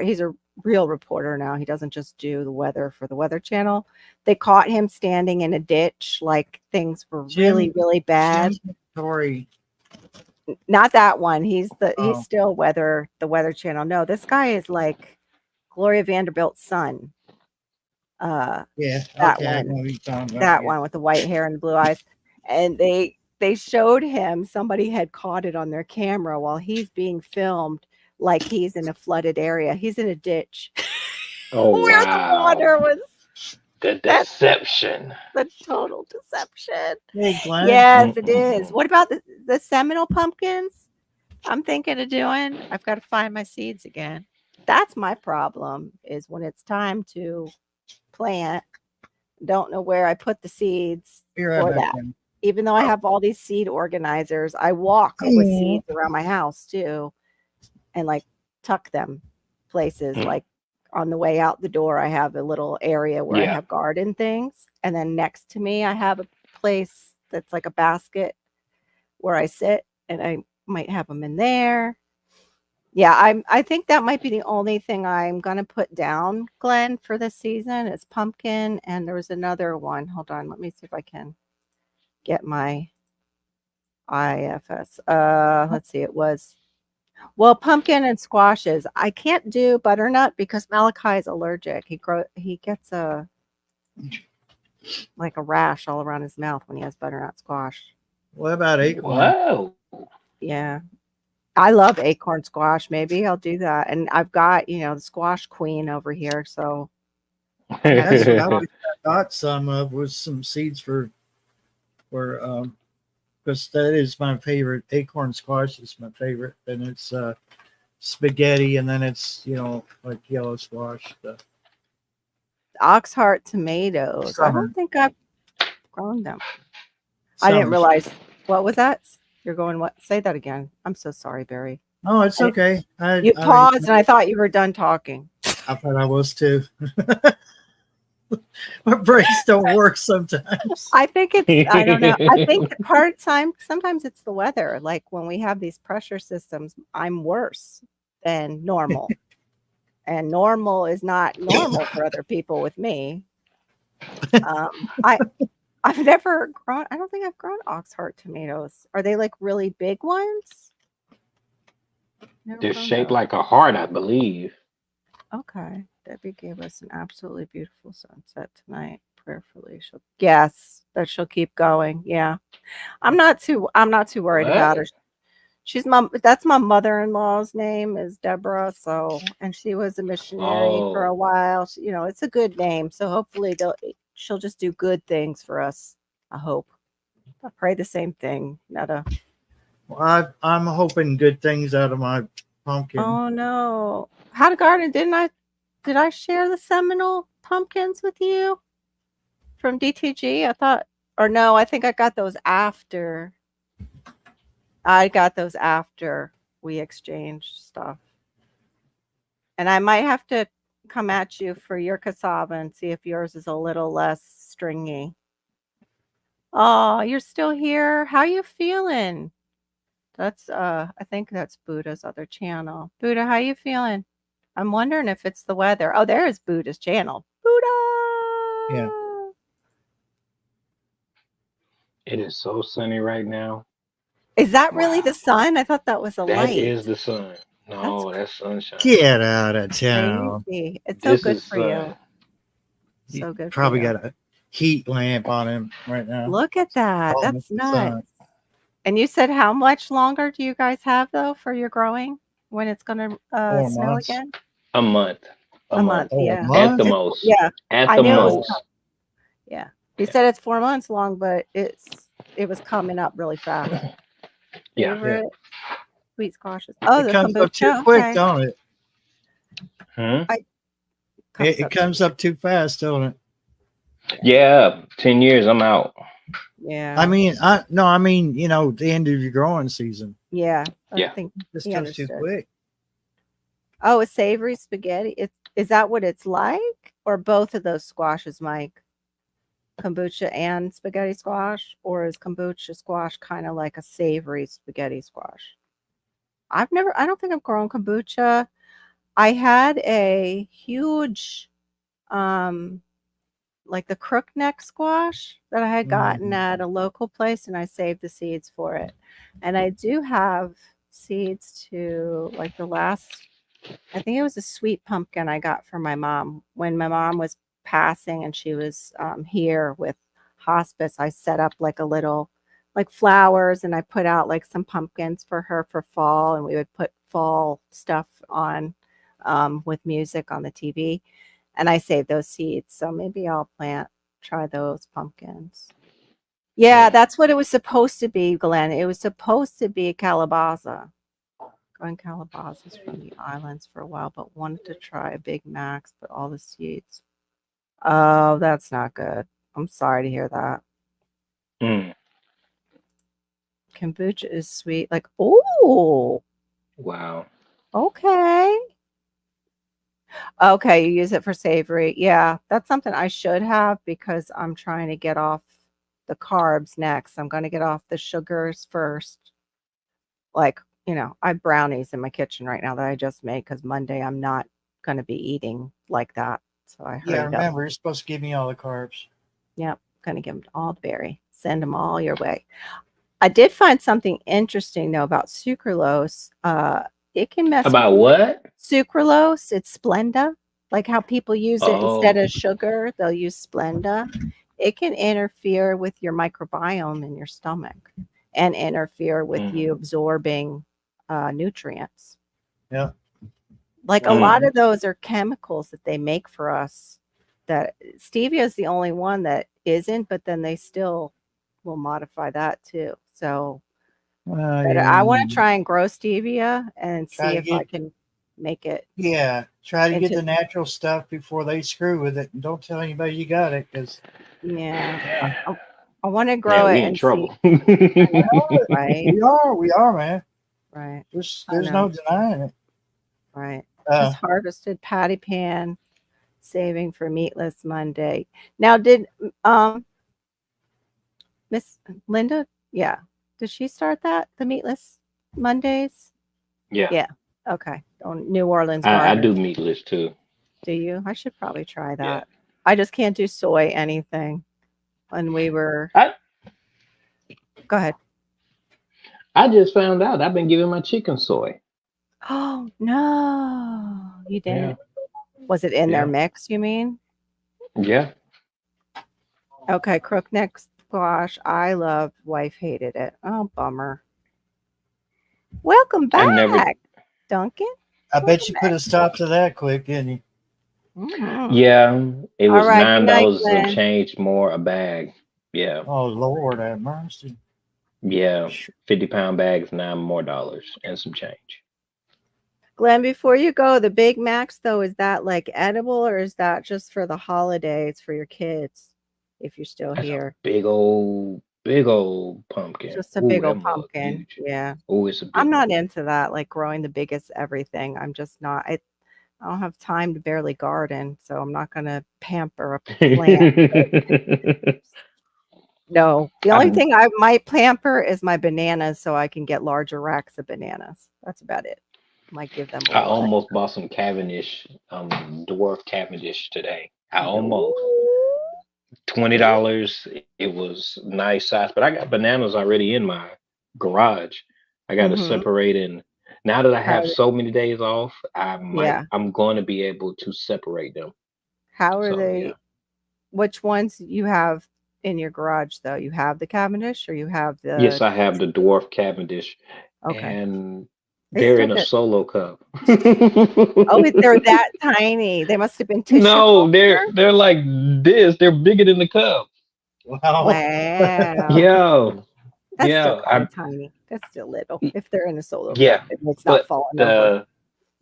he's a real reporter now. He doesn't just do the weather for the Weather Channel. They caught him standing in a ditch like things were really, really bad. Sorry. Not that one. He's Oh. still the Weather Channel. No, this guy is like Gloria Vanderbilt's son. Yeah. That okay, I one. know what you're talking about, That yeah. one with the white hair and blue eyes. And they showed him, somebody had caught it on their camera while he's being filmed like he's in a flooded area. He's in a ditch. Oh, where wow. the water was The deception. the total deception. Hey, Glenn. Yes, it is. What about the Seminole pumpkins? I'm thinking of doing. I've got to find my seeds again. That's my problem, is when it's time to plant, don't know where I put the seeds. Be right for back that. then. Even though I have all these seed organizers, I walk with seeds around my house too, and like tuck them places. Like on the way out the door, I have a little area where I have garden things, and then next to me, I have a place that's like a basket where I sit, and I might have them in there. Yeah, I think that might be the only thing I'm gonna put down, Glenn, for this season is pumpkin, and there was another one. Hold on, let me see if I can get my IFS. Let's see, it was pumpkin and squashes. I can't do butternut because Malachi is allergic. He gets a rash all around his mouth when he has butternut squash. What about acorn? Whoa. Yeah. I love acorn squash. Maybe I'll do that. And I've got, the squash queen over here. So That's what I got some of was some seeds for because that is my favorite. Acorn squash is my favorite. Then it's spaghetti, and then it's like yellow squash. Oxheart tomatoes. I Summer. don't think I've grown them. I didn't Summer. realize. What was that? You're going what? Say that again. I'm so sorry, Barry. Oh, it's I- okay. You paused and I thought you were done talking. I thought I was too. My brains don't work sometimes. I think it's, I don't know. I think that part time, sometimes it's the weather. Like when we have these pressure systems, I'm worse than normal. And normal is not normal for other people with me. I've never grown, I don't think I've grown Oxheart tomatoes. Are they like really big ones? Never They're grown shaped those. like a heart, I believe. Okay. Debbie gave us an absolutely beautiful sunset tonight. Prayerfully, she'll keep going. Yeah. I'm not too worried about her. She's that's my mother-in-law's name is Deborah. So, and she was a missionary for a while. It's a good name. So hopefully she'll just do good things for us. I hope. I pray the same thing. Netta. Well, I'm hoping good things out of my pumpkin. Oh no. How to garden, did I share the Seminole pumpkins with you from DTG? I think I got those after. We exchanged stuff. And I might have to come at you for your cassava and see if yours is a little less stringy. Oh, you're still here. How you feeling? That's I think that's Buddha's other channel. Buddha, how you feeling? I'm wondering if it's the weather. Oh, there is Buddha's channel. Buddha. Yeah. It is so sunny right now. Is that really the sun? I thought that was a That light. is the sun. No, that's sunshine. Get out of town. Crazy. It's so This good is for you. sun. So good. Probably for you. got a heat lamp on him right now. Look at that. Almost That's the nuts. sun. And you said how much longer do you guys have though for your growing when it's going to 4 snow months. again? A month. A month. Oh, a Yeah. month? At the most. Yeah. At I the knew it was most. Yeah. You said it's 4 months long, but it was coming up really fast. Yeah. Favorite sweet squashes. Oh, It the comes up too kombucha. quick, Okay. don't it? Hmm? It comes up too fast, don't it? Yeah. 10 years, I'm out. Yeah. I mean, the end of your growing season. Yeah. I Yeah. think This he comes too understood. quick. Oh, a savory spaghetti. Is that what it's like? Or both of those squashes, Mike? Kombucha and spaghetti squash? Or is kombucha squash kind of like a savory spaghetti squash? I don't think I've grown kombucha. I had a huge, like the crookneck squash that I had gotten Mhm. at a local place, and I saved the seeds for it. And I do have seeds to like I think it was a sweet pumpkin I got from my mom when my mom was passing and she was here with hospice. I set up like a little like flowers and I put out like some pumpkins for her for fall, and we would put fall stuff on with music on the TV. And I saved those seeds. So maybe I'll try those pumpkins. Yeah, that's what it was supposed to be, Glenn. It was supposed to be calabaza. Growing calabazas from the islands for a while, but wanted to try a Big Macs, but all the seeds. Oh, that's not good. I'm sorry to hear that. Mm. Kombucha is sweet. Like, oh, Wow. okay. Okay, you use it for savory. Yeah, that's something I should have because I'm trying to get off the carbs next. I'm going to get off the sugars first. Like, I have brownies in my kitchen right now that I just made because Monday I'm not going to be eating like that. So I Yeah, hurried up. remember, you're supposed to give me all the carbs. Yep, going to give them all the berry. Send them all your way. I did find something interesting though about sucralose. It can mess About with what? sucralose. It's Splenda, like how people use it instead Oh. of sugar. They'll use Splenda. It can interfere with your microbiome in your stomach and interfere with you absorbing nutrients. Yeah. Like a lot of those are chemicals that they make for us. That stevia is the only one that isn't, but then they still we'll modify that too. So but Yeah, I want to try and grow stevia and Try see to if I get- can make it. yeah. Try to get Into- the natural stuff before they screw with it, and don't tell anybody you got it, because Yeah. I want to Yeah, grow we it in and trouble. see. Right. we are, man. Right. There's I no denying it. Right. Uh, Just harvested patty pan, saving for meatless Monday. Now, did Miss Linda? Yeah. Did she start that? The meatless Mondays? Yeah, Yeah. Okay. On New Orleans I Garden. do meatless too. Do you? I should probably try that. Yeah. I just can't do soy anything. When we were I Go ahead. I just found out I've been giving my chicken soy. Oh no. You Yeah. didn't. Was it in their Yeah. mix, you mean? Yeah. Okay, crookneck squash. I loved. Wife hated it. Oh, bummer. Welcome I back, never- Duncan. I bet you put a stop to that quick, didn't you? Mhm. Yeah. It All was right, good night, $9 Glenn. and change more a bag. Yeah. Oh Lord, have mercy. Yeah. 50-pound bags, $9 more and some change. Glenn, before you go, the Big Macs though, is that like edible or is that just for the holidays for your kids? If you're still That's here, a big old pumpkin. just a Ooh, big that old mug pumpkin. huge. Yeah, Oh, it's a big I'm not one. into that. Like growing the biggest everything. I'm just not. I don't have time to barely garden, so I'm not gonna pamper a plant. No, the only I'm- thing I might pamper is my bananas so I can get larger racks of bananas. That's about it. Might give them a I little almost bought some Cavendish, dwarf Cavendish today. I extra. almost $20. It was nice size, but I got bananas already in my garage. I got to Mhm. separate, and now that I have How- so many days off, Yeah. I'm going to be able to separate them. How are So, they? yeah. Which ones you have in your garage though? You have the Cavendish or you have the Yes, I have the dwarf Cavendish, Okay. and They they're still in a get- solo cup. Oh, they're that tiny. They must have been tissue. No, culture. they're like this. They're bigger than the cup. Wow. Wow. Yo, That's yeah, still kind of tiny. That's still little. If they're in a solo Yeah, cup, it's not but falling over.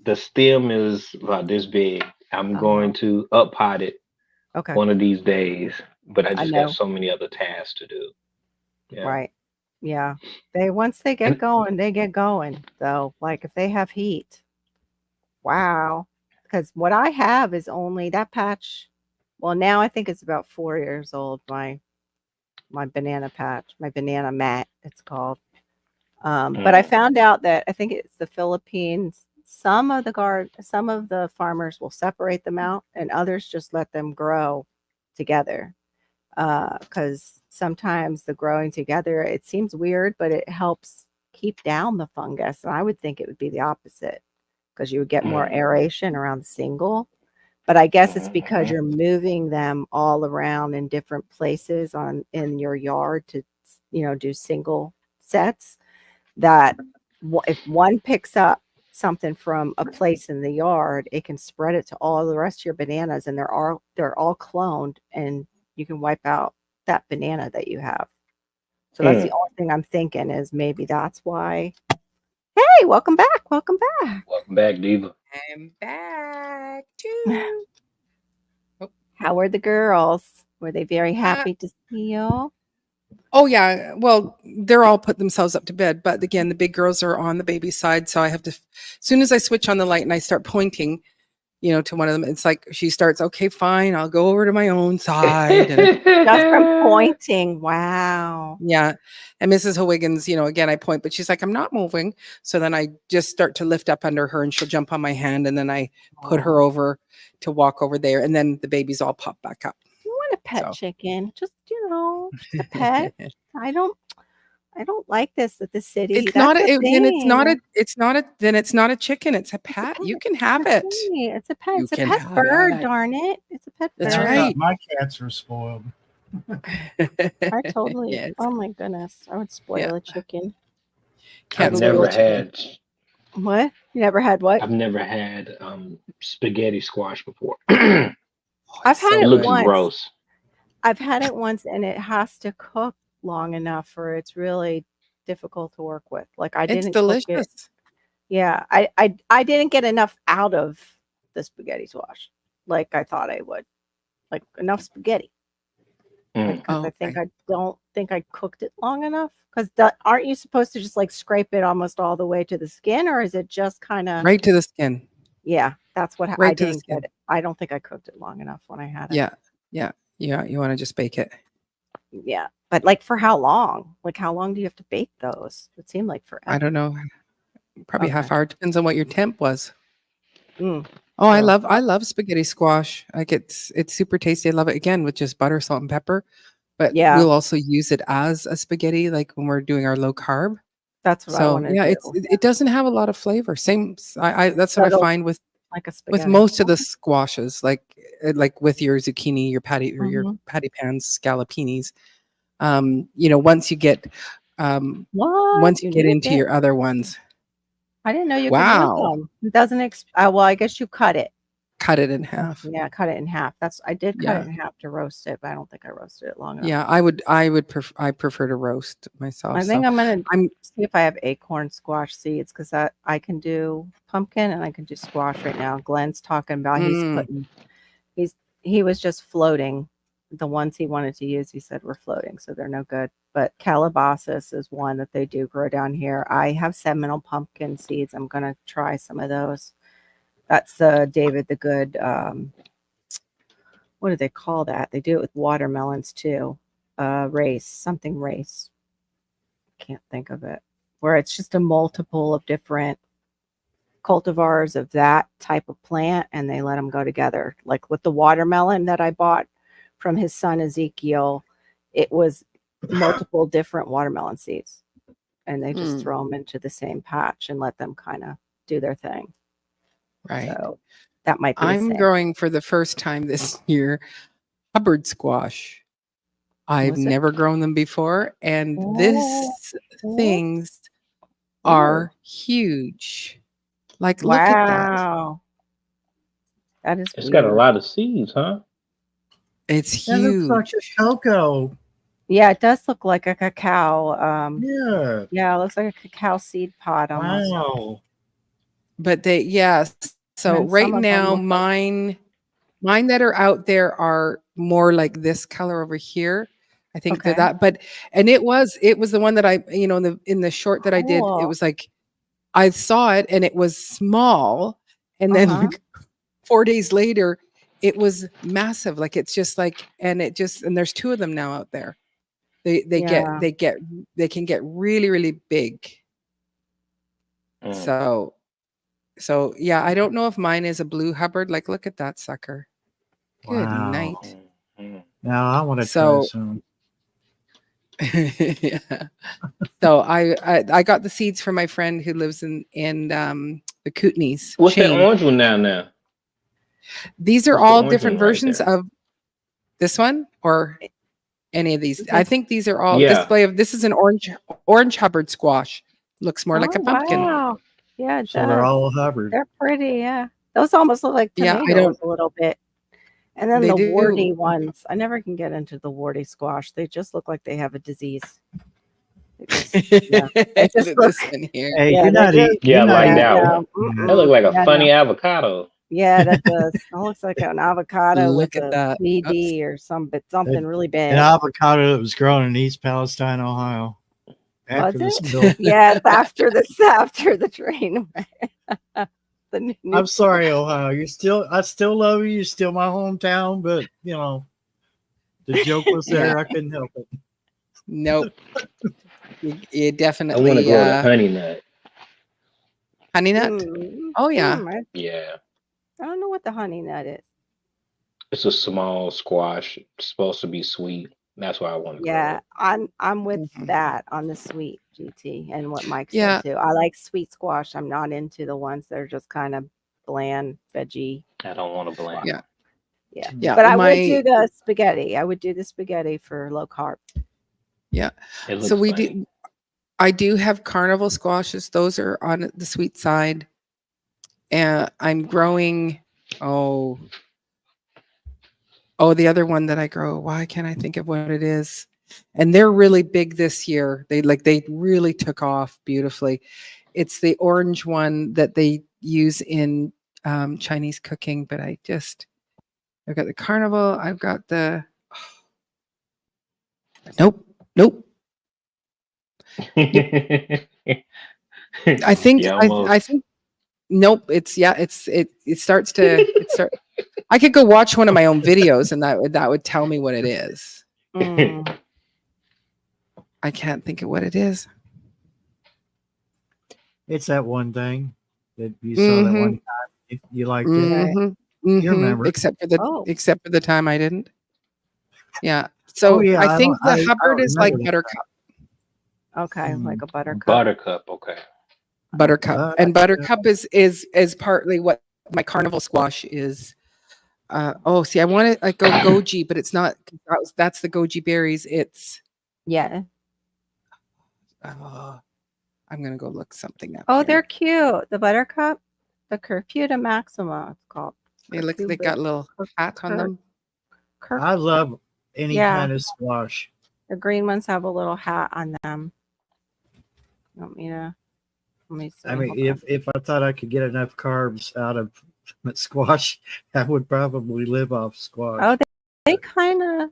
the stem is about this big. I'm going to up pot it Okay. one of these days, but I I just know. got so many other tasks to do. Yeah. Right. Yeah. Once they get And- going, they get going. So like if they have heat. Wow. Because what I have is only that patch. Well, now I think it's about 4 years old, my banana patch, my banana mat, it's called. But I found out that I think it's the Philippines. Some of the farmers will separate them out and others just let them grow together. Because sometimes the growing together, it seems weird, but it helps keep down the fungus. And I would think it would be the opposite because you would get more aeration around the single. But I guess it's because you're moving them all around in different places in your yard to, do single sets that if one picks up something from a place in the yard, it can spread it to all the rest of your bananas and they're all cloned and you can wipe out that banana that you have. So that's the only thing I'm thinking is maybe that's why. Hey, welcome back. Welcome back. Welcome back, Diva. I'm back too. How were the girls? Were they very happy to see you? Oh yeah, well, they're all put themselves up to bed, but again, the big girls are on the baby side, so I have to. As soon as I switch on the light and I start pointing, to one of them, it's like she starts. Okay, fine, I'll go over to my own side. And, Just from pointing. Wow. yeah, and Mrs. Huygens, again, I point, but she's like, I'm not moving. So then I just start to lift up under her, and she'll jump on my hand, and then I put her over to walk over there, and then the babies all pop back up. You want a pet So. chicken? Just just a pet. I don't like this at the city. It's That's not the a, and it's not thing. a, it's not a, then it's not a chicken. It's a pet. You can have it. It's a pet. You It's a can pet have bird, it. darn it. It's a pet That's bird. right. My cats are spoiled. I totally, Yes. oh my goodness. I would spoil Yeah. a chicken. I've Cats Totally. never will chicken. had What? You never had what? I've never had spaghetti squash before. I've had It it looks once. gross. I've had it once and it has to cook long enough, or it's really difficult to work with. Like I It's didn't cook it. delicious. Yeah, I didn't get enough out of the spaghetti squash like I thought I would. Like enough spaghetti. Mm. Because Oh, I think okay. I don't think I cooked it long enough. Because aren't you supposed to just like scrape it almost all the way to the skin, or is it just kind of? Right to the skin. Yeah, that's what I Right to the didn't get skin. it. I don't think I cooked it long enough when I had it. Yeah. Yeah. Yeah. You want to just bake it. Yeah, but like for how long? Like how long do you have to bake those? It seemed like forever. I don't know. Probably Okay. half hour. Depends on what your temp was. Mm, Oh, I true. love spaghetti squash. Like it's super tasty. I love it again with just butter, salt, and pepper. But Yeah, we'll also use it as a spaghetti, like when we're doing our low carb. that's what I So want to yeah, do. it doesn't have a lot pan flavor. Same. I that's what I Subtle, find with like a with spaghetti. most of the squashes, like with your zucchini, your patty or your Mhm. patty pans, scallopinis. You know, once you get What? You moved into it? your other ones, I didn't know you could move wow, them. It doesn't. Well, I guess you cut it. cut it in half. Yeah, cut it in half. I did cut Yeah. it in half to roast it, but I don't think I roasted it long enough. Yeah, I prefer to roast myself. I think So I'm gonna I'm see if I have acorn squash seeds because I can do pumpkin and I can do squash right now. Glenn's talking about mm, he was just floating. The ones he wanted to use, he said were floating, so they're no good. But Calabasas is one that they do grow down here. I have seminal pumpkin seeds. I'm gonna try some of those. That's David the Good. What do they call that? They do it with watermelons too. Something race. Can't think of it. Where it's just a multiple of different cultivars of that type of plant and they let them go together. Like with the watermelon that I bought from his son Ezekiel, it was multiple different watermelon seeds. And they just mm, throw them into the same patch and let them kind of do their thing. right. So that might be the I'm same. growing for the first time this year Hubbard squash. I've Was it? never grown them before, and Oh, this oh, things oh. are huge. Like, look at that. Wow. That is It's got a weird. lot of seeds, huh? It's That looks like huge. a cocoa. Yeah, it does look like a cacao. Yeah. Yeah, it looks like a cacao seed pod almost. Wow. But they, yes. So And right some of them now, look like mine that are out there are more like this color over here. I think they're okay. that. But and it was the one that I, you know, in the short that I did, it Cool. was like I saw it and it was small, and then Uh-huh. like 4 days later, it was massive. Like it's just like, and there's two of them now out there. They Yeah. they can get really, really big. Mm. So yeah, I don't know if mine is a blue Hubbard. Like, look at that sucker. Good Wow. night. Mm. Now I want to try So some. yeah. So I got the seeds from my friend who lives in the Kootenays. What's that Shane. orange one now? These are What's the all orange different one right versions there? of this one or any of these. I This- think these are all Yeah. display of this is an orange Hubbard squash. Looks more like a Oh, pumpkin. wow. Yeah, it So they're does. all Hubbard. They're pretty, yeah. Those almost look like Yeah, I tomatoes don't a little bit. And then they the do. warty ones. I never can get into the warty squash. They just look like they have a disease. They just, yeah. They just look, This one here. Hey, yeah, you're they not just, eating. Yeah, You're not like yeah, that eating. one. no, That look like a yeah, funny no. avocado. Yeah, that does. That looks like an avocado Look with at a that. Oops. CD or something really An big. avocado that was grown in East Palestine, Ohio. After Was the it? spill. Yes, after the train. The new I'm sorry, Ohio. I still love you. You're still my hometown, but you know, the joke was there. I couldn't help it. Nope. You I want to definitely grow the honey nut. honey nut. Oh yeah. Yeah. I don't know what the honey nut is. It's a small squash. It's supposed to be sweet. That's why I want to grow Yeah, it. I'm with Mhm. that on the sweet GT and what Mike Yeah. said too. I like sweet squash. I'm not into the ones that are just kind of bland veggie. I don't want to blend. Yeah. Yeah. Yeah. But I would do the spaghetti. I would do the spaghetti for low carb. Yeah. It looks So funny. I do have carnival squashes. Those are on the sweet side. And I'm growing the other one that I grow. Why can't I think of what it is? and they're really big this year. They really took off beautifully. It's the orange one that they use in Chinese cooking, but I've got the carnival. I've got the nope. I think Yeah, I almost. think nope. It starts to I could go watch one of my own videos and that would tell me what it is. Mm. I can't think of what it is. It's that one thing that you saw that one time. You liked it. Mhm, You mhm, remember. except for Oh. the time I didn't. Yeah. So yeah, I think the I Hubbard don't is like remember that. Buttercup. Okay, Mm. like a buttercup. Buttercup. Okay. Buttercup. And Buttercup is partly what my carnival squash is. See, I want it like go goji, but it's not. That's the goji berries. It's. Yeah. I'm gonna go look something up. Oh, here. they're cute. The buttercup, the Curcuta maxima. It's called. They got a little hat on them. I love any kind of squash. The green ones have a little hat on them. You want me to? Let me see. I mean, if I thought I could get enough carbs out of squash, I would probably live off squash. Oh, they kind of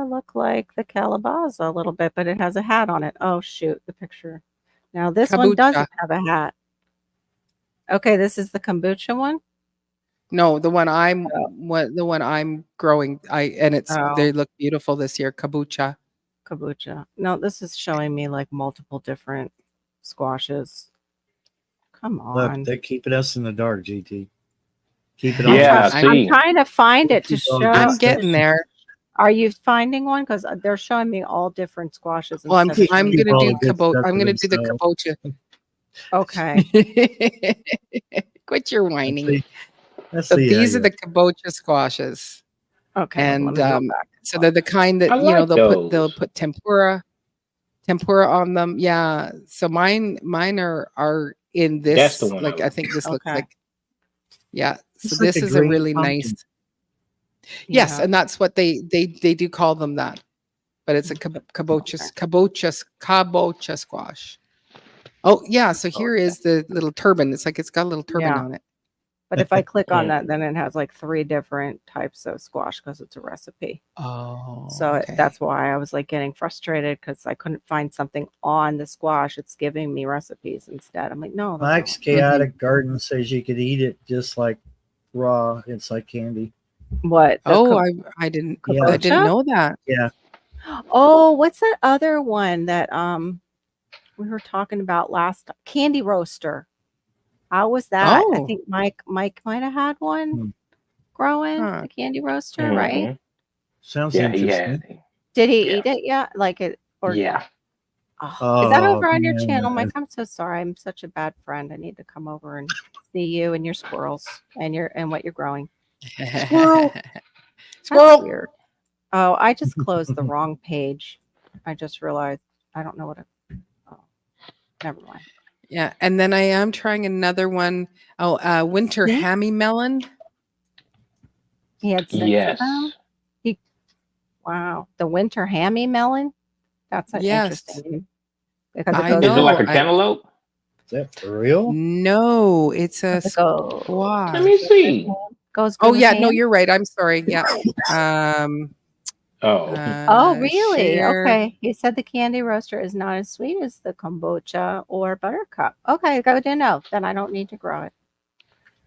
look like the calabaza a little bit, but it has a hat on it. Oh shoot, the picture. Now this one doesn't have a hat. Okay, this is the kombucha one. No, the one I'm growing. They look beautiful this year. Kombucha. No, this is showing me like multiple different squashes. Come on. Look, they're keeping us in the dark, GT. Keep it Yeah, on. I'm trying to find it to show. I'm getting there. Are you finding one? Because they're showing me all different squashes. Well, I'm instead of gonna do all the good kombucha. stuff I'm to gonna do the themselves. kombucha. Okay. Quit your whining. Let's So see. these are the kombucha squashes, Okay. and let me go back. so they're the kind that I like they'll those. put tempura on them. Yeah. So mine are in this. That's the one I Like I like. think this looks Okay. like. Yeah. So It's like this a is a green really pumpkin. nice. Yes, Yeah. and that's what they do call them that, but it's a kabocha squash. Oh yeah, so here is the little turban. It's got a little turban Yeah. on it. But if I click on that, then it has like 3 different types of squash because it's a recipe. Oh, So that's why I was like getting frustrated because I couldn't find something on the squash. It's giving me recipes instead. I'm like, no. that's Mike's not- Chaotic Garden says you could eat it just like raw. It's like candy. What? the Oh, ko- I didn't Yeah. I didn't Kombucha? know that. Yeah. Oh, what's that other one that we were talking about last? Candy roaster. How was that? I Oh. think Mike might have had one Hmm. growing Huh. the candy roaster, right? Mhm. Sounds Yeah, he interesting. had. Did he Yeah. eat it yet? Like it or Yeah. Oh, is that over on your man. channel, Mike? I'm so sorry. I'm such a bad friend. I need to come over and see you and your squirrels and what you're growing. Squirrel. That's Squirrel. weird. Oh, I just closed the wrong page. I just realized I don't know what oh, never mind. Yeah, and then I am trying another one. Oh, winter See? hammy melon. He had 6 Yes. of them. Wow. The winter hammy melon? That's an Yes. interesting name. Because I it goes Is it like a No, I- cantaloupe? Is that for real? No, it's a it goes, squash. Let me see. goes Oh good yeah, with no, ham? you're right. I'm sorry. Yeah. Oh. Oh, really? share. Okay. He said the candy roaster is not as sweet as the kombucha or buttercup. Okay, good to know. Then I don't need to grow it.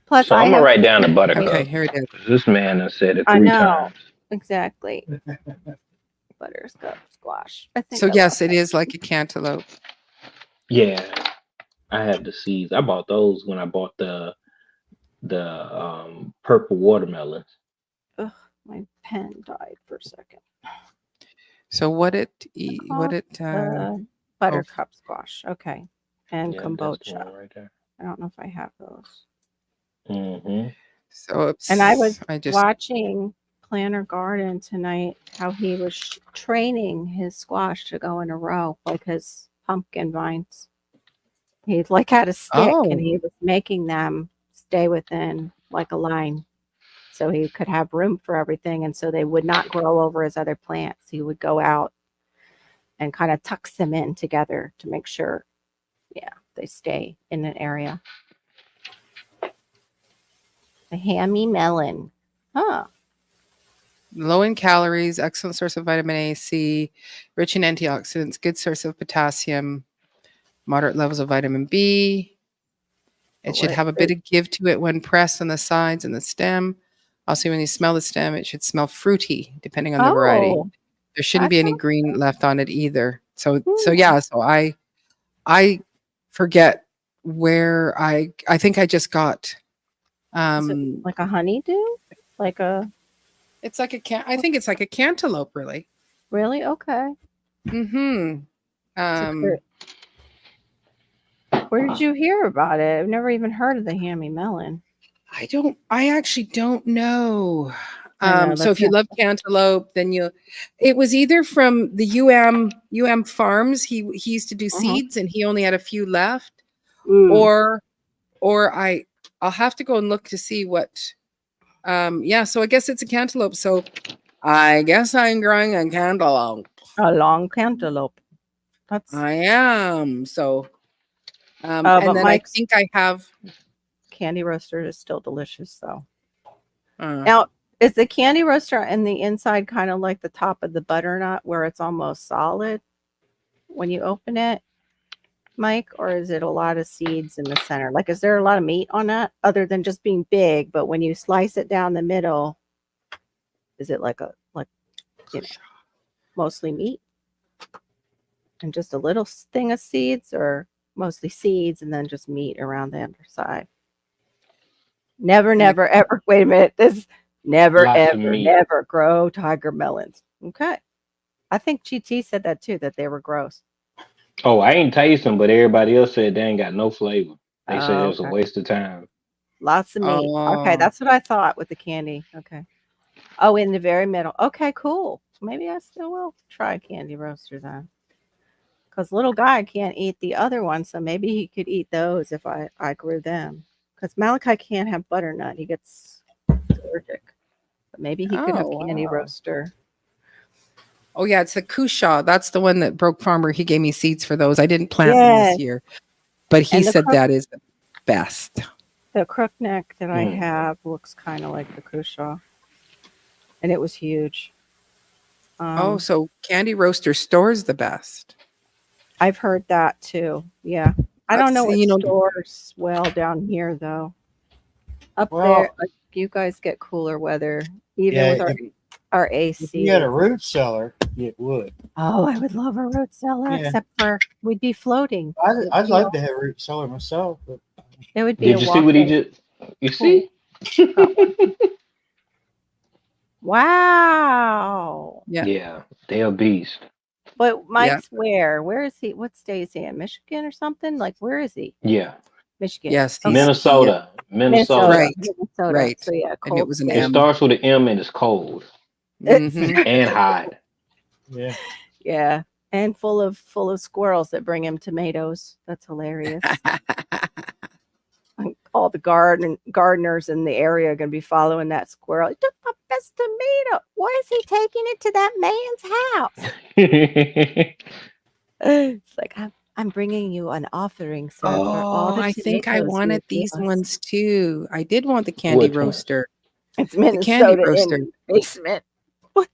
Plus, So I I'm gonna have write down the buttercup. Okay, here it is. This man has said it I 3 know. times. exactly buttercup squash. I think So I yes, love it is like a cantaloupe. Yeah. I have the seeds. I bought those when I bought the purple watermelons. My pen died for a second. So what it Buttercup squash. Okay. And Yeah, that's the kombucha. one right there. I don't know if I have those. Mm-hmm. so And I was I just watching Planner Garden tonight, how he was training his squash to go in a row, like his pumpkin vines. He like had a stick and he was making them stay within like a line. so he could have room for everything. And so they would not grow over his other plants. He would go out and kind of tucks them in together to make sure, they stay in an area. The hammy melon. Huh. Low in calories, excellent source of vitamin A, C, rich in antioxidants, good source of potassium, moderate levels of vitamin B. It should What have a bit of give to it when pressed on the sides and the stem. Also, when you smell the stem, it should smell fruity, depending on the variety. Oh, There shouldn't be that's any green left on it either. So I forget where I think I just got is it like a honeydew? Like a it's like I think it's like a cantaloupe, really. really? Okay. Mm-hmm. Where did you hear about it? I've never even heard of the hammy melon. I actually don't know. I know, So that's if you not- love cantaloupe, then it was either from the UM farms. He used to do seeds and he only had a few left, or I'll have to go and look to see what. So I guess it's a cantaloupe. So I guess I'm growing a cantaloupe. a long cantaloupe. That's I am. So and but then I Mike's think I have candy roaster is still delicious though. uh, Now, is the candy roaster in the inside kind of like the top of the butternut where it's almost solid when you open it, Mike? Or is it a lot of seeds in the center? Like, is there a lot of meat on that other than just being big? But when you slice it down the middle, is it like mostly meat and just a little thing of seeds, or mostly seeds and then just meat around the underside? Never, ever. Wait a minute. This never, Lots of ever, meat. never grow tiger melons. Okay. I think GT said that too, that they were gross. Oh, I ain't taste them, but everybody else said they ain't got no flavor. They said it was a Okay. waste of time. Lots of meat. Okay, Oh. that's what I thought with the candy. Okay. Oh, in the very middle. Okay, cool. Maybe I still will try candy roaster then. Because little guy can't eat the other one, so maybe he could eat those if I grew them. Because Malachi can't have butternut. He gets allergic. But maybe he could have Oh, candy wow. roaster. Oh yeah, it's the Kusha. That's the one that Broke Farmer. He gave me seeds for those. I didn't plant them Yes. this year, but he And the said crook- that is the best. The crook neck that I Mm. have looks kind of like the Kusha. And it was huge. Oh, so Candy Roaster stores the best. I've heard that too. Yeah. I don't know That's, what you know- stores well down here though. Up Well- there, like, you guys get cooler weather, even Yeah, with our If AC. you had a root cellar, it would. Oh, I would love a root cellar, Yeah. except for we'd be floating. I'd like to have a root cellar myself, but It would be. Did a you see what he walk-in. just? You see? Wow. Yeah. Yeah, they're a beast. But Mike's where? Where is he? What state is he in? Michigan or something? Like, where is he? Yeah, Michigan. Yes, Okay. he's- Minnesota. Minnesota. Right. Minnesota. Right. So yeah, And it cold was an state. It M. starts with an M and it's cold Mhm. and hot. yeah. Yeah, and full of squirrels that bring him tomatoes. That's hilarious. All the gardeners in the are are going to be following that squirrel. He took my best tomato. Why is he taking it to that man's house? It's like, I'm bringing you an offering, sir. for all Oh, the I think I tomatoes you wanted gave these us." ones too. I did want the candy Which one? roaster. It's candy Minnesota roaster. in the basement. What?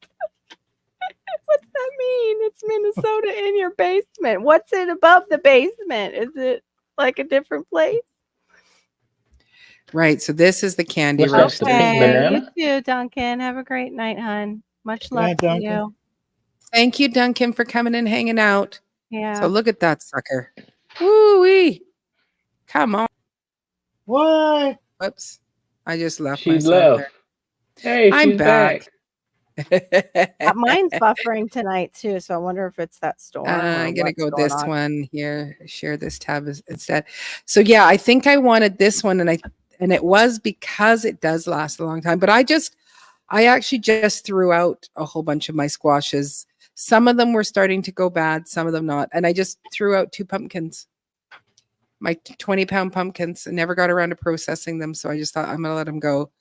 What's that mean? It's Minnesota in your basement. What's it above the basement? Is it like a different place? Right. So this is the candy What's that, roaster. the pink banana? You too, Duncan. Have a great night, hon. Much Good love night, to Duncan. you. Thank you, Duncan, for coming and hanging out. Yeah. So look at that sucker. Woo-wee. Come on. What? Whoops. I just left She myself left. Hey, I'm she's back. back. there. Mine's buffering tonight too, so I wonder if it's that storm. I'm or gonna what's go going this on. one here. Share this tab instead. So yeah, I think I wanted this one, and it was because it does last a long time. But I actually just threw out a whole bunch of my squashes. Some of them were starting to go bad, some of them not, and I just threw out 2 pumpkins. My 20-pound pumpkins. I never got around to processing them, so I just thought I'm gonna let them go.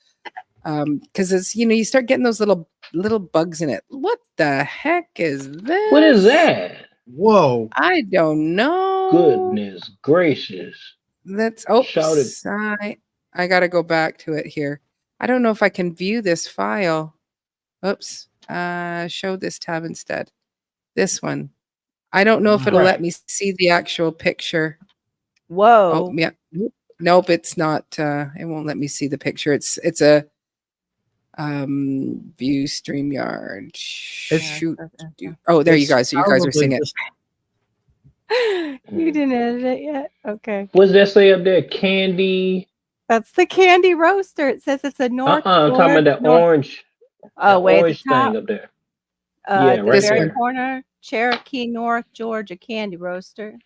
because it's you start getting those little bugs in it. What the heck is this? What is that? Whoa. I don't know. Goodness gracious. Let's Shout it. oops. I gotta go back to it here. I don't know if I can view this file. Oops. Show this tab instead. This one. I don't know if it'll Right. let me see the actual picture. Whoa. Oh yeah. Nope, it's not. It won't let me see the picture. It's a view StreamYard. Shoot. Oh, there you It's guys. You guys are seeing it. just- You didn't edit it yet? Okay. What's that say up there? Candy. That's the candy roaster. It says it's a North. I'm talking about that North- orange. Oh, that way at the orange top. thing up there. Yeah, Yeah, the right very there. corner, Cherokee, North Georgia Candy Roaster.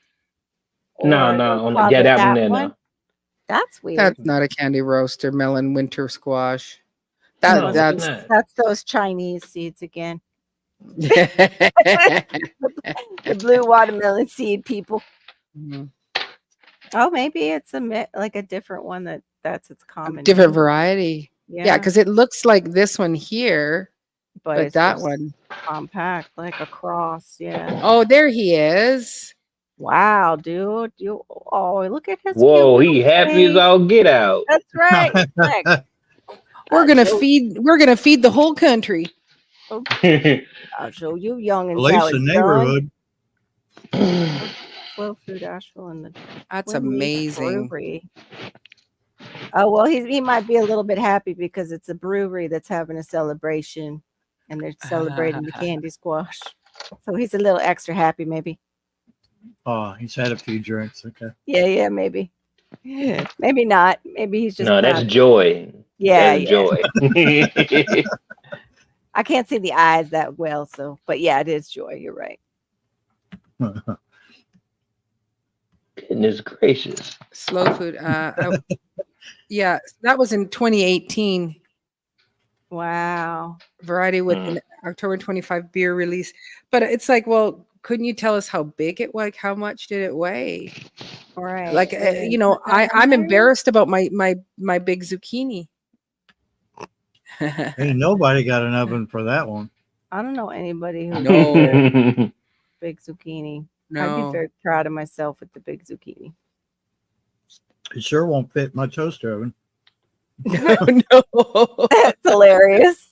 No, Or no, they on call get it that one that there one. now. That's weird. That's not a candy roaster. Melon winter squash. No, That's it's not. That's those Chinese seeds again. The blue watermelon seed people. Mhm. Oh, maybe it's like a different one that's its common. different name. variety. Yeah, because it looks like this one here, but it's that just one. compact, like a cross. Yeah. Oh, there he is. Wow, dude. Look at his. Whoa, cute he little happy as face. all get out. That's right. Look, We're gonna feed the whole country. I'll show you young and At least Sally the neighborhood. Slow Food Asheville and the That's Twin Leaf amazing. Brewery. Oh well, he might be a little bit happy because it's a brewery that's having a celebration, and they're celebrating the candy squash. So he's a little extra happy, maybe. Oh, he's had a few drinks. Okay. Yeah, maybe. Yeah, maybe not. Maybe he's just No, that's proud. joy. Yeah, That's yeah. joy. I can't see the eyes that well, so but yeah, it is joy. You're right. Goodness gracious. Slow food. Yeah, that was in 2018. Wow. Variety with an October 25 beer release. But it's like, well, couldn't you tell us how big it was? Like, how much did it weigh? All right. Like, I'm embarrassed about my big zucchini. Ain't nobody got an oven for that one. I don't know anybody who No. did the big zucchini. I'd be No. very proud of myself with the big zucchini. It sure won't fit my toaster oven. No. That's hilarious.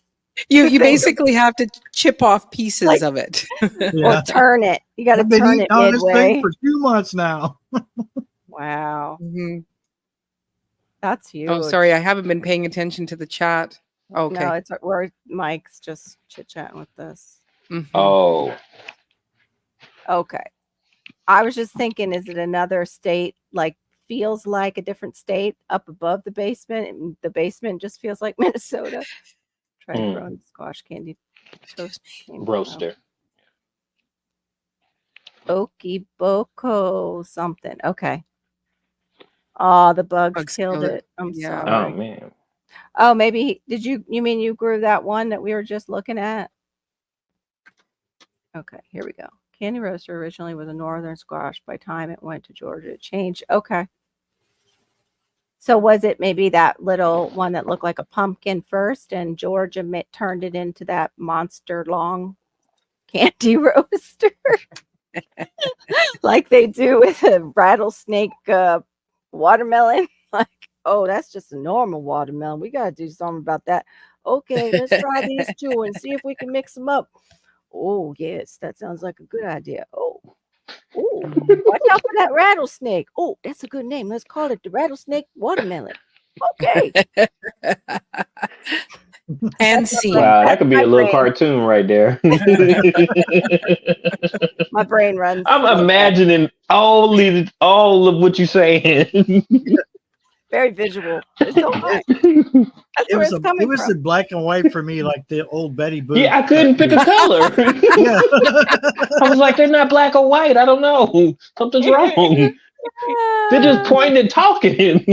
You basically have to chip off pieces Like- of it. Or turn it. You got to I've been turn eating it on this thing midway. for 2 months now. Wow. Mhm. That's huge. Oh, sorry, I haven't been paying attention to the chat. Okay. No, it's where Mike's just chit chatting with us. Mhm. Oh, Okay. I was just thinking, is it another state, like feels like a different state up above the basement? And the basement just feels like Minnesota. Try Mm. growing squash candy toast candy. roaster. Okie Boko something. Okay. Oh, the bugs Bugs killed killed it. it. I'm Yeah. Oh sorry. man. Oh, maybe you mean you grew that one that we were just looking at? Okay, here we go. Candy roaster originally was a northern squash. By time it went to Georgia, it changed. Okay. So was it maybe that little one that looked like a pumpkin first, and Georgia turned it into that monster long candy roaster, like they do with a rattlesnake watermelon? Like, oh, that's just a normal watermelon. We gotta do something about that. Okay, let's try these two and see if we can mix them up. Oh yes, that sounds like a good idea. Oh, watch out for that rattlesnake. Oh, that's a good name. Let's call it the rattlesnake watermelon. Okay. And That's scene. Wow, that That's could be my a little brain. cartoon right there. My brain runs. I'm like that. imagining all of what you're saying. Very visual. It's so fun. That's It where was it's coming it was from. in black and white for me, like the old Betty Boop. Yeah, I couldn't pick a color. Yeah. I was like, they're not black or white. I don't know. Something's wrong. They're just pointing and talking.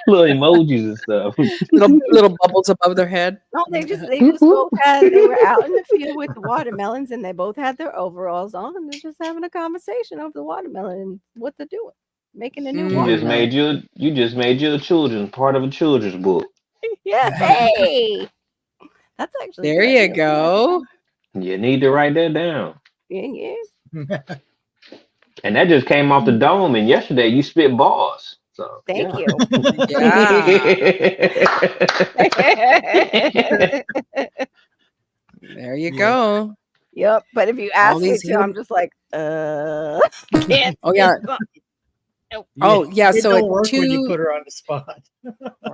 Little emojis and stuff. little bubbles above their head. No, they just both had. They were out in the field with the watermelons, and they both had their overalls on, and they're just having a conversation over the watermelon and what they're doing, making a new Mm. You watermelon. just made your children part of a children's book. Yes. Hey. That's actually There good. you Yeah. go. You need to write that down. Yeah. And that just came off the dome. And yesterday you spit balls. So Thank yeah. you. There you Yeah. go. Yep. But if you All ask me these to, I'm hidden- just like, can't. Oh, yeah. Oh, yeah. It So don't at work when you two- put her on the spot.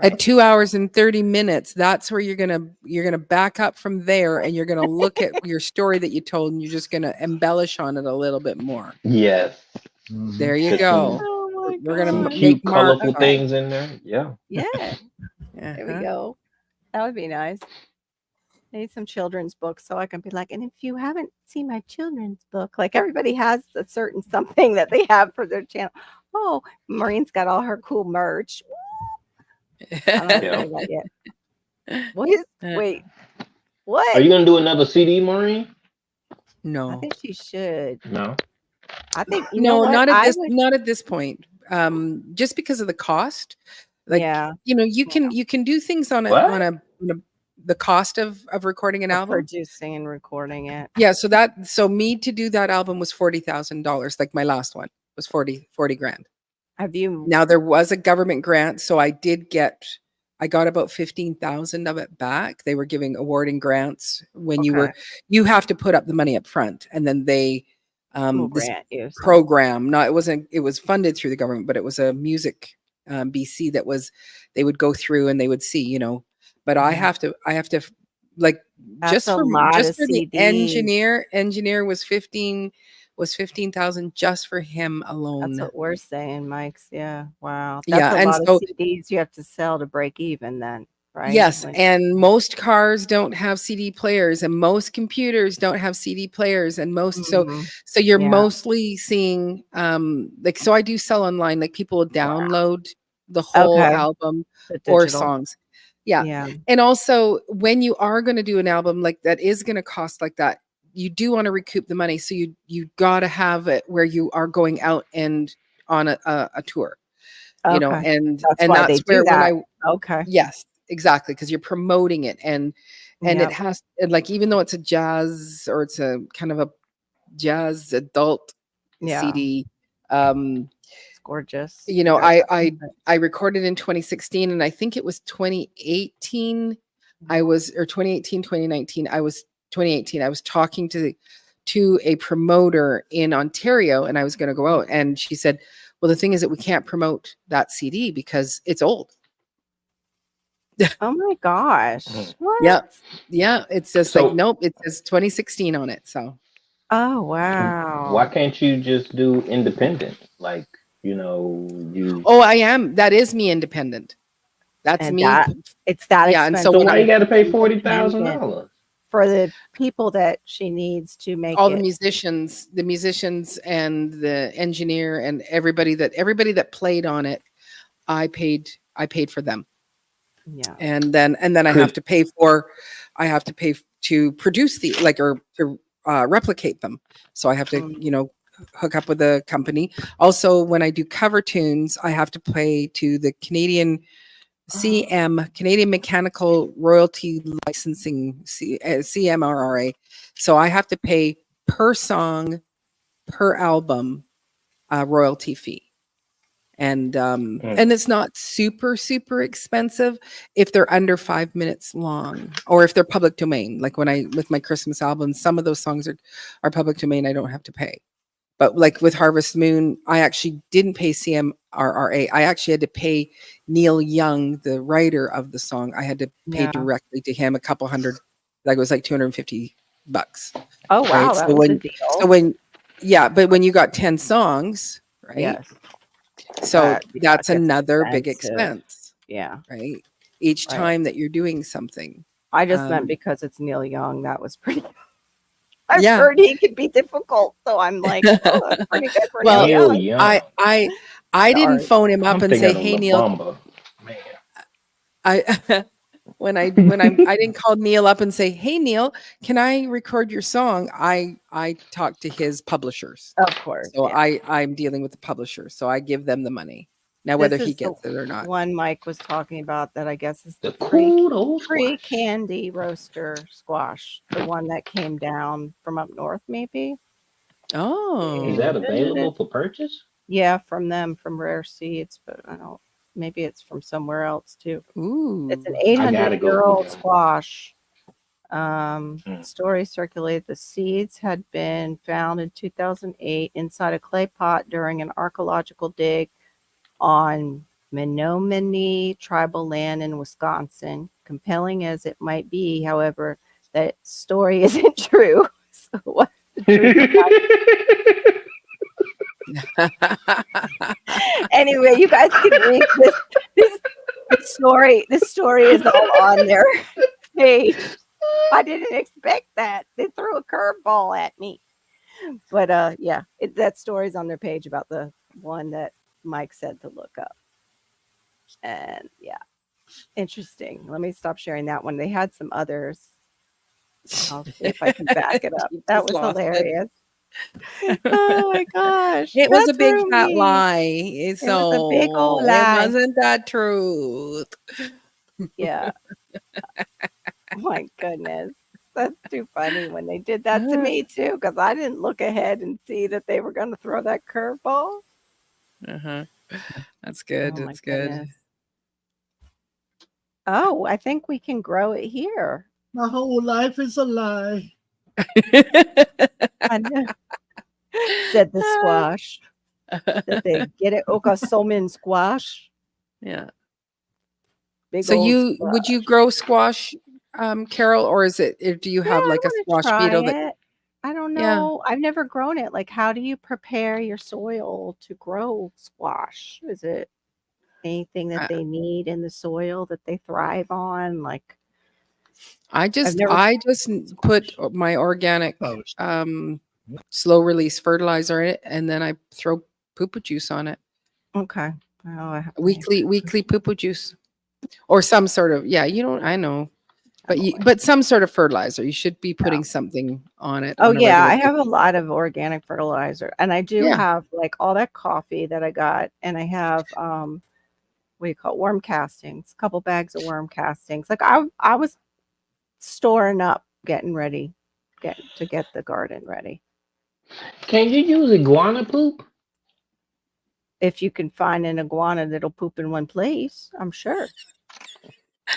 At 2 hours and 30 minutes, that's where you're gonna back up from there, and you're gonna look at your story that you told, and you're just gonna embellish on it a little bit more. Yes. There you Put go. some- Oh my We're gonna Some God. cute, make marks colorful on it. things in there. Yeah. Yeah. There we Uh-huh. go. That would be nice. I need some children's books so I can be like, and if you haven't seen my children's book, like everybody has a certain something that they have for their channel. Oh, Maureen's got all her cool merch. I don't have to Yeah. say that yet. What is? Wait, what? Are you gonna do another CD, Maureen? I No, think she should. No. I think you know no, what? not at I this, would. not at this point. Just because of the cost. Like, Yeah, you can do things on What? a the cost of recording an of album. producing and recording it. Yeah, so me to do that album was $40,000. Like my last one was 40 grand. Have you? Now there was a government grant, so I got about 15,000 of it back. They were giving awarding grants when Okay. you have to put up the money up front, and then they Will this grant you some. program. No, it was funded through the government, but it was a music BC that they would go through and they would see, but I Mhm. have to like That's just a for lot just of for the CDs. engineer was 15,000 just for him alone. That's what we're saying, Mike's. Yeah. Wow. Yeah, That's a and lot so of CDs you have to sell to break even then, right? yes, Like, and most cars don't have CD players, and most computers don't have CD players, and mhm, so you're yeah. mostly seeing like, so I do sell online, like people will download the whole Okay. album The or digital. songs. Yeah. Yeah. And also when you are going to do an album like that is going to cost like that, you do want to recoup the money. So you got to have it where you are going out and on a tour, Okay. and That's why they that's do where that. when Okay. yes, exactly. Cause you're promoting it and it Yep. has, and like, even though it's a jazz or it's a kind of a jazz adult Yeah. CD, It's gorgeous. I recorded in 2016, and I think it was 2018. I was, or 2018, 2019. 2018. I was talking to a promoter in Ontario, and I was going to go out, and she said, "Well, the thing is that we can't promote that CD because it's old." Oh my gosh. Mhm. What? Yeah. It's just So- like, nope. It says 2016 on it. So Oh wow. Why can't you just do independent? Like, you. oh, I am. That is me independent. That's And me. it's that Yeah, and expensive. so So why you got to pay Independent $40,000? for the people that she needs to make all it. the musicians and the engineer and everybody that played on it, I paid for them. Yeah. And then I have to pay to produce or to replicate them. So I have to, hook up with a company. Also, when I do cover tunes, I have to pay to the Canadian Canadian Mechanical Royalty Licensing, CMRRA. So I have to pay per song, per album, royalty fee. And and it's not super expensive if they're under 5 minutes long, or if they're public domain. Like with my Christmas album, some of those songs are public domain. I don't have to pay. But like with Harvest Moon, I actually didn't pay CMRRA. I actually had to pay Neil Young, the writer of the song. I had to pay Yeah. directly to him a couple hundred, like it was like $250. Oh wow, Right, that so was a deal. But when you got 10 songs, right? Yes. So That that's gets another big expensive. expense, Yeah. right? Each Right. time that you're doing something. I just meant Um, because it's Neil Young. That was pretty. I've Yeah. heard he could be difficult, so I'm like, oh, that's pretty good for Well, Neil Neil Young. Young. I didn't Sorry. phone him up I'm and thinking say, of "Hey La Neil," Bamba. Man. I I didn't call Neil up and say, "Hey Neil, can I record your song?" I talked to his publishers. Of course. So yeah. I'm dealing with the publisher. So I give them the money. Now, whether This he is the gets it or not. one Mike was talking about that I guess is The the pre cool old pre squash. candy roaster squash, the one that came down from up north, maybe. Oh. Is that available for purchase? Yeah, from them, from Rare Seeds, but I don't. Maybe it's from somewhere else too. Ooh. It's an I gotta go 800-year-old get 'em. squash. Mm. Story circulated the seeds had been found in 2008 inside a clay pot during an archaeological dig on Menominee tribal land in Wisconsin. Compelling as it might be, however, that story isn't true. So what's the truth about it? Anyway, you guys can read this story. This story is all on their page. I didn't expect that. They threw a curveball at me. But yeah, that story's on their page about the one that Mike said to look up. And yeah, interesting. Let me stop sharing that one. They had some others. I'll see if I can back it up. You That just was lost it. hilarious. Oh my gosh. It was that a big threw fat me. lie. was a big old It lie. wasn't the truth. Yeah. Oh my goodness. That's too funny when they did that to me too, because I didn't look ahead and see that they were going to throw that curveball. Uh-huh. That's good. Oh my That's good. goodness. Oh, I think we can grow it here. My whole life is a lie. I know. Said the squash. That they get it. Okasomin squash. Yeah. Big So old would squash. you grow squash, Carol, or do you have Yeah, like I a wanna squash beetle try that? it. I don't Yeah. know. I've never grown it. Like, how do you prepare your soil to grow squash? Is it anything that I, they need in the soil that they thrive on? Like, I I've just never put squash. my organic Oh, slow release fertilizer in it, and then I throw poo juice on it. Okay. Well, I have to Weekly poo juice. Or some sort of, yeah, I know. I'm aware. But some sort of fertilizer. You should be putting something on it Oh on a yeah, regular I have a basis. lot of organic fertilizer, and I do Yeah. have like all that coffee that I got, and I have what do you call it? Worm castings, a couple bags of worm castings. Like I was storing up, getting ready, to get the garden ready. Can you use iguana poop? If you can find an iguana that'll poop in one place, I'm sure.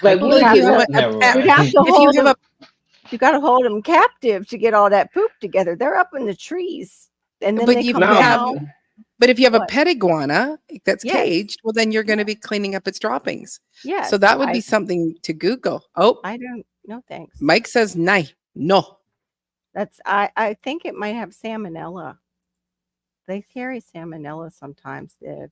Like, You Well, look if have you at have to, that. Never a you'd mind. have to if you hold have them. a You got to hold them captive to get all that poop together. They're up in the trees, and then but they you come No. have down. but if you have a What? pet iguana that's Yes. caged, well then you're going to be cleaning up its droppings. Yes. So that would be something to Google. Oh, I don't. No thanks. Mike says nay. No. That's I think it might have salmonella. They carry salmonella sometimes. The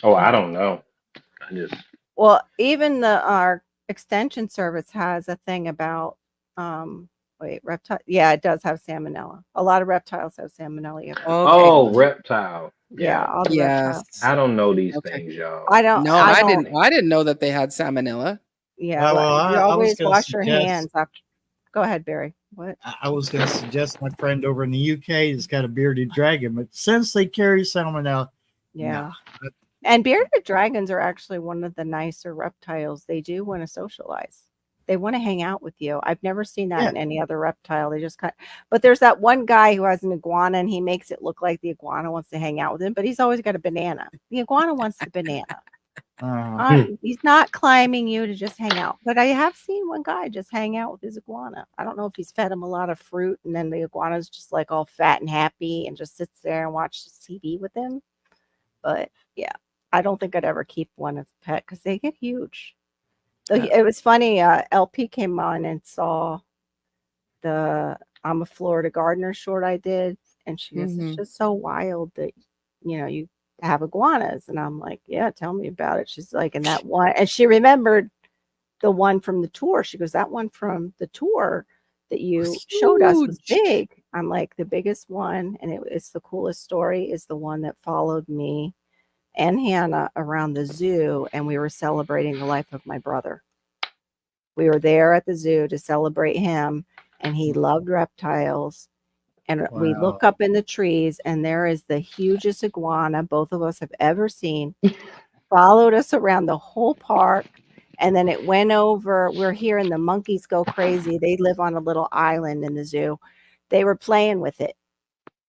Oh, I don't know. I just well, even our extension service has a thing about reptile. Yeah, it does have salmonella. A lot of reptiles have salmonella. Okay. Oh, reptile. Yeah, all the reptiles. Yes. I don't know these Okay. things, y'all. I don't. No, I I don't. didn't know that they had salmonella. Yeah, Well, you I was always gonna wash your suggest- hands after. Go ahead, Barry. What? I was going to suggest my friend over in the UK has got a bearded dragon, but since they carry salmonella, Yeah. no. And bearded dragons are actually one of the nicer reptiles. They do want to socialize. They want to hang out with you. I've never seen that in any other reptile. They just but there's that one guy who has an iguana and he makes it look like the iguana wants to hang out with him, but he's always got a banana. The iguana wants the banana. He's not climbing you to just hang out. But I have seen one guy just hang out with his iguana. I don't know if he's fed him a lot of fruit and then the iguana's just like all fat and happy and just sits there and watches TV with him. But yeah, I don't think I'd ever keep one as a pet because they get huge. So it was funny. LP came on and saw the I'm a Florida Gardener short I did. And she goes, it's just so wild that, you have iguanas. And I'm like, yeah, tell me about it. She's like, and that one. And she remembered the one from the tour. She goes, that one from the tour that you showed us was big. I'm like, the biggest one. And it's the coolest story is the one that followed me and Hannah around the zoo, and we were celebrating the life of my brother. We were there at the zoo to celebrate him, and he loved reptiles, And we look Wow. up in the trees, and there is the hugest iguana both of us have ever seen. Followed us around the whole park, and then it went over. We're hearing the monkeys go crazy. They live on a little island in the zoo. They were playing with it.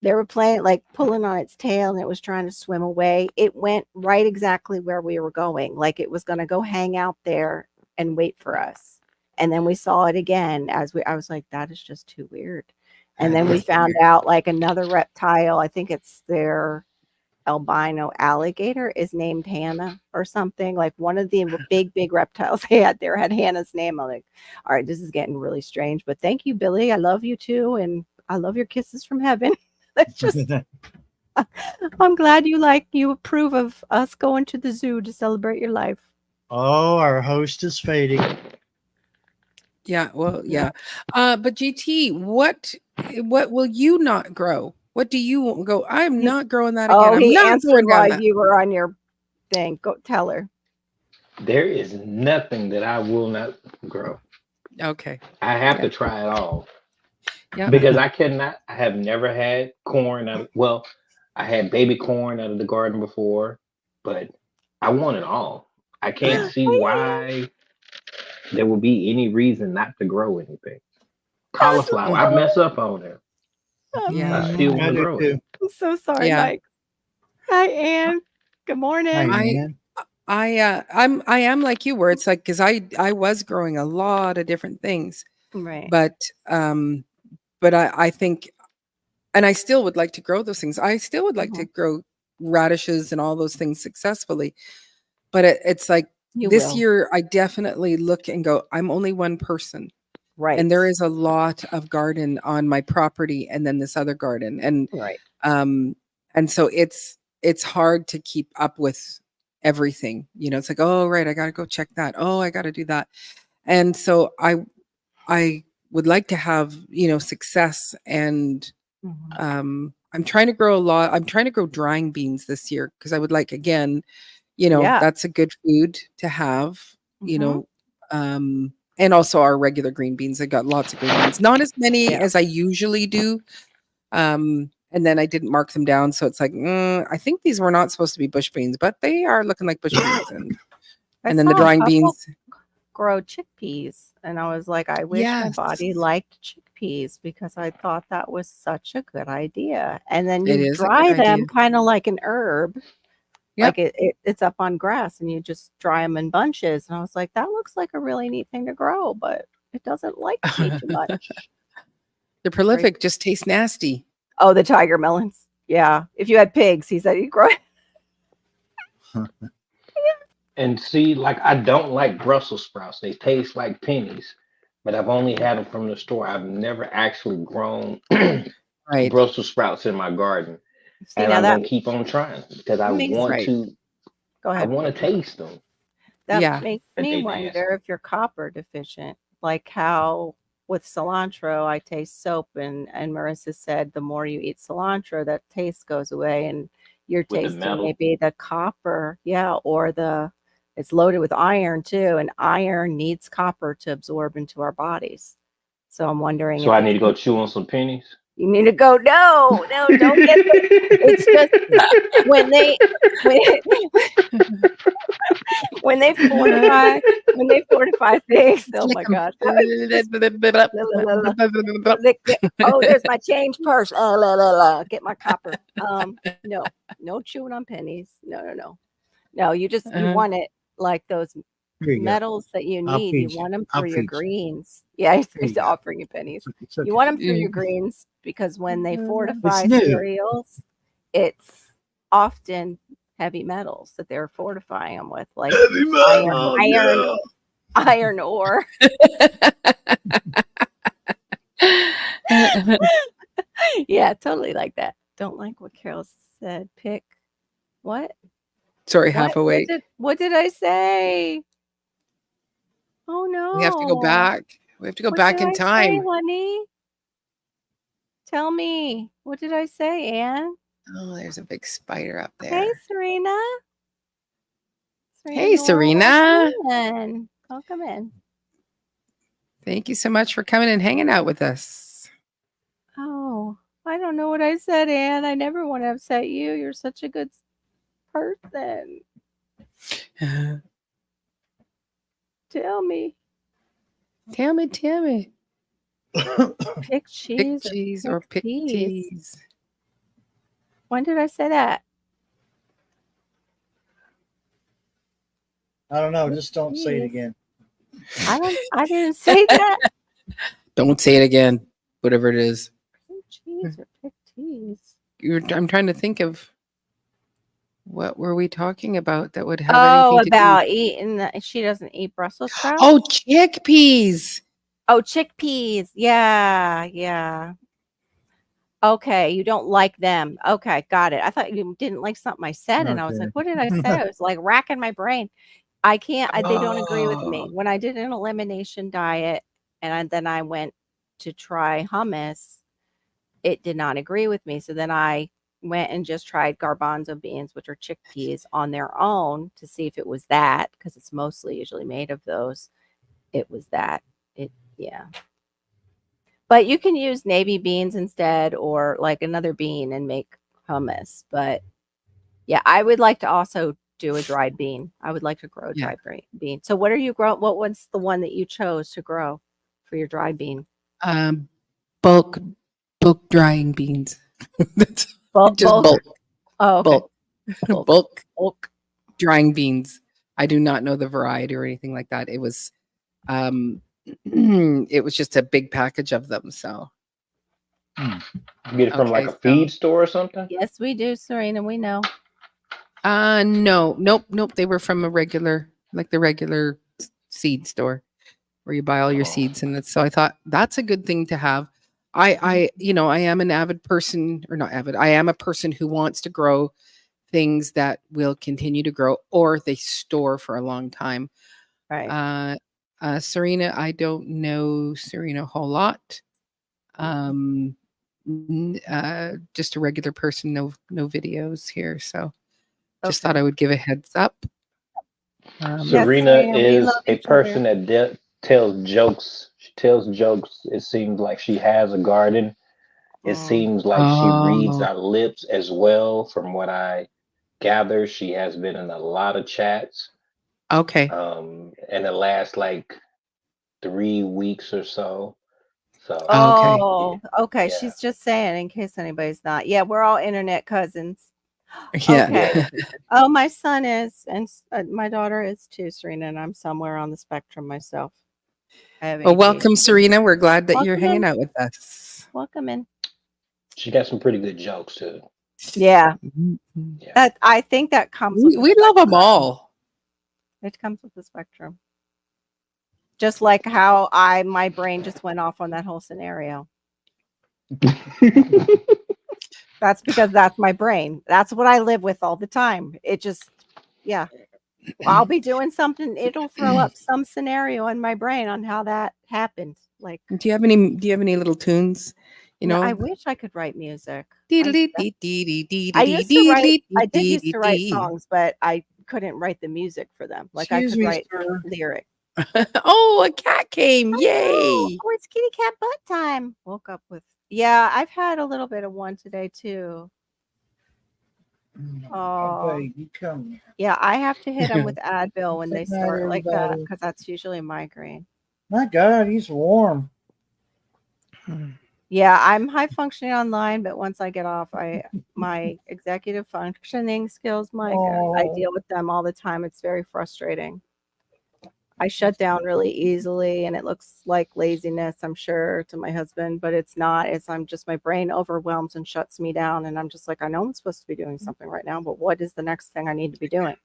They were playing, like pulling on its tail, and it was trying to swim away. It went right exactly where we were going, like it was going to go hang out there and wait for us. And then we saw it again I was like, that is just too weird. And then we found out like another reptile, I think it's their albino alligator, is named Hannah or something. Like one of the big reptiles they had there had Hannah's name. I'm like, all right, this is getting really strange. But thank you, Billy. I love you too. And I love your kisses from heaven. That's just I'm glad you approve of us going to the zoo to celebrate your life. Oh, our host is fading. Yeah, well, yeah. But GT, what will you not grow? What do you go? I'm not growing that again. Oh, I'm he not answered going down while that. you were on your thing. Go tell her. There is nothing that I will not grow. Okay. I have Yeah. to try it all Yeah. because I have never had corn. Well, I had baby corn out of the garden before, but I want it all. I can't Yeah. see why there would be any reason not to grow anything. Cauliflower, I mess up on it. Yeah. I still want I to do grow too. it. I'm so sorry, Yeah. Mike. Hi, Ann. Good morning. Hi, I- man. I am like you, where it's like, because I was growing a lot of different things, Right. but I think, and I still would like to grow those things. I still would like to grow radishes and all those things successfully, but it's like You this will. year I definitely look and go, I'm only one person. Right. And there is a lot of garden on my property and then this other garden. right. And so it's hard to keep up with everything. You know, it's like, oh right, I gotta go check that. Oh, I gotta do that. And so I would like to have, success, and Mhm. I'm trying to grow a lot. I'm trying to grow drying beans this year because I would like, again, Yeah. that's a good food to have, Mhm. and also our regular green beans. I got lots of green beans, not as many Yeah. as I usually do. And then I didn't mark them down. So it's like, I think these were not supposed to be bush beans, but they are looking like bush beans. I And then the saw a drying couple beans. grow chickpeas, and I was like, I wish my Yes. body liked chickpeas because I thought that was such a good idea. And then It you is a good dry them idea. kind of like an herb. Yep. Like it's up on grass, and you just dry them in bunches. And I was like, that looks like a really neat thing to grow, but it doesn't like me too much. They're prolific, just taste nasty. Oh, the tiger melons. Yeah. If you had pigs, he said he'd grow it. And see, like I don't like Brussels sprouts. They taste like pennies, but I've only had them from the store. I've never actually grown Right. Brussels sprouts in my garden, See, and now I'm that gonna keep on trying because I makes want Right. to. go I ahead. want to taste them. That Yeah. makes But me they wonder if you're copper deficient, like how with cilantro I taste soap, and Marissa said the more you eat cilantro, that taste goes away, and you're With the tasting metal. maybe the copper, yeah, or it's loaded with iron too, and iron needs copper to absorb into our bodies. So I'm wondering So if I need to go chew on some pennies. you need to go. No, don't get the. It's just when they when they fortify things. Oh my gosh. Oh, there's my change purse. Get my copper. No chewing on pennies. No. No, you want it like those Here you go. metals that you I'll need. You feed you. want them I'll for your feed you. greens. Yeah, Here he's you go. offering you pennies. It's okay. You want them for your greens because when they fortify new. cereals, it's often heavy metals that they're fortifying them with, like Heavy metal, iron ore. Yeah, totally like that. Don't like what Carol said. Pick what? Sorry, What? half awake. What did I say? Oh no. We have to go back. We have to go What back did in I say, time. honey? Tell me. What did I say, Anne? Oh, there's a big spider up there. Hey, Serena. Hey, Nora, Serena. Welcome in. Thank you so much for coming and hanging out with us. Oh, I don't know what I said, Anne. I never want to upset you. You're such a good person. Tell me. Tell me. Pick Pick cheese cheese or pick peas. teas. When did I say that? I don't know. Just don't say it Jeez. again. I didn't say that. Don't say it again. Whatever it is. Pick cheese or pick teas. I'm trying to think of what were we talking about that would have Oh, anything to about eating. She doesn't eat Brussels sprouts. do. Oh, chickpeas. Oh, chickpeas. Yeah, yeah. Okay, you don't like them. Okay, got it. I thought you didn't like something I said, and I was like, Okay. "What did I say?" I was like racking my brain. I can't. They don't agree with me. Oh. When I did an elimination diet, and then I went to try hummus, it did not agree with me. So then I went and just tried garbanzo beans, which are chickpeas, on their own to see if it was that, because it's mostly usually made of those. It was that. Yeah. But you can use navy beans instead, or like another bean, and make hummus. But yeah, I would like to also do a dried bean. I would like to grow a Yeah. dried bean. So what are you grow? What was the one that you chose to grow for your dried bean? Bulk drying beans. That's Bulk. just bulk. Oh, okay. Bulk Bulk. drying beans. I do not know the variety or anything like that. It was it was just a big package of them. So You get it from like a Okay, so- feed store or something? Yes, we do, Serena. We know. no, nope. They were from the regular seed store where you buy all your Oh. seeds, and so I thought that's a good thing to have. I am an avid person, or not avid. I am a person who wants to grow things that will continue to grow, or they store for a long time. Right. Serena, I don't know Serena a whole lot. Just a regular person, no videos here. So just thought I would give a heads up. Yes, Serena Serena, we is love a each other. person that tells jokes. She tells jokes. It seems like she has a garden. It Mm. seems like she reads Oh. our lips as well. From what I gather, she has been in a lot of chats. Okay. In the last like 3 weeks or so. So Oh, okay. Yeah. She's just saying in case anybody's not. Yeah, we're all internet cousins. Yeah. Okay. Oh, my son is, and my daughter is too, Serena, and I'm somewhere on the spectrum myself. I have Well, welcome, ADHD. Serena. We're glad that you're Welcome hanging in. out with us. Welcome in. she got some pretty good jokes too. Yeah, Yeah. that I think that comes with the We love them spectrum. all. It comes with the spectrum. Just like how my brain just went off on that whole scenario. That's because that's my brain. That's what I live with all the time. It just, yeah. I'll be doing something. It'll throw up some scenario in my brain on how that happened. Like, Do you have any little tunes? You no, know, I wish I could write music. I I used to write. I did used to write songs, but I couldn't write the music for them. Like I Excuse could me, write sir. lyric. Oh, a cat came! Yay! Oh, it's kitty cat butt time. Woke up with. Yeah, I've had a little bit of one today too. Oh. Buddy, you come here. Yeah, I have to hit them with Advil when they Good night, start like that everybody. because that's usually a migraine. My God, he's warm. Yeah, I'm high functioning online, but once I get off, my executive functioning skills, my God, I Oh. deal with them all the time. It's very frustrating. I shut down really easily, and it looks like laziness, I'm sure, to my husband, but it's not. I'm just my brain overwhelms and shuts me down, and I'm just like, I know I'm supposed to be doing something right now, but what is the next thing I need to be doing?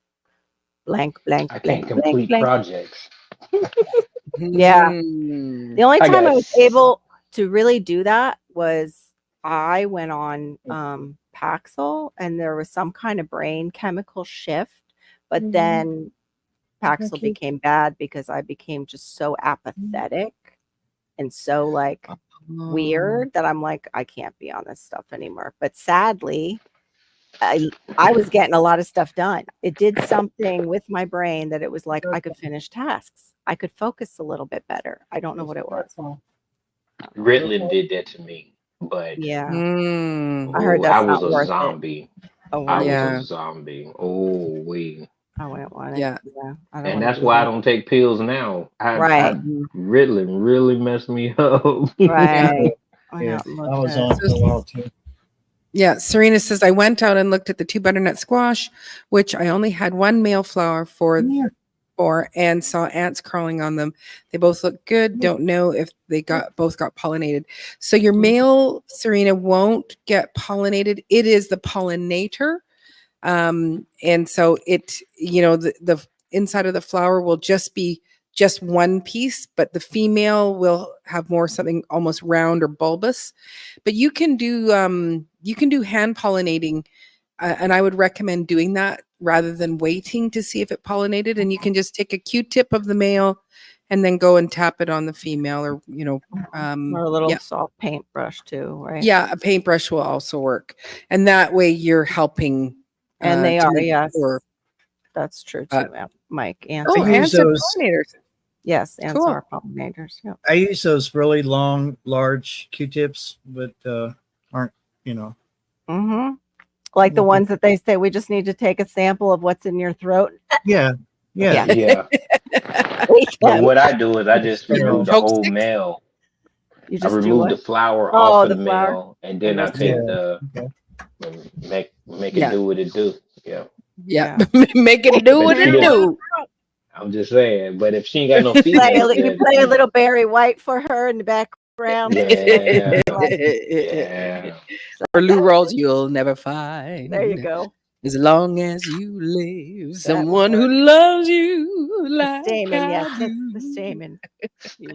Blank, blank, I blank, can't complete blank. projects. Yeah. Mm. The only I time I got was able to really do that was I went on Paxil, and there was some kind of brain chemical shift, but then Paxil Okay. became bad because I became just so apathetic and so like weird that I'm like, I can't be on this stuff anymore. But sadly, I was getting a lot of stuff done. It did something with my brain that it was like I could finish tasks. I could focus a little bit better. I don't know what it was. Ritalin did that to me. but Yeah. Mm. I heard ooh, that's I was not a worth it. zombie. Oh, I were was you? Yeah. a zombie. Oh, we. I wouldn't want it. Yeah. Yeah. I don't And want that's to do why I that. don't take pills now. Right. Ritalin really messed me up. Right. I Yeah, know. I was Legit. on for a while too. Yeah, Serena says I went out and looked at the 2 butternut squash, which I only had 1 male flower for, and saw ants crawling on them. They both look good. Don't know if they both got pollinated. So your male Serena won't get pollinated. It is the pollinator, and so the inside of the flower will just be just one piece, but the female will have more something almost round or bulbous. But you can do hand pollinating, and I would recommend doing that rather than waiting to see if it pollinated. And you can just take a Q-tip of the male and then go and tap it on the female, or Or a little yeah. soft paintbrush too, right? Yeah, a paintbrush will also work, and that way you're helping. And they to are, make yes. sure. That's true Uh, too, Mike. Ants Oh, are. use ants are those- pollinators. Yes, ants Cool. are pollinators. Yep. I use those really long, large Q-tips, but aren't Mm-hmm. Like the Okay. ones that they say, we just need to take a sample of what's in your throat. Yeah. Yeah. Yeah. We But can. what I do is I just Yeah. remove the Choke whole sticks? male. You I just do remove what? the flower Oh, off of the the flower. male, and then And I just- take Yeah. the Okay. make Yeah. it do what it do. Yeah. Yeah, make it do what But it you do. I'm just saying. But if she ain't got no You females, then play a little Barry White for her in the background. yeah, yeah. Or Lou Rawls, you'll never find. There you go. As long as you live, That someone would who loves you The like stamen, yes, I that's do. the stamen.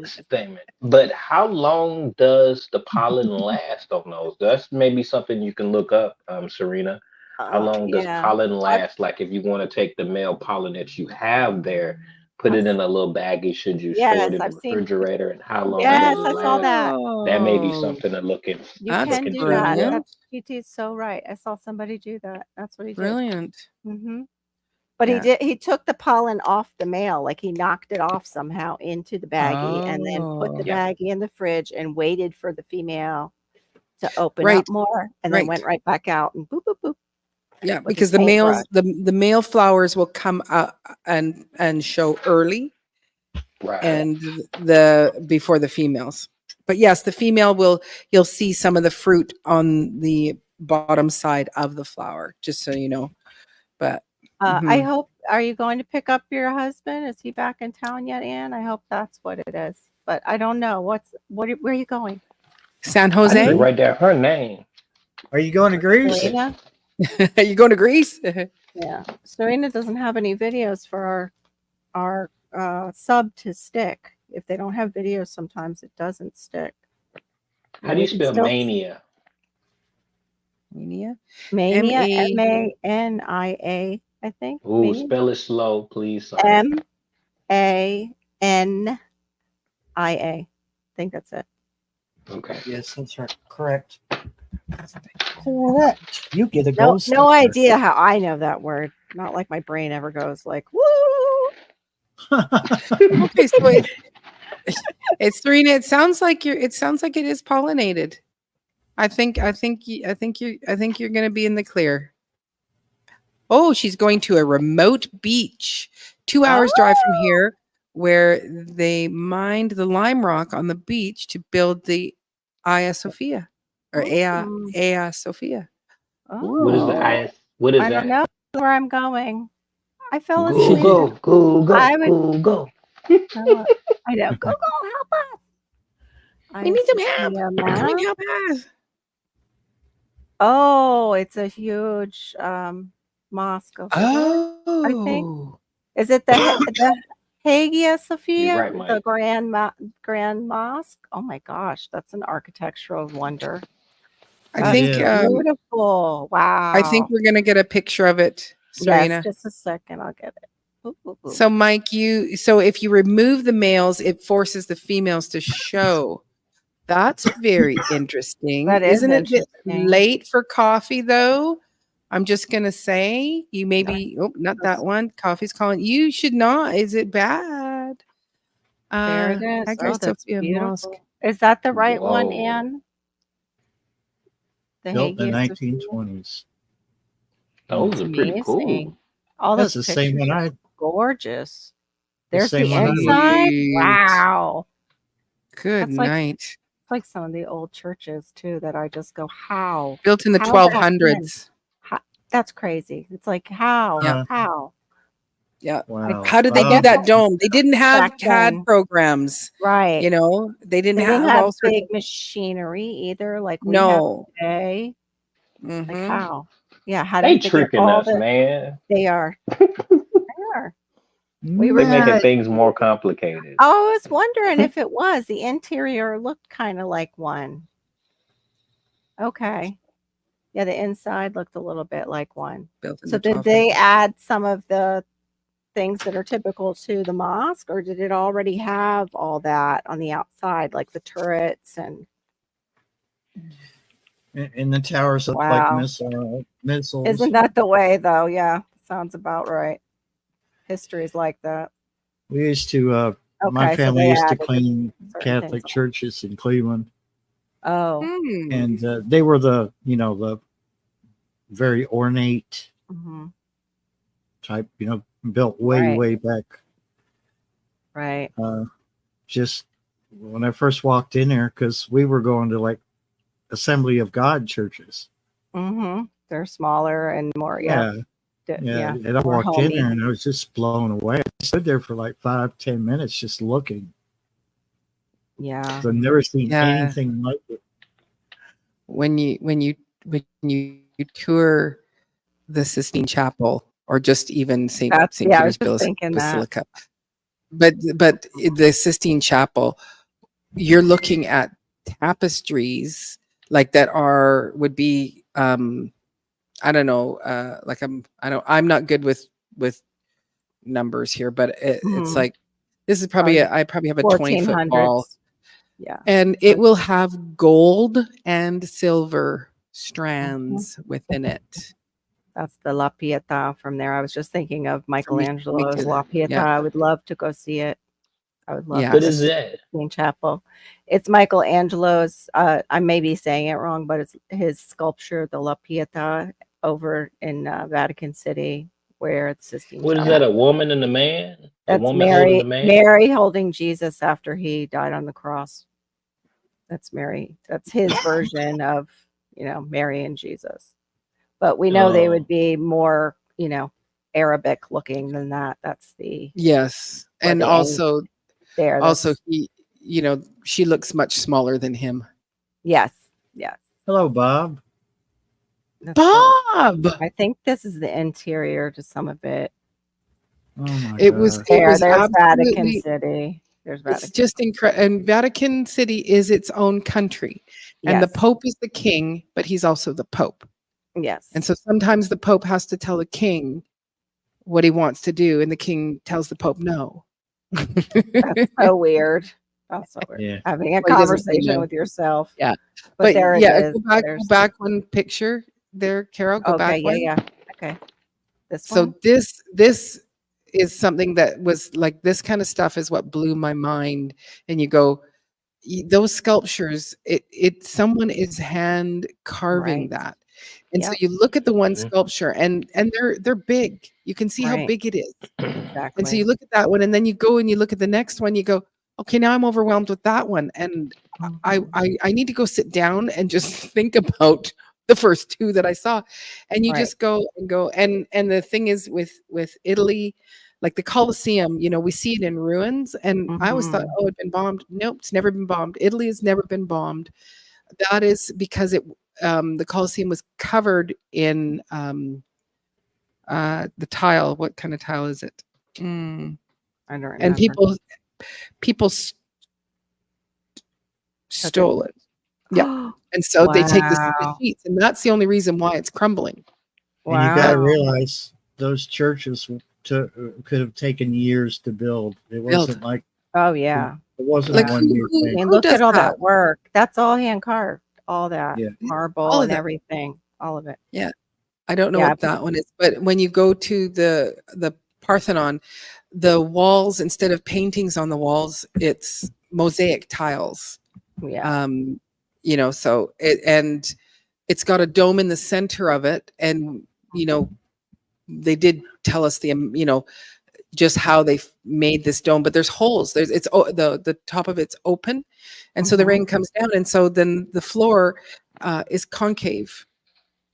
Statement. But how long does the pollen last on those? That's maybe something you can look up, Serena. How long does Yeah. pollen last? Like if you want to take the male pollen that you have there, put it in a little baggie, should you store Yes, it in the I've seen- refrigerator, and how long Yes, does it I saw last? that. That may be Oh. something to look in. You That's can do brilliant. that. That's, PT is so right. I saw somebody do that. That's what he did. Brilliant. hmm But Yeah. he took the pollen off the male, like he knocked it off somehow into the baggie and then put the Oh. Yeah. baggie in the fridge and waited for the female to open Right, up more and then went right back out and boop, boop, boop. Yeah, with because his the males, paintbrush. the male flowers will come up and show early, Right. and before the females. But yes, the female you'll see some of the fruit on the bottom side of the flower, just so you know. But I hope, are you going to pick up your husband? Is he back in town yet, Ann? I hope that's what it is. But I don't know. Where are you going? San I need to Jose, write down her name. Are you going to Greece? Serena? are you going to Greece? Yeah. Serena doesn't have any videos for our sub to stick. If they don't have videos, sometimes it doesn't stick. How do you We can spell still- mania? Mania. Mania, M-A- Mania, I think. Ooh, Mania? spell it slow, please. son. Mania. I think that's it. Okay. Yes, that's right. Correct. Correct. You get a No, gold star. no idea how I know that word. Not like my brain ever goes like, woo. Okay, so it's Serena. It sounds like it is pollinated. I think you're going to be in the clear. Oh, she's going to a remote beach, 2 hours drive from here, where they mined the lime rock on the beach to build the Hagia Sophia, or Hagia Sophia. What is the Oh, highest? What is I that? don't know where I'm going. I fell asleep. Google, I would- Google. I know. Google, help us. We need some Hagia help. Sophia Come and map. help us. Oh, it's a huge mosque. Over there. Oh, think. Is it the Hagia Sophia, right, the Mike. Grand Mosque? Oh my gosh, that's an architectural wonder. I think Yeah. Beautiful. Wow. I think we're gonna get a picture of it, Serena. Yes, just a second. I'll get it. Ooh, ooh, ooh. So Mike, so if you remove the males, it forces the females to show. That's very interesting. That is Isn't it a bit interesting. late for coffee though? I'm just gonna say you maybe not that one. Coffee's calling. You should not. Is it bad? There it is. Hagia Oh, that's Sophia Mosque. beautiful. Is that the right one, Whoa. Anne? The built in the Hagia Sophia. 1920s. Those That's are pretty cool. amazing. All That's those the same pictures one are I. gorgeous. The There's the same one I looked. inside. Sweet. Wow. Good That's like night. it's like some of the old churches too that I just go, how? Built in the How's that done? 1200s. That's crazy. It's like how? Yeah. How? Yeah. Wow. How did they do that dome? They didn't have Back CAD then. programs. Right. You know, they didn't They have didn't have all sorts big of. machinery either, like we have No. today. Like Mhm. how? Yeah, how They did they get tricking all us, the? man. They are. They are. We were They making trying. things more complicated. I was wondering if it was. The interior looked kind of like one. Okay. Yeah, the inside looked a little bit like one. Built in So the did they 1200s. add some of the things that are typical to the mosque, or did it already have all that on the outside, like the turrets and And the towers look like wow? missiles. Isn't that the way though? Yeah, sounds about right. History's like that. We used to. My Okay, so family they used to added clean certain Catholic things. churches in Cleveland, Oh, Hmm. and they were the the very ornate hmm, type, built way Right. way back. right. Just when I first walked in there, because we were going to like Assembly of God churches. Mm-hmm. They're smaller and more, yeah, Yeah. And I more walked in homey. there and I was just blown away. I stood there for like 5-10 minutes just looking. Yeah. 'Cause I've never seen Yeah. anything like it. When you tour the Sistine Chapel or just even St. I was Peter's just thinking that. Basilica, but the Sistine Chapel, you're looking at tapestries like that would be I don't know, I'm not good with numbers here, but it's Mhm. like this is probably Probably I probably have a 20-foot wall, 1400s. Yeah. and it will have gold and silver Mm-hmm. strands within it. That's the La Pietà from there. I was just thinking of Michelangelo's too. La Pietà. Yeah. I would love to go see it. I would love Yeah. to What go is see that? Sistine Chapel. It's Michelangelo's. I may be saying it wrong, but it's his sculpture, the La Pietà, over in Vatican City, where the Sistine What is Chapel. that? A woman and a man? A That's woman holding Mary. the man? Mary holding Jesus after he died on the cross. That's Mary. That's his version of Mary and Jesus. But we know they Oh. would be more Arabic looking than that. That's the Yes, Or and the also there. also That's, she looks much smaller than him. yes. Hello, Bob. That's cool. Bob. I think this is the interior to some of it. Oh my It was gosh. There's Vatican absolutely. City. There's It's Vatican. just incredible. And Vatican City is its own country, and the Yes. Pope is the king, but he's also the Pope. Yes. And so sometimes the Pope has to tell the king what he wants to do, and the king tells the Pope no. That's so weird. That's so weird. Yeah. Having a Well, he doesn't say conversation no. with yourself. Yeah. But there it is. Go back There's- one picture there, Carol. Go back Okay. one. Yeah. Okay. This So one. this is something that was like, this kind of stuff is what blew my mind. And you go, those sculptures, someone is hand carving Right. that. And so Yep. you look at the one Mhm. sculpture and they're big. You can see how Right. big it is. Exactly. And so you look at that one and then you go and you look at the next one, you go, okay, now I'm overwhelmed with that one. And Mhm. I need to go sit down and just think about the first two that I saw. And you Right. just go and the thing is with Italy, like the Colosseum, we see it in ruins, and I always thought, Mhm. oh, it'd been bombed. Nope, it's never been bombed. Italy has never been bombed. That is because the Colosseum was covered in the tile. What kind of tile is it? I don't remember. And people stole it. Yeah. And so they take the Wow. sheets, and that's the only reason why it's crumbling. And you got to Wow. realize those churches could have taken years to build. It wasn't like Oh yeah. it wasn't Like, a 1 year who- I thing. mean, Who look does at all that? that work. That's all hand carved. All that Yeah. marble All of and it. everything. All of it. I don't know Yeah, what that one is, but when you go to the Parthenon, the walls, instead of paintings on the walls, it's mosaic tiles. Yeah. So it's got a dome in the center of it, and they did tell us just how they made this dome, but there's holes. The top of it's open, and so the rain comes down, and so then the floor is concave.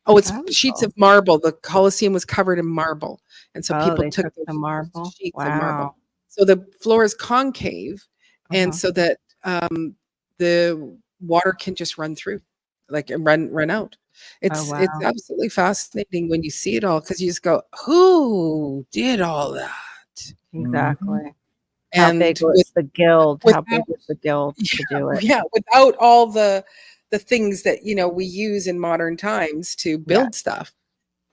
Oh, it's sheets of marble. The Colosseum was covered in marble, and so people they took the those marble. sheets of marble. Wow. So the floor is concave, and so that the water can just run through, like, and run out. It's wow. it's absolutely fascinating when you see it all, because you just go, who did all that? Exactly. How And big was the guild? How big without- was the guild to do it? yeah, without all the things that we use in modern times to build stuff.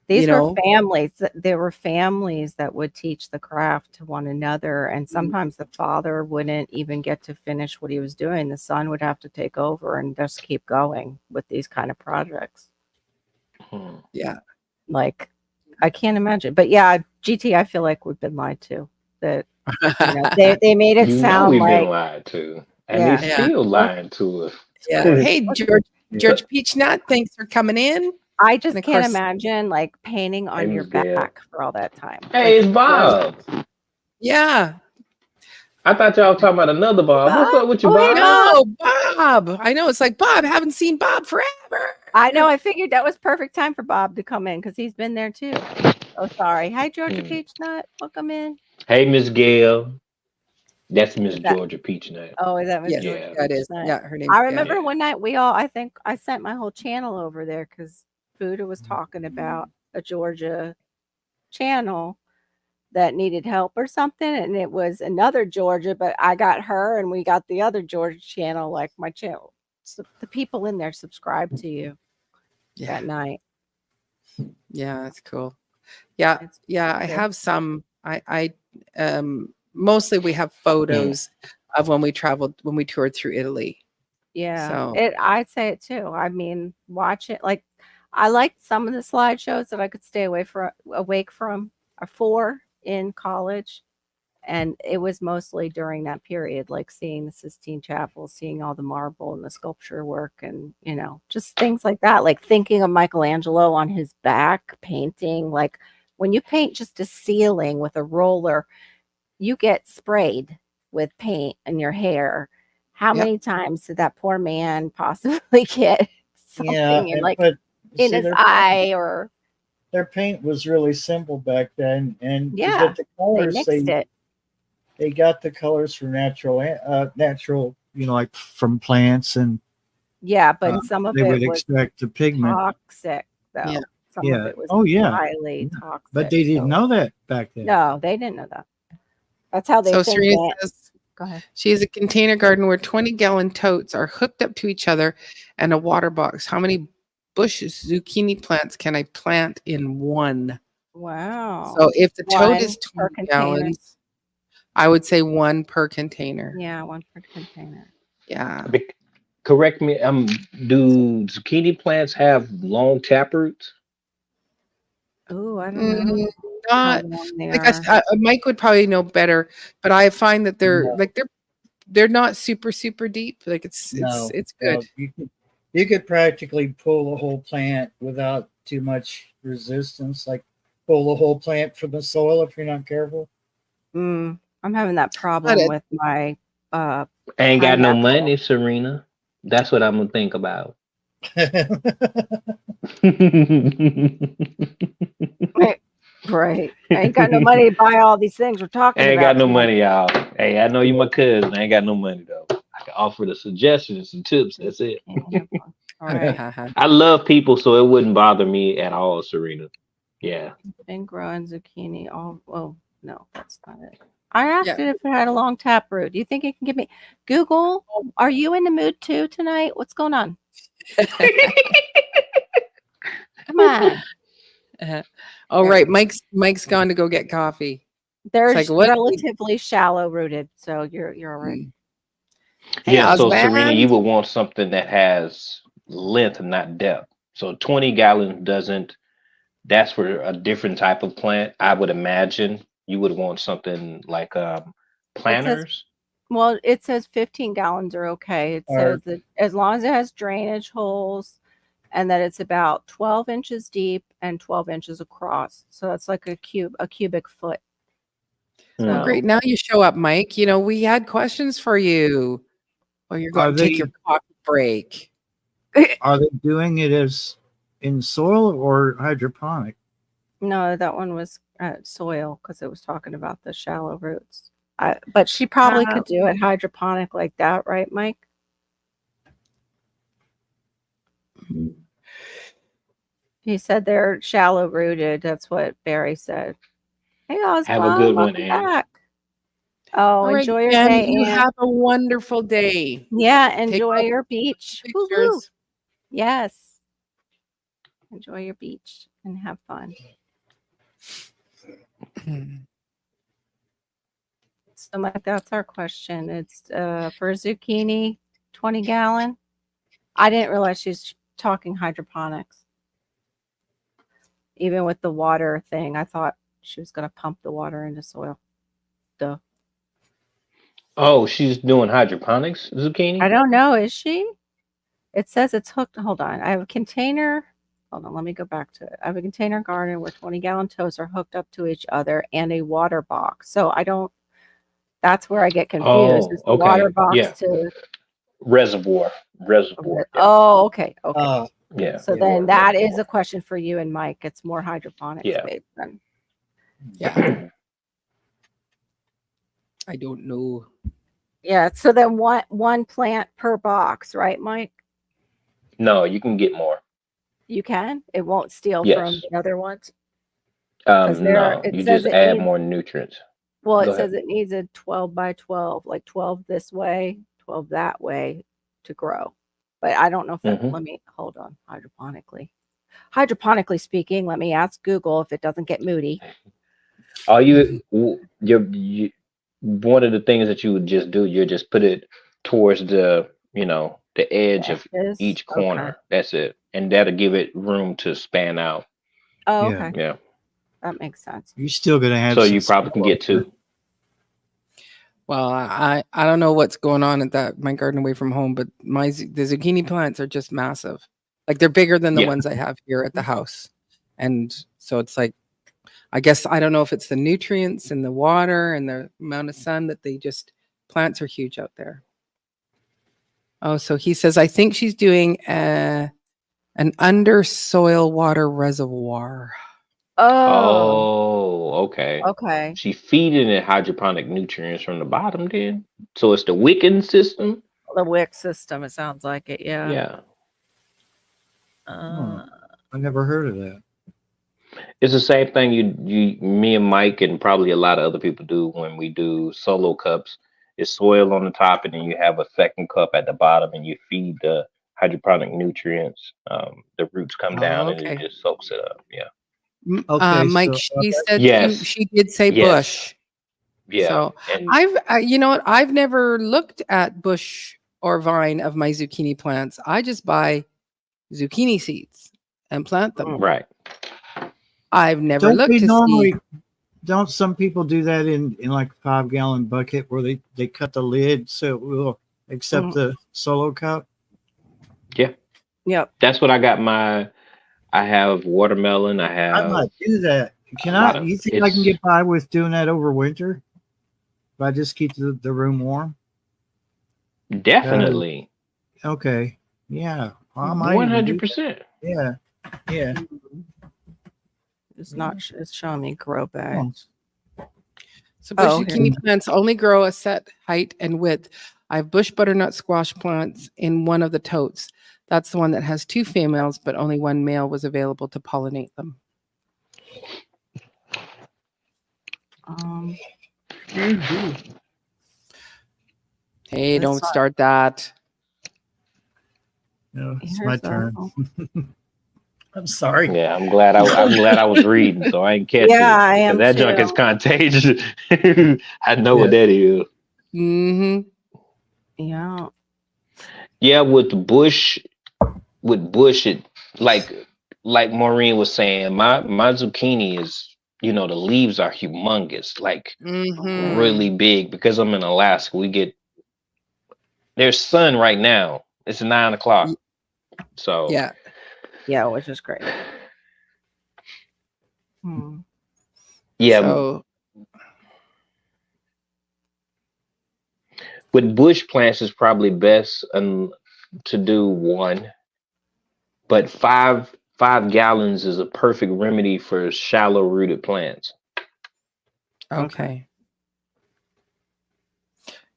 These you were know? families. There were families that would teach the craft to one another, and sometimes the father wouldn't even get to finish what he was doing. The son would have to take over and just keep going with these kind of projects. Yeah. Like, I can't imagine. But yeah, GT, I feel like we've been lied to. That they made it sound we've like been lied to, and Yeah. they still lying to us. Yeah. Hey, George Peachnut, thanks for coming in. I just And of can't course- imagine like painting on Hey, your Miss Gail. back for all that time. Hey, Like, it's Bob. Yeah. I thought y'all was talking about another Bob. What's up with you, Oh, hey, Bob? No, Bob. I know, it's like, Bob, haven't seen Bob forever. I know. I figured that was perfect time for Bob to come in because he's been there too. Oh, sorry. Hi, Georgia Peachnut. Welcome in. Hey, Miss Gail. That's Miss that- Georgia Peachnut. Oh, is that Miss Yes, Georgia that is. Peachnut? Yeah, her name. I remember Yeah. one night I think I sent my whole channel over there because Buddha was talking about a Georgia channel that needed help or something, and it was another Georgia, but I got her and we got the other Georgia channel, like my channel. So the people in there subscribe to you Yeah. that night. Yeah, that's cool. Yeah, It's yeah. I cool. have some. I mostly we have photos of when we toured through Italy. Yeah, So- I'd say it too. I mean, watch it. Like, I liked some of the slideshows that I could stay awake from for in college, and it was mostly during that period, like seeing the Sistine Chapel, seeing all the marble and the sculpture work, and just things like that. Like thinking of Michelangelo on his back painting. Like when you paint just a ceiling with a roller, you get sprayed with paint in your hair. How Yep. many times did that poor man possibly get something in, like but in see, his their eye or their paint was really simple back then, and to Yeah, get the they colors, mixed it? they got the colors from natural, like from plants, and Yeah, but some of they would it was extract the pigment. toxic, though. Yeah. Some Yeah. of it was Oh, yeah. highly Yeah. toxic. But they didn't so- know that back then. No, they didn't know that. That's how they So think Serena that. says Go ahead. she has a container garden where 20-gallon totes are hooked up to each other and a water box. How many zucchini plants can I plant in one? Wow. So if the tote One is per 20 container. gallons, I would say one per container. Yeah, one per container. Yeah. Correct me. Do zucchini plants have long taproots? Oh, I don't know. Not how long they like are. Mike would probably know better, but I find that they're No. like they're not super deep. Like it's No, good. you could practically pull the whole plant without too much resistance. Like pull the whole plant from the soil if you're not careful. I'm having that problem it. with my I ain't got no Pineapple. money, Serena. That's what I'm gonna think about. right. I ain't got no money to buy all these things we're talking I ain't about. got no tonight. money, y'all. Hey, I know you my cousin. I ain't got no money though. I can offer the suggestions and tips. That's it. All right. I love people, so it wouldn't bother me at all, Serena. Yeah. Been growing zucchini all. Oh no, that's not it. I asked Yeah. it if it had a long taproot. Do you think it can give me Google? Are you in the mood too tonight? What's going on? Come on. All right, Mike's gone to go get coffee. They're like, what- relatively shallow rooted, so you're all right. Yeah, Hey, so Oswald. Serena, you would want something that has length and not depth. So 20 gallons doesn't, that's for a different type of plant. I would imagine you would want something like planters. Well, it says 15 gallons are okay. It Or- says that as long as it has drainage holes and that it's about 12 inches deep and 12 inches across. So that's like a cubic foot. Hmm. So Great. Now you show up, Mike. You know, we had questions for you. Oh, you're going Are to take they- your coffee break. Are they doing it as in soil or hydroponic? no, that one was soil because it was talking about the shallow roots. But she probably could do it hydroponic like that, right, Mike? He said they're shallow rooted. That's what Barry said. Hey, Oswald, Have a good one, welcome Ann. back. Oh, All right, enjoy your Jen, day. you Ann. have a wonderful day. Yeah, enjoy lots your beach. Woo-hoo. Pictures. Yes. Enjoy your beach and have fun. So Mike, that's our question. It's for zucchini, 20 gallon. I didn't realize she's talking hydroponics. Even with the water thing, I thought she was going to pump the water into soil. Duh. Oh, she's doing hydroponics zucchini? I don't know. Is she? It says it's hooked. Hold on. I have a container. Hold on. Let me go back to it. I have a container garden where 20-gallon totes are hooked up to each other and a water box. So I don't. That's where I get confused. Oh, Is the okay. water box Yeah. to? Reservoir. Yeah. Oh, okay. Okay. Yeah. So then that is a question for you and Mike. It's more hydroponics Yeah. based then. Yeah. I don't know. Yeah. So then one plant per box, right, Mike? No, you can get more. You can. It won't steal from Yes. the other ones. 'Cause No, it you says just it add needs- more nutrients. Well, Go it says it needs a 12 by 12, like 12 this way, 12 that way to grow. But I don't know if that, Mhm. let me hold on. Hydroponically speaking, let me ask Google if it doesn't get moody. All you one of the things that you would just do, you just put it towards the edge of Edges? each Okay. corner. That's it. And that'll give it room to span out. Oh, Yeah. okay. Yeah. That makes sense. You're still gonna have. So some you probably can get two. Well, I don't know what's going on at that my garden away from home, but the zucchini plants are just massive. Like they're bigger than the Yeah. ones I have here at the house. And so it's like, I guess I don't know if it's the nutrients and the water and the amount of sun that plants are huge out there. Oh, so he says, I think she's doing an under soil water reservoir. Oh, Okay. okay. She feeding it hydroponic nutrients from the bottom then. So it's the wicking system. The wick system, it sounds like it. Yeah. Yeah. I never heard of that. It's the same thing me and Mike and probably a lot of other people do when we do solo cups. It's soil on the top and then you have a second cup at the bottom and you feed the hydroponic nutrients. The roots come down and okay. it just soaks it up. Yeah. Okay, Mike, so- she said Yes. she did say Yes. bush. Yeah. So And you know what? I've never looked at bush or vine of my zucchini plants. I just buy zucchini seeds and plant them. right. I've never Don't looked they to normally? see. Don't some people do that in like a 5-gallon bucket where they cut the lid so it will accept the solo cup? Yep. That's what I got I have watermelon. I I have might do that. Can a lot I? of- You think I can it's- get by with doing that over winter? If I just keep the room warm? definitely Okay. Yeah. I might even do 100%. that. Yeah. Yeah. It's not, it's showing me grow bag. So bush Oh, here. zucchini plants only grow a set height and width. I have bush butternut squash plants in one of the totes. That's the one that has 2 females, but only 1 male was available to pollinate them. Hey, This don't one. start that. No, it's Here's my a- turn. I'm sorry. Yeah, I'm glad I was reading, so I ain't catch Yeah, I it. 'Cause am that junk is too. contagious. I know what that is. Mm-hmm. Yeah. Yeah, with bush, it like Maureen was saying, my zucchini is, the leaves are humongous, like Mm-hmm. really big. Because I'm in Alaska, there's sun right now. It's 9 o'clock. So Yeah. Yeah, which is great. Hmm. Yeah, So with bush plants, it's probably best to do one, but five gallons is a perfect remedy for shallow rooted plants. okay.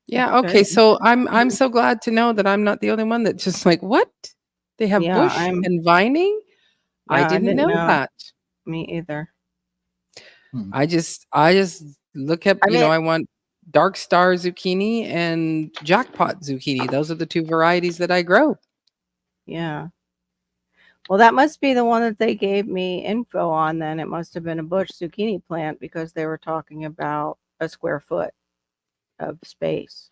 Yeah, That's okay. good. So I'm so glad to know that I'm not the only one that just like, what? They have Yeah, bush and vining? I Yeah, I didn't didn't know know. that. Me either. I just look up, I mean, I want dark star zucchini and jackpot zucchini. Those are the two varieties that I grow. yeah. Well, that must be the one that they gave me info on then. It must have been a bush zucchini plant because they were talking about a square foot of space.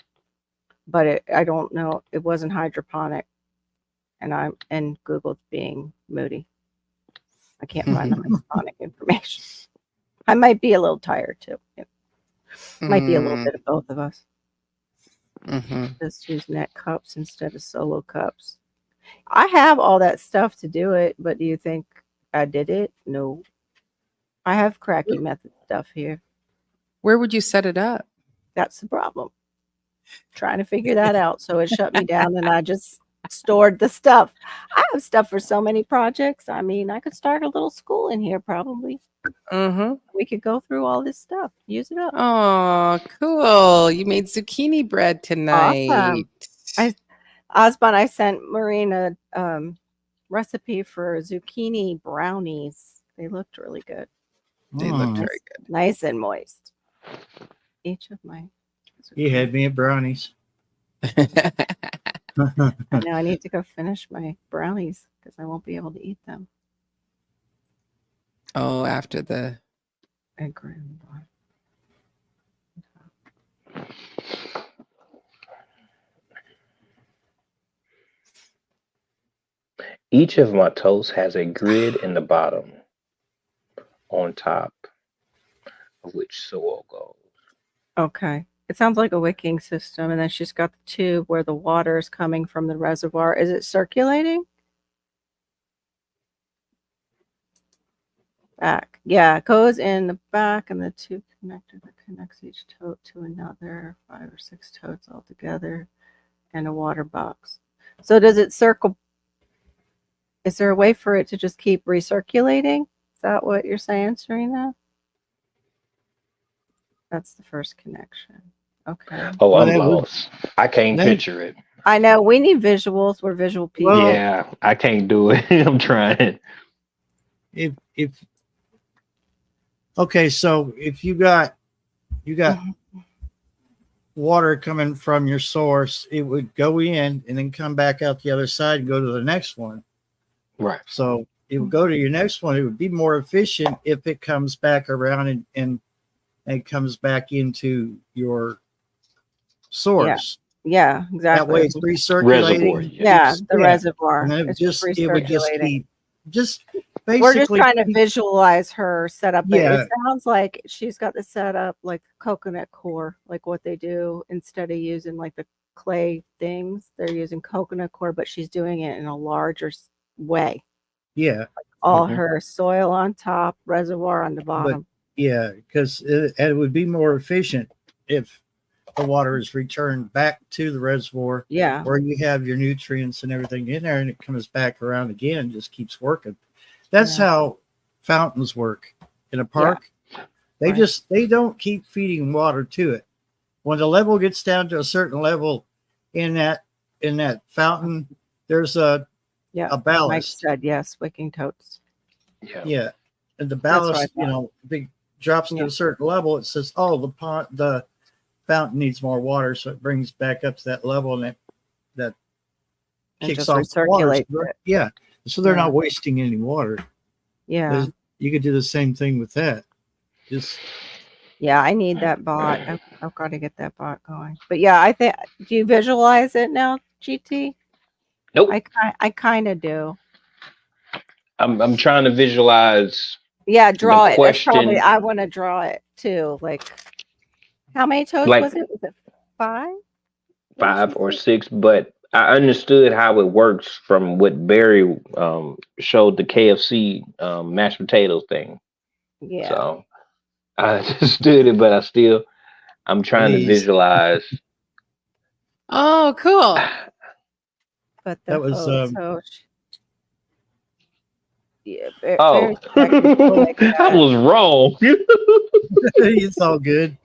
But I don't know. It wasn't hydroponic. And Google's being moody. I can't find the hydroponic information. I might be a little tired too. It might be a little bit of both of us. Mm-hmm. Just use net cups instead of solo cups. I have all that stuff to do it, but do you think I did it? No. I have cracky method stuff here. Where would you set it up? That's the problem. Trying to figure that out. So it shut me down and I just stored the stuff. I have stuff for so many projects. I mean, I could start a little school in here probably. Mm-hmm. We could go through all this stuff. Use it up. Oh, cool. You made zucchini bread tonight. Awesome. Osborne, I sent Maureen a recipe for zucchini brownies. They looked really good. They looked very Nice and moist. Each of my. You had me at brownies. good. I know I need to go finish my brownies because I won't be able to eat them. Oh, after the Egg cream. Each of my toasts has a grid in the bottom, on top of which soil goes. Okay. It sounds like a wicking system, and then she's got the tube where the water is coming from the reservoir. Is it circulating? Back. Yeah, it goes in the back, and the tube connector that connects each tote to another, 5 or 6 totes all together, and a water box. So does it circle? Is there a way for it to just keep recirculating? Is that what you're saying, Serena? That's the first connection. Okay. Oh, Well, I'm that would- lost. I can't that- picture it. I know we need visuals. We're visual people. Well, Yeah, I can't do it. I'm trying. if okay, so if you got water coming from your source, it would go in and then come back out the other side and go to the next one. Right. So it would go to your next one. It would be more efficient if it comes back around and comes back into your source. Yeah, That exactly. way it's recirculating. Reservoir. Yeah, the Yeah. reservoir. And then it It's would just recirculating. keep basically We're just trying to visualize her setup. But Yeah. it sounds like she's got the setup like coconut core, like what they do instead of using like the clay things. They're using coconut core, but she's doing it in a larger way. yeah. All Mhm. her soil on top, reservoir on the bottom. Yeah, because it would be more efficient if the water is returned back to the reservoir Yeah. where you have your nutrients and everything in there, and it comes back around again and just keeps working. That's Yeah. how fountains work in a park. They Right. they don't keep feeding water to it. When the level gets down to a certain level in that fountain, there's a Yeah. Mike ballast. said yes, wicking totes. Yeah. Yeah, and the That's what I ballast, big drops to Yeah. a certain level. It says, "Oh, the fountain needs more water," so it brings back up to that level, and that And kicks just off the water. recirculates it. Yeah, so they're Yeah. not wasting any water. Yeah. You could do the same thing with that. Just Yeah, I need that bot. I've got to get that bot going. But yeah, I think. Do you visualize it now, GT? Nope. I kind of do. I'm trying to visualize. Yeah, draw it. That's probably. question- I want to draw it too. Like, how many toes Like- was it? Was it 5? 5 or 6, but I understood how it works from what Barry showed the KFC mashed potatoes thing. Yeah. So I understood it, but I'm trying to Please. visualize. Oh, cool. But the That was, yeah, Oh, very technical like I that. was wrong. it's all good.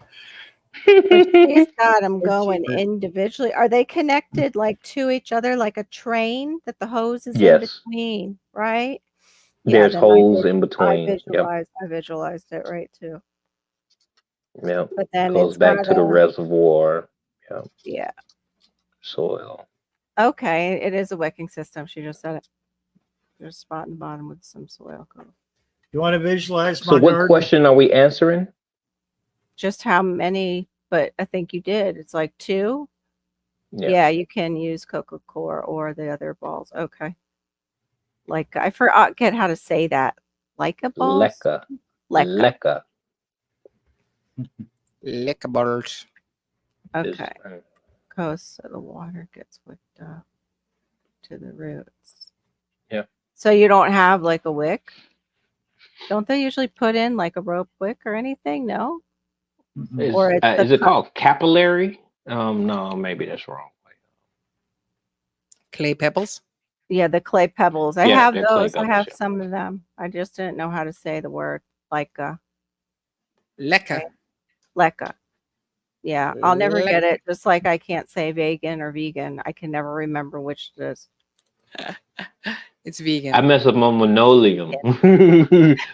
But she's got them It's going cheaper. individually. Are they connected like to each other like a train that the hose is in Yes, between, right? Yeah, there's then holes in between. Yep, I visualized it right too. yep. But then Goes it's back got to the a reservoir. Yep, yeah. soil. Okay, it is a wicking system. She just said it. There's a spot in the bottom with some soil coat. You want to visualize So my what garden? question are we answering? Just how many, but I think you did. It's like 2. Yeah. Yeah, you can use Coca-Cola or the other balls. Okay. Like I forget how to say that. Like a balls? Leca. Leca. Leca. Lickables. Okay. Coast so the water gets whipped up to the roots. Yeah. So you don't have like a wick? Don't they usually put in like a rope wick or anything? No? Mm-mm. Or it's the Is it called capillary? No, maybe that's wrong. Clay pebbles. Yeah, the clay pebbles. I Yeah, have they're clay those. I have pebbles, yeah. some of them. I just didn't know how to say the word like Leca. leca. Yeah, I'll never get Leca. it. Just like I can't say vegan or vegan. I can never remember which it is. It's vegan. I mess up on linoleum.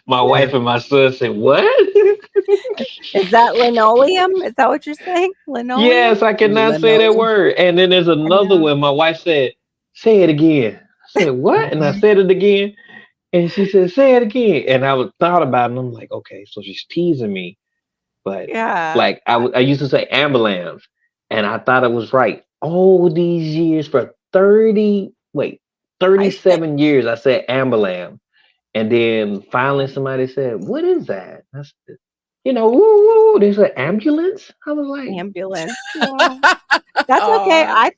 My wife and my son said, "What?" Is that linoleum? Is that what you're saying? Linoleum? Yes, I cannot say that Linoleum. word. And then there's another know. one. My wife said, "Say it again." I said, "What?" And I said it again. And she said, "Say it again." And I was thought about it, and I'm like, okay, so she's teasing me. But Yeah. like I used to say ambulance, and I thought it was right. All these years for 37 years, I said ambulance. And then finally somebody said, "What is that?" I said, woo, woo, there's an ambulance. I was like, Ambulance. Yeah. That's okay. I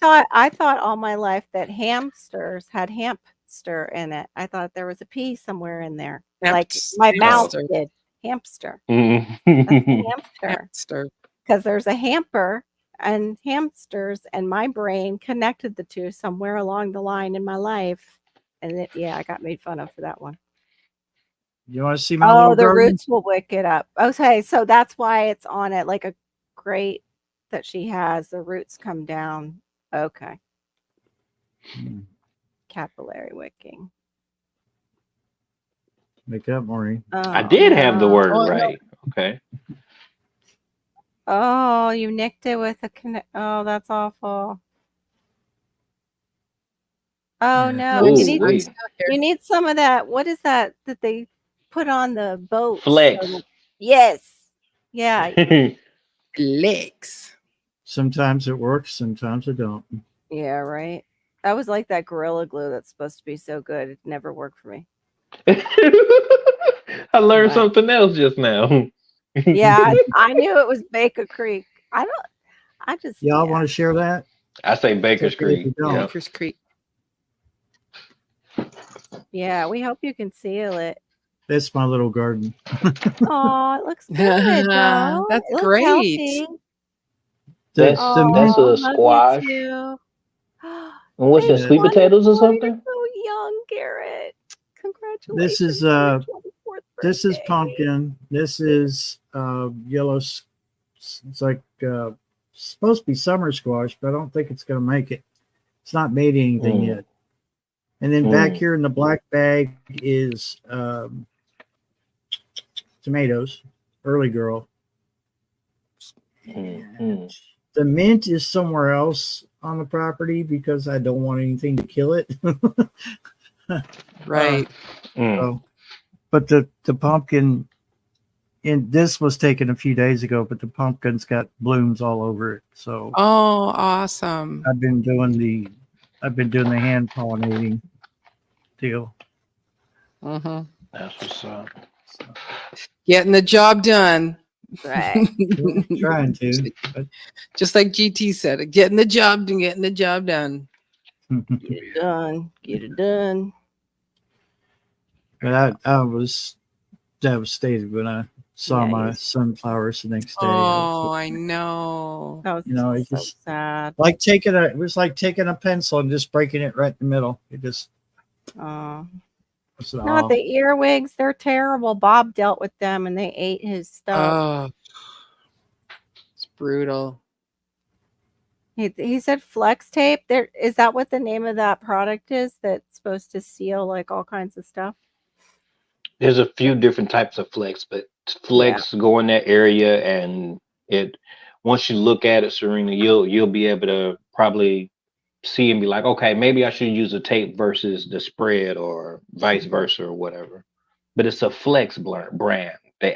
thought all my life that hamsters had hamster in it. I thought there was a P somewhere in there. Like my mouth Hamster. did. Hamster. That's the hamster. Hamster. Because there's a hamper and hamsters, and my brain connected the two somewhere along the line in my life. And I got made fun of for that one. You want to see my little The garden? roots will wick it up. Okay, so that's why it's on it like a grate that she has. The roots come down. Okay. Hmm. Capillary wicking. Make up, Maureen. I did have the no. word Oh, no. right. Okay. Oh, you nicked it with a Oh, that's awful. Oh Yeah. no. Ooh, You need wait. you need some of that. What is that they put on the boat? Flex. Yes. Yeah. Legs. Sometimes it works, sometimes it don't. Yeah, right. I was like that Gorilla Glue that's supposed to be so good. It never worked for me. I learned Right. something else just now. Yeah, I knew it was Baker Creek. Y'all want to share that? I say Baker's It's okay if Creek. you don't. Yeah. Baker's Creek. Yeah, we hope you can seal it. That's my little garden. Oh, it looks good, though. That's It looks great. healthy. That's The that's Oh, a love squash. you too. And what's that? It's Sweet potatoes or wonderful. something? You're so young, Garrett. Congratulations. This is, on your 24th This is birthday. pumpkin. This is yellow. It's like supposed to be summer squash, but I don't think it's going to make it. It's not made anything Mm. yet. And then back Mm. here in the black bag is tomatoes, early girl. Mm. The mint is somewhere else on the property because I don't want anything to kill it. Right. Mm. So, but the pumpkin, and this was taken a few days ago, but the pumpkin's got blooms all over it. So Oh, awesome. I've been doing the hand pollinating deal. Mhm. That's what's up. So, Getting the job done. Right. trying to. But Just like GT said, getting the job done. Get it done. Get it done. But I was devastated when I saw Yeah, my he's- sunflowers the next day. Oh, I know. That was You know, it's so just- sad. It was like taking a pencil and just breaking it right in the middle. It just Oh. I said, Not "Oh." the earwigs. They're terrible. Bob dealt with them and they ate his stuff. Oh, it's brutal. He said flex tape. There is that what the name of that product is that's supposed to seal like all kinds of stuff? There's a few different types of flex, but flex go in that area, and it once you look at it, Serena, you'll be able to probably see and be like, okay, maybe I should use a tape versus the spread, or vice versa, or whatever. But it's a flex brand. They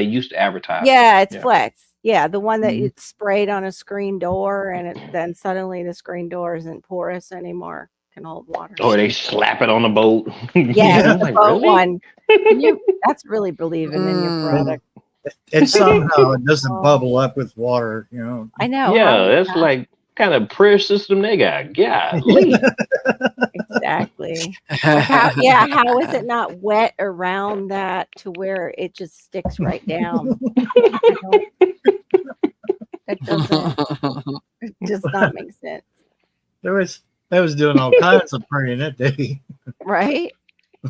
used to advertise. Yeah, it's Yeah. flex. Yeah, the one that Mhm. you sprayed on a screen door and then suddenly the screen door isn't porous anymore. Can hold water. Or they slap it on the boat. Yeah, I'm the like, boat really? one. That's really believing in your Mm. product. And somehow it doesn't Oh. bubble up with water, you know. I know. Yeah, how is that's that? like kind of prayer system they got. Golly. Exactly. How is it not wet around that to where it just sticks right down? I don't- That doesn't it does not make sense, They was doing all kinds of praying that day. right?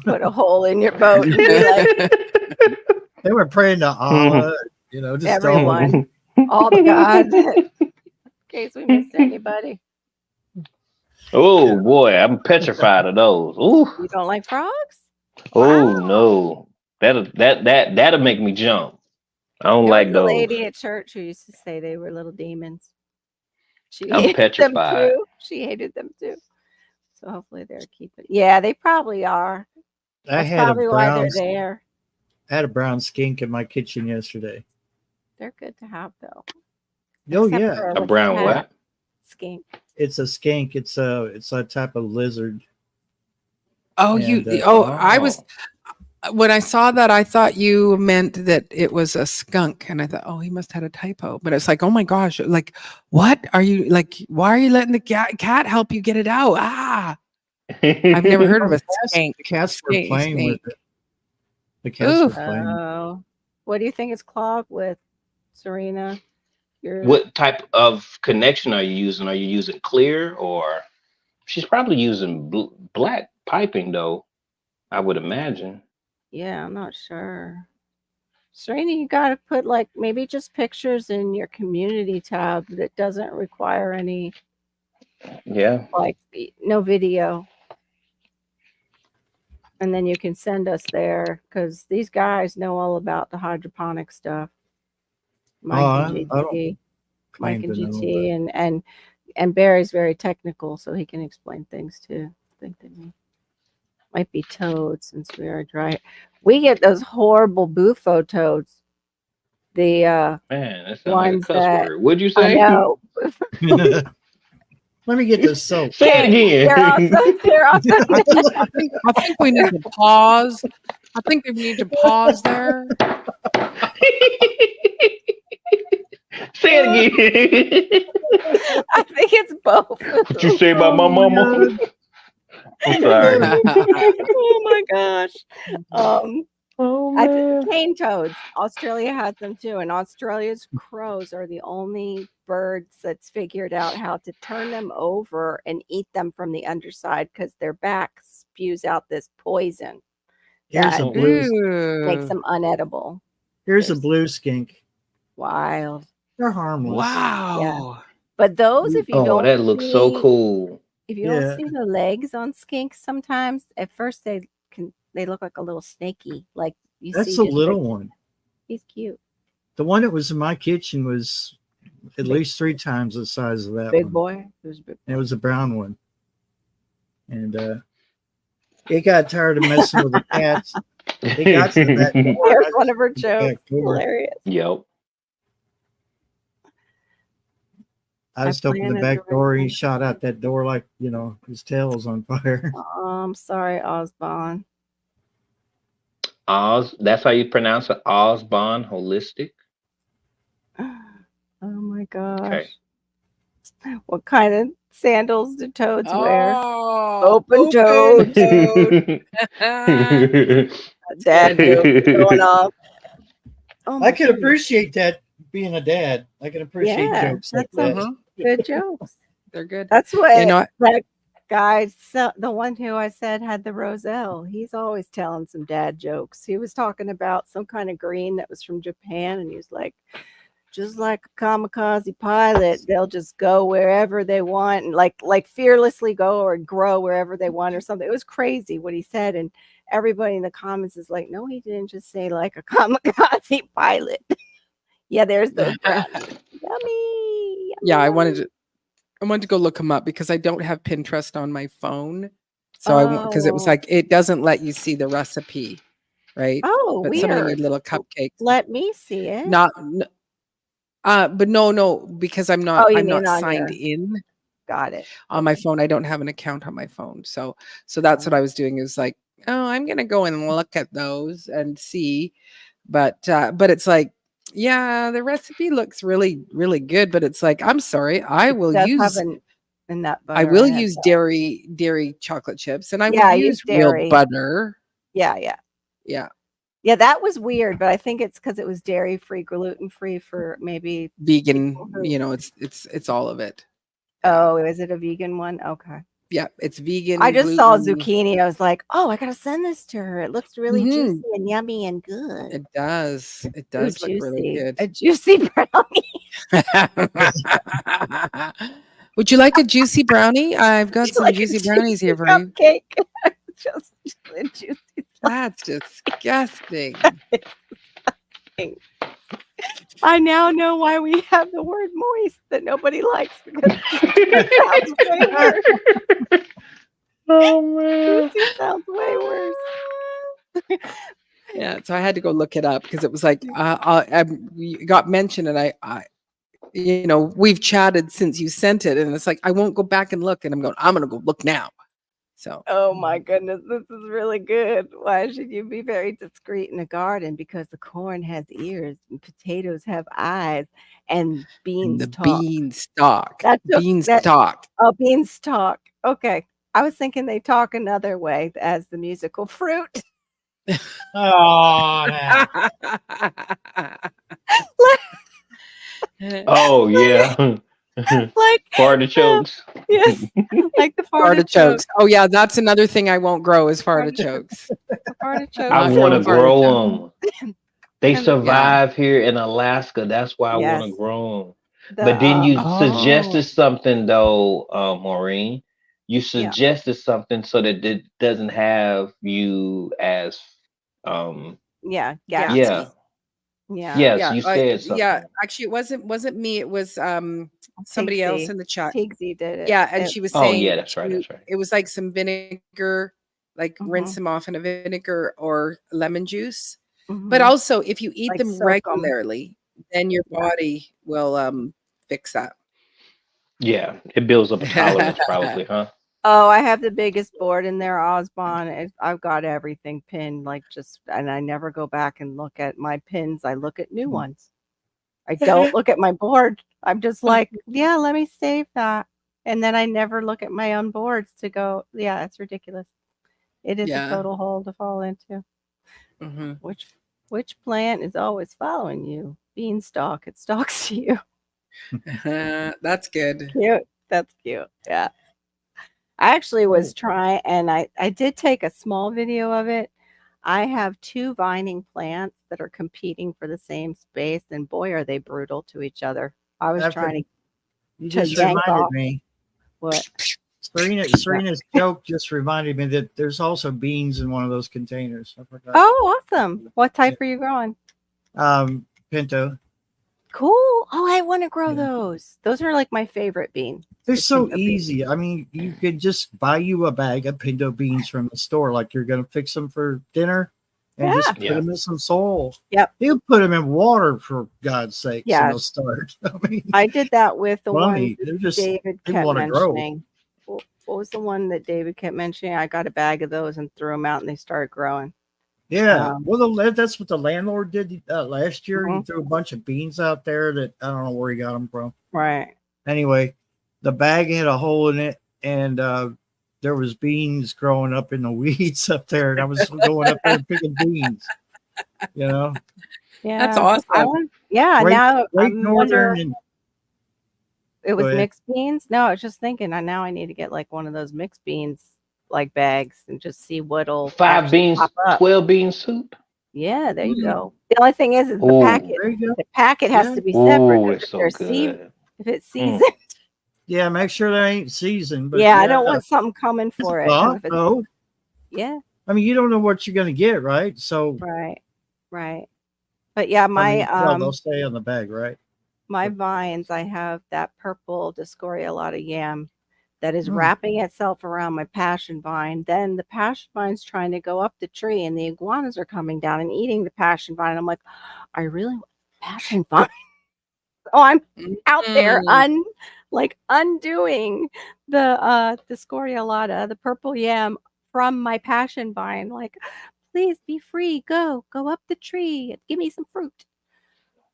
Put a hole in your boat and be like, They were praying to Allah, you know, just everyone, all the gods, in case we missed anybody. Oh boy, I'm petrified of those. Ooh. You don't like frogs? Oh Wow. no. That'll make me jump. I don't There like was a those. lady at church who used to say they were little demons. She I'm hated them petrified. too. She hated them too. So hopefully they're keeping. Yeah, they probably are. I That's had a probably why brown they're there. I had a brown skink in my kitchen yesterday. They're good to have though. Oh Except yeah. for A with brown cat what? skink. It's a skink. It's a type of lizard. Oh, And, I was when I saw that, I thought you meant that it was a skunk, and I thought, oh, he must have had a typo. But it's like, oh my gosh, like, what are you like? Why are you letting the cat help you get it out? Ah, I've never heard of a skink. The cats were Skink, playing with skink. it. The cats Ooh. were playing. Oh, what do you think it's clogged with, Serena? Your What type of connection are you using? Are you using clear, or she's probably using black piping though, I would imagine. Yeah, I'm not sure. Serena, you got to put like maybe just pictures in your community tab that doesn't require any Yeah. like no video. And then you can send us there because these guys know all about the hydroponic stuff. Mike and I don't GT, Mike and claim to know, GT, and Barry's very technical, so he can explain things too. I think they might be toads since we are dry. We get those horrible bufo toads. The Man, that sounds like a Ones cuss that- word. What'd you I say? know but- Let me get this soap. Say it they're again. awesome. I think we need to pause. I think we need to pause there. Say it again. I think it's both. What you say about my mama? I'm sorry. Oh my gosh. Oh I think cane toads. Australia has them too, and Australia's crows are the only birds that's figured out how to turn them over and eat them from the underside because their back spews out this poison Here's a that blue. makes them unedible. Here's a blue skink. Wild. They're harmless. Wow. But those, if you Oh, don't that looks so see- cool. If you Yeah. don't see the legs on skinks, sometimes at first they look like a little snaky. Like you That's see a just little one. He's cute, The one that was in my kitchen was at Big. least 3 times the size of that big one. boy. It was a big And it was a brown one. And it got tired of messing with the cats. It got to that door. There's one of her back jokes. door. Hilarious. Yep. I just opened the planted back the door. He ring. shot out that door like, you know, his tail was on fire. Oh, I'm sorry, Osborne. Oz. That's how you pronounce it. Osborne Holistic. Oh my gosh. Okay. What kind of sandals do toads wear? Oh, Open toed. toed. Dad jokes going off. Oh I my can goodness. appreciate that being a dad. I can appreciate Yeah, jokes like that's that. some good jokes. They're good. That's what You know, that guy, the one who I said had the roselle, he's always telling some dad jokes. He was talking about some kind of green that was from Japan, and he was like, just like a kamikaze pilot, they'll just go wherever they want and like fearlessly go or grow wherever they want or something. It was crazy what he said, and everybody in the comments is like, no, he didn't just say like a kamikaze pilot. Yeah, there's those brownies. Yummy. yeah, I yummy. wanted to go look them up because I don't have Pinterest on my phone. So because it was Oh. like it doesn't let you see the recipe, right? Oh, But some of them weird. are little cupcakes. Let me see it. But no, because I'm not Oh, you I'm mean not on signed your in got it. on my phone. I don't have an account on my phone. So that's what I was doing is like, oh, I'm gonna go and look at those and see. But it's like, yeah, the recipe looks really, really good. But it's like, I'm sorry, I will Does have use a nut butter. I will in it, use though. dairy chocolate chips, and I Yeah, I will use use real dairy. butter. Yeah. Yeah, Yeah, that was weird, but I think it's because it was dairy free, gluten free for maybe vegan. people who. You know, it's all of it. Oh, is it a vegan one? Okay. Yeah, it's vegan. I just saw gluten. zucchini. I was like, oh, I gotta send this to her. It looks really Mhm. juicy and yummy and good. It does. It It was does look really juicy. good. A juicy brownie. Would you like a juicy brownie? I've got some Like a juicy brownies here for you. cupcake. just a juicy That's disgusting. thing. I now know why we have the word moist that nobody likes because it sounds way worse. Oh man. Juicy sounds way worse. Yeah, so I had to go look it up because it was like we got mentioned, and I you know, we've chatted since you sent it, and it's like I won't go back and look, and I'm gonna go look now. So Oh my goodness, this is really good. Why should you be very discreet in a garden? Because the corn has ears and potatoes have eyes and and beans the talk. beanstalk, That's that beanstalk. oh beans talk. Okay. I was thinking they talk another way as the musical fruit. Oh, now. Oh yeah. Like Artichokes. yes, like the Artichokes. Oh yeah, that's another thing I won't grow is artichokes. Artichoke. I Not want to growing grow them. They And- survive here in Alaska. That's why I want to Yes. grow them. The, But then you Oh. suggested something though, Maureen. You suggested something so that it doesn't have you as yeah, Yeah. yeah. yeah. Yes, you said something. yeah. Actually, it wasn't me. It was somebody else Tigsy. in the chat. Tigsy did it. Yeah, and It- she was Oh, saying yeah, that's right, that's right. It was like some vinegar, like rinse Mhm. them off in a vinegar or lemon juice. But mhm. also, if you eat Like them soak 'em. regularly, then your body will fix that. Yeah, it builds up a tolerance probably, huh? Oh, I have the biggest board in there, Osbon. I've got everything pinned, like and I never go back and look at my pins. I look at new ones. I don't look at my board. I'm just like, yeah, let me save that. And then I never look at my own boards to go, yeah, it's ridiculous. It is Yeah. a total hole to fall into. Mhm. Which plant is always following you? Beanstalk. It stalks you. That's good. Cute. That's cute. Yeah. I actually was trying, and I did take a small video of it. I have 2 vining plants that are competing for the same space, and boy, are they brutal to each other. I was After- trying to You To just yank reminded off. me. what? Serena's joke just reminded me that there's also beans in one of those containers. I forgot. Oh, awesome! What type are you growing? Pinto. Cool. Oh, I want to grow Yeah. those. Those are like my favorite bean. They're The so pinto beans. easy. I mean, you could just buy you a bag of pinto beans from the store, like you're going to fix them for dinner, and just put Yeah. them in some soil. Yep. You put them in water for God's sake. Yes. And they'll start. I mean, I did that with the one funny. They're just David they kept wanna grow. mentioning. What was the one that David kept mentioning? I got a bag of those and threw them out, and they started growing. yeah. Um, Well, that's what the landlord did last year. He Mhm. threw a bunch of beans out there that I don't know where he got them from. Right. Anyway, the bag had a hole in it, and there was beans growing up in the weeds up there, and I was going up there and picking beans. You know, Yeah. That's awesome. Yeah. Great- Now Great I'm wondering. Northern, and It was Go ahead. mixed beans. No, I was just thinking. Now I need to get like one of those mixed beans like bags and just see what'll 5 actually beans, pop up. 12 bean soup. Yeah, there you Mm. go. The only thing is the Ooh. packet. there you go. The packet has Yeah. to be separate. Ooh, 'cause it's if so there's good. if it's Mm. seasoned, Yeah, make sure that ain't seasoned. But yeah, I don't want something coming for it. 'cause thought, if it's, though. yeah, I mean, you don't know what you're going to get, right? So right. But yeah, I mean, my they'll stay on the bag, right? my vines, I have that purple Discoriolata yam that is Mm. wrapping itself around my passion vine. Then the passion vine's trying to go up the tree, and the iguanas are coming down and eating the passion vine. I'm like, I really want passion vine. Oh, I'm out there undoing the Scoriolata, the purple yam from my passion vine. Like, please be free. Go up the tree. Give me some fruit.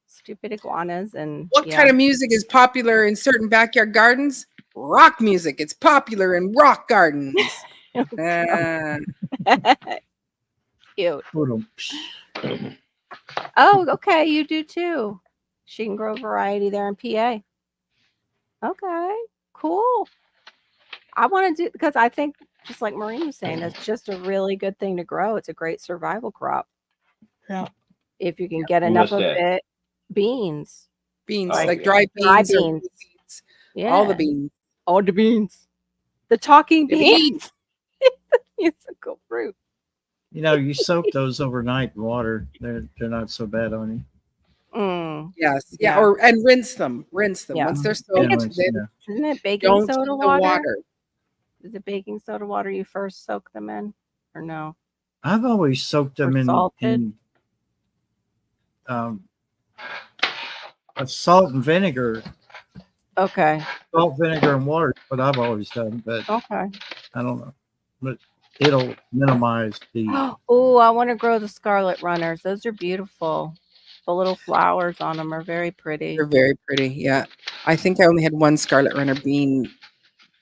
Stupid iguanas and What kind of music is popular in certain backyard gardens? Rock music. It's popular in rock gardens. Uh, cute. Boom. Oh, okay, you do too. She can grow variety there in PA. Okay, cool. I want to do because I think just like Maureen was saying, it's just a really good thing to grow. It's a great survival crop. Yeah. If you can get enough What's of that? it, beans. beans, Oh, like yeah. dry Dry beans, or beans. blue beans. Yeah. All the beans. All the beans. The talking The beans. Musical fruit. You know, you soak those overnight in water. They're not so bad on you. Mm. Yes. Yeah. Yeah. And rinse them. Yeah. Once they're think soaked, it's- then Isn't it baking don't soda use the water? water. Is it baking soda water you first soak them in? Or no? I've always soaked them Or in salted? Salt and vinegar. Okay. Salt, vinegar, and water is what I've always done, but Okay. I don't know. But it'll minimize the. Oh, I want to grow the scarlet runners. Those are beautiful. The little flowers on them are very pretty. They're very pretty. Yeah. I think I only had one scarlet runner bean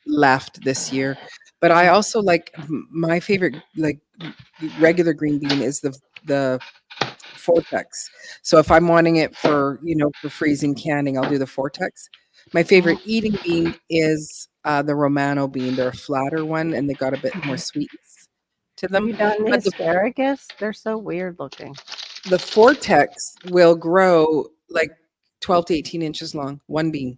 left this year. But I also like my favorite like regular green bean is the Vortex. So if I'm wanting it for, for freezing canning, I'll do the Vortex. My favorite eating bean is the Romano bean. They're a flatter one and they got a bit more sweetness to Have them. you done the But the asparagus? They're so weird looking. The Vortex will grow like 12 to 18 inches long, one bean.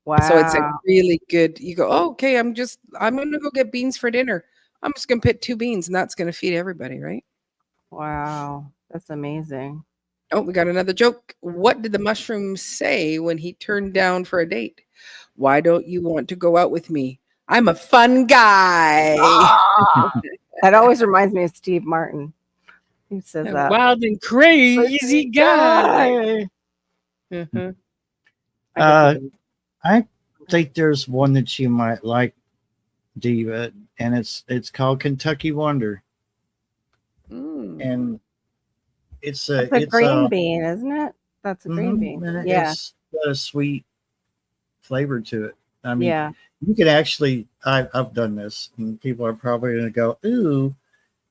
Wow. So it's a really good, you go, oh, okay, I'm going to go get beans for dinner. I'm just going to pick 2 beans and that's going to feed everybody, right? Wow. That's amazing. Oh, we got another joke. What did the mushroom say when he turned down for a date? Why don't you want to go out with me? I'm a fun guy. That always reminds me of Steve Martin. He says A that. wild and crazy guy. Mhm. I think there's one that you might like, Diva, and it's called Kentucky Wonder, Mm. and it's That's a green bean, isn't it? That's a green bean. and Yeah. it's got a sweet flavor to it. I mean, Yeah. you can actually. I've done this, and people are probably going to go, "Ooh,"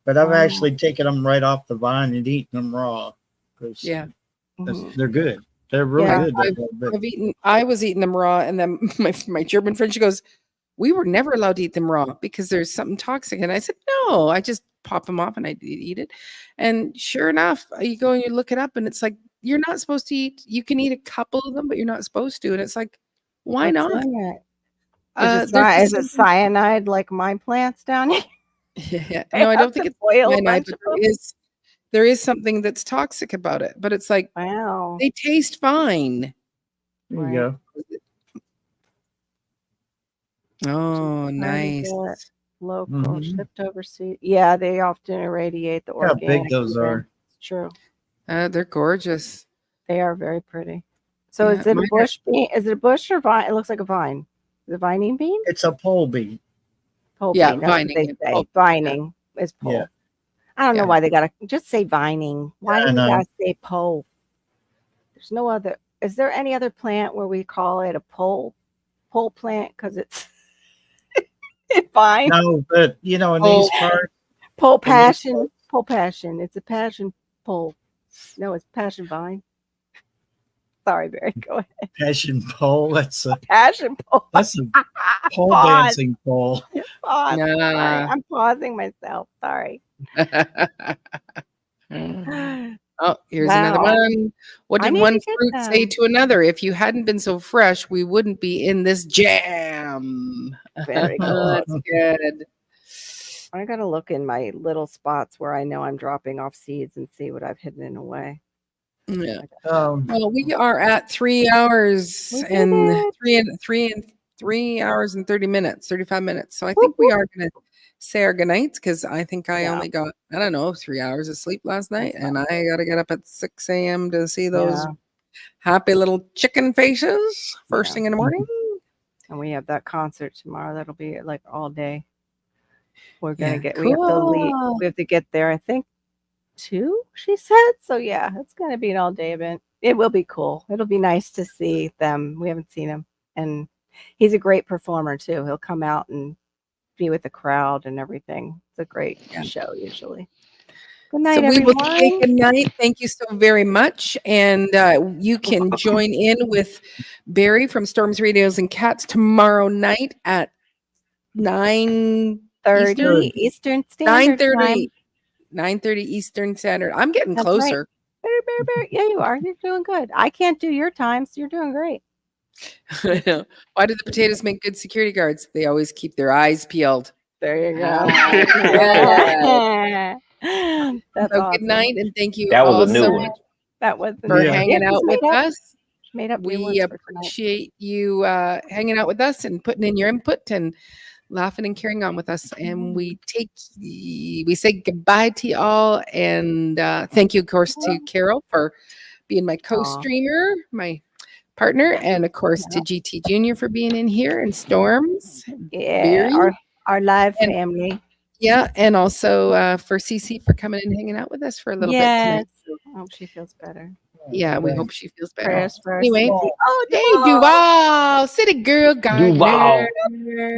but I've Wow. actually taken them right off the vine and eaten them raw because Yeah. Mhm. they're good. They're real Yeah. good. But I was eating them raw, and then my German friend, she goes, "We were never allowed to eat them raw because there's something toxic." And I said, "No, I just pop them off and I eat it." And sure enough, you go and you look it up, and it's like you're not supposed to eat. You can eat a couple of them, but you're not supposed to. And it's like, why What's not? in it? There's Is it something- cyanide like my plants down here? Yeah. No, I don't think it's boil a cyanide, bunch but of them? there is something that's toxic about it. But it's like Wow. they taste fine. there Right. you go. Oh, Trying to nice. get Local Mhm. shipped overseas. Yeah, they often irradiate the Look how organic. big those even. are. It's true. They're gorgeous. They are very pretty. So Yeah, is it a mine are- bush bean? Is it a bush or vine? It looks like a vine. Is it a vining bean? It's a pole bean. Pole Yeah, bean. That's what vining, they yeah, say. pole, Vining is pole. Yeah. I don't know Yeah. why they gotta just say vining. Why I do we know. gotta say pole? There's no other. Is there any other plant where we call it a pole? pole plant because it's it's fine. No, but in Oh. these parts, Pole in these passion, pole passion. It's a passion pole. No, it's passion vine. Sorry, Barry. Go ahead. passion pole. That's a Passion pole. pole Pause. dancing pole. Pause. Sorry, Nah. I'm pausing myself. Sorry. Oh, here's another Wow. one. What I did need one to get fruit say them. to another? If you hadn't been so fresh, we wouldn't be in this jam. Very good. Oh, that's good. I gotta look in my little spots where I know I'm dropping off seeds and see what I've hidden away. Yeah. Um, Well, we are at 3 hours We did and it. 3 hours and 30 minutes, 35 minutes. So I Whoop, think we are going to say our goodnights because I think I Yeah. only got, I don't know, 3 hours of sleep last night. And I got to get up at 6 a.m. to see those Yeah. happy little chicken faces first Yeah. thing in the morning. And we have that concert tomorrow. That'll be like all day. We're gonna Yeah, get. We have to leave. cool. We have to get there. I think 2. She said. So yeah, it's gonna be an all day event. It will be cool. It'll be nice to see them. We haven't seen him, and he's a great performer too. He'll come out and be with the crowd and everything. It's a great Yeah. show usually. Good night, So we will say everyone. good night. Thank you so very much. And you can join in with Barry from Storms Radios and Cats tomorrow night at 9 30 Eastern Standard Time. 9:30 9:30 Eastern Standard. I'm getting That's right. closer. Bear. Yeah, you are. You're doing good. I can't do your time, so you're doing great. I know. Why do the potatoes make good security guards? They always keep their eyes peeled. There you go. Yeah. That's So awesome. good night and thank you That was all a new so one. much That was for Yeah. hanging out with us. Made up new We ones for tonight. appreciate you hanging out with us and putting in your input and laughing and carrying on with us. And we say goodbye to you all. And thank you, of course, to Carol for being my co-streamer, my partner, and of course to GT Junior for being in here and Storms. Yeah, Barry. our live And- family. Yeah, and also for Cece for coming and hanging out with us for a little bit Yes. tonight. I hope she feels better. Yeah, we hope she feels better. Prayers for her Anyway, safety. Oh, hey, Duval, City Girl Gardner.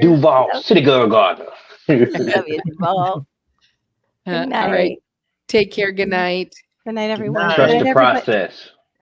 Duval, City Girl Gardner. Love you, Duval. All Good night. right. Take care. Good night. Good night, everyone. night. Trust Good the night, everybody. process.